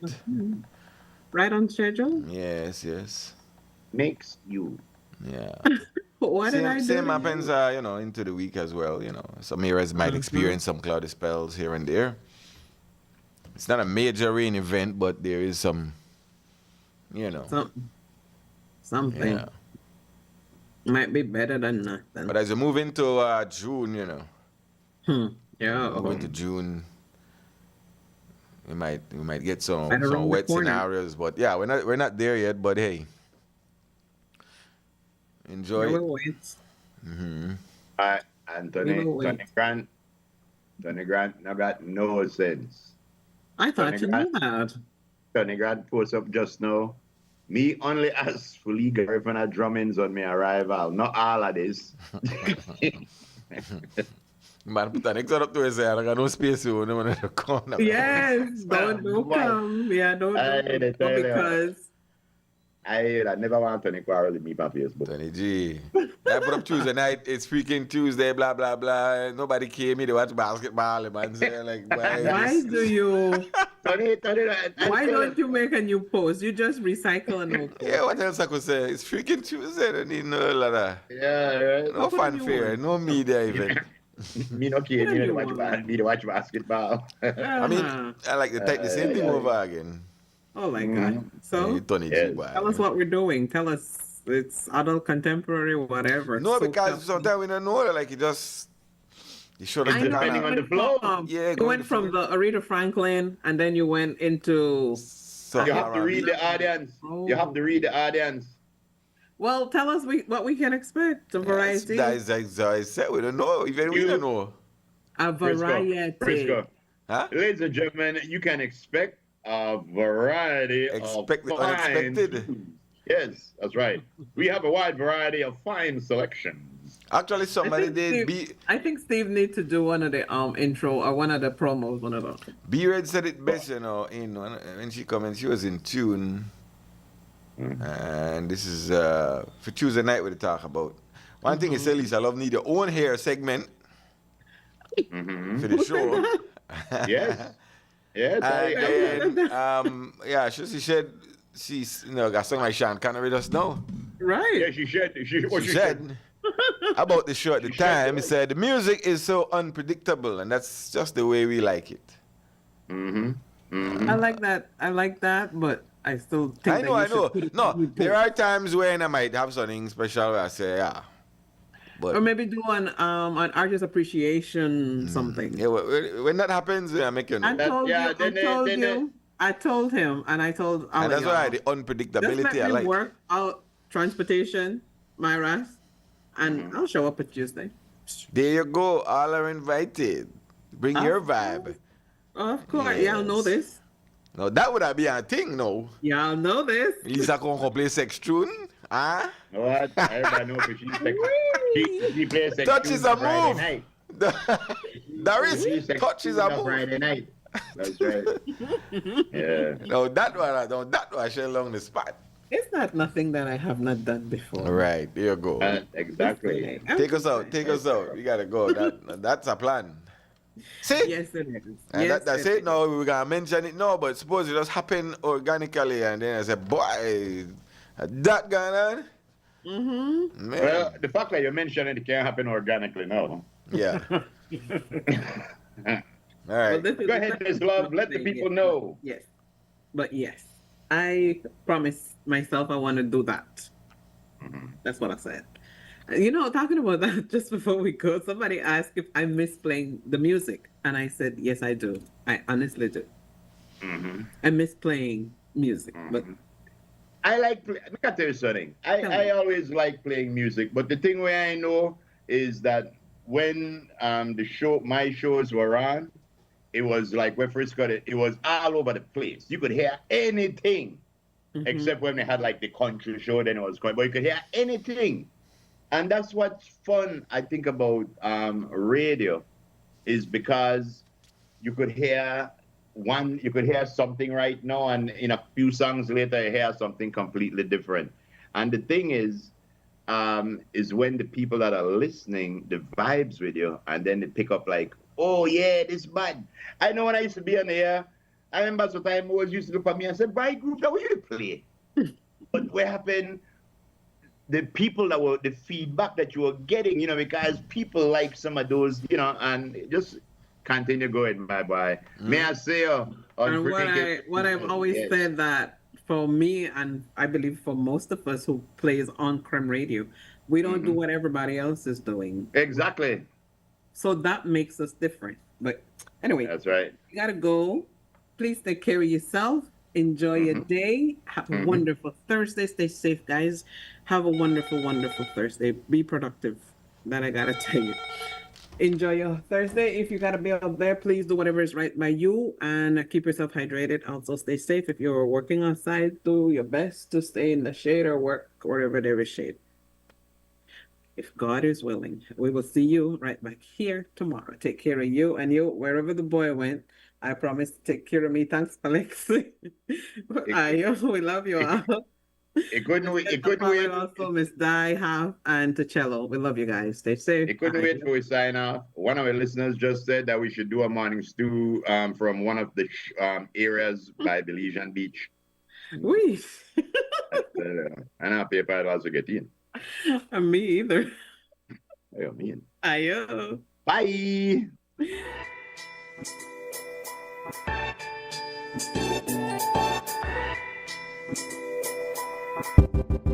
Right on schedule. Yes, yes. Makes you. Yeah. What did I do? Same happens, into the week as well. Some areas might experience some cloudy spells here and there. It's not a major rain event, but there is some, Something. Yeah. Might be better than nothing. But as you move into June, Yeah. move into June, we might get some Right around the wet corner. scenarios. But yeah, we're not there yet. But hey, enjoy it. We'll wait. Mm-hmm. Anthony Grant. Tony Grant now got no sense. I thought Tony you Grant. knew that. Tony Grant post up just now. Me only ask for legal when I drummings on my arrival. Not all of this. Man, put an extra up to his I got no space to no one to come. Yes, don't come. Yeah, don't because I never want Tony quarrel with me on Facebook. Tony G. I put up Tuesday night, it's freaking Tuesday, blah, blah, blah. Nobody came here to watch basketball. Man, say, like, why do you? Tony, Why don't you make a new post? You just recycle and post. Yeah, what else I could say? It's freaking Tuesday. I need no lot of, Yeah, right. no fanfare, no media event. Me no care. Me to watch basketball. I mean, I like to type the same thing over again. Oh my God. So Tony G, Yes. boy. tell us what we're doing. Tell us it's adult, contemporary, whatever. No, So because sometimes we don't know. Like, you should have Depending on the flow. Yeah, You went from the Aretha Franklin and then you went into. You have to read the audience. You have to read the audience. Well, tell us what we can expect. A variety. That is exactly said. We don't know. Even we don't know. A variety. Frisco. Huh? Ladies and gentlemen, you can expect a variety Expect the of fine unexpected. tunes. Yes, that's right. We have a wide variety of fine selections. Actually, somebody did. I think Steve needs to do one of the intro or one of the promos, one of those. B-Red said it best, you know, when she come in, she was in tune. And this is for Tuesday night we talk about. One thing is, Elise, I love need your own hair segment for the show. Yes. Yes. And then, yeah, she said she's got something like Sean Connery just now. Right. Yeah, she said. She said about the show at the time. He said the music is so unpredictable, and that's just the way we like it. I like that, but I still think I know. No, there are times when I might have something special where I say, yeah. But, or maybe do an artist appreciation something. Yeah, when that happens, I make you know. I told him, and I told and that's why the unpredictability just let I me like. Work out transportation, my rest, and I'll show up at Tuesday. There you go. All are invited. Bring your vibe. Of course, y'all know this. No, that would be a thing, no. Y'all know this. Lisa can play sex tune, huh? What? Everybody knows she plays sex touch tune is a Friday move. night. There is touch is a move. Friday night. That's right. Yeah. No, that one share along the spot. It's not nothing that I have not done before. All right, there you go. Exactly. Take us out. We gotta go. That's a plan. See? Yes, it is. And yes, that's it. No, we're gonna mention it now, but suppose it just happen organically, and then I say, boy, that going on. Man. Well, the fact that you mentioned it can't happen organically now. Yeah. All right. Well, go ahead, Miss Love. Let the people know. Yes. But yes, I promised myself I want to do that. That's what I said. You know, talking about that, just before we go, somebody asked if I miss playing the music. And I said, yes, I do. I honestly do. I miss playing music. But I like, let me tell you something. I always like playing music. But the thing where I know is that when my shows were on, it was like when Frisco, it was all over the place. You could hear anything, except when we had like the country show, then it was going, but you could hear anything. And that's what's fun, I think, about radio, is because you could hear something right now, and in a few songs later, you hear something completely different. And the thing is when the people that are listening, the vibes with you, and then they pick up like, oh yeah, this bad. I know when I used to be on the air, I remember sometimes always used to look at me and say, "By group, that we you play." But what happened? The people the feedback that you were getting, because people like some of those, and just continue going, my boy. May I say, and what I've always said that for me, and I believe for most of us who plays on Creme Radio, we don't do what everybody else is doing. Exactly. So that makes us different. But anyway, that's right. You gotta go. Please take care of yourself. Enjoy your day. Have a wonderful Thursday. Stay safe, guys. Have a wonderful, wonderful Thursday. Be productive. That I gotta tell you. Enjoy your Thursday. If you gotta be out there, please do whatever is right by you and keep yourself hydrated. Also, stay safe. If you're working outside, do your best to stay in the shade or work wherever there is shade. If God is willing, we will see you right back here tomorrow. Take care of you and you, wherever the boy went. I promise to take care of me. Thanks, Alex. We love you all. It couldn't wait. Also, Miss Di, Half, and Ticello. We love you guys. Stay safe. It couldn't wait for we sign off. One of our listeners just said that we should do a morning stew from one of the areas by Belizean Beach. Oui. And our paper also get in. Me either. Ayo, me. Ayo. Bye. Thank you.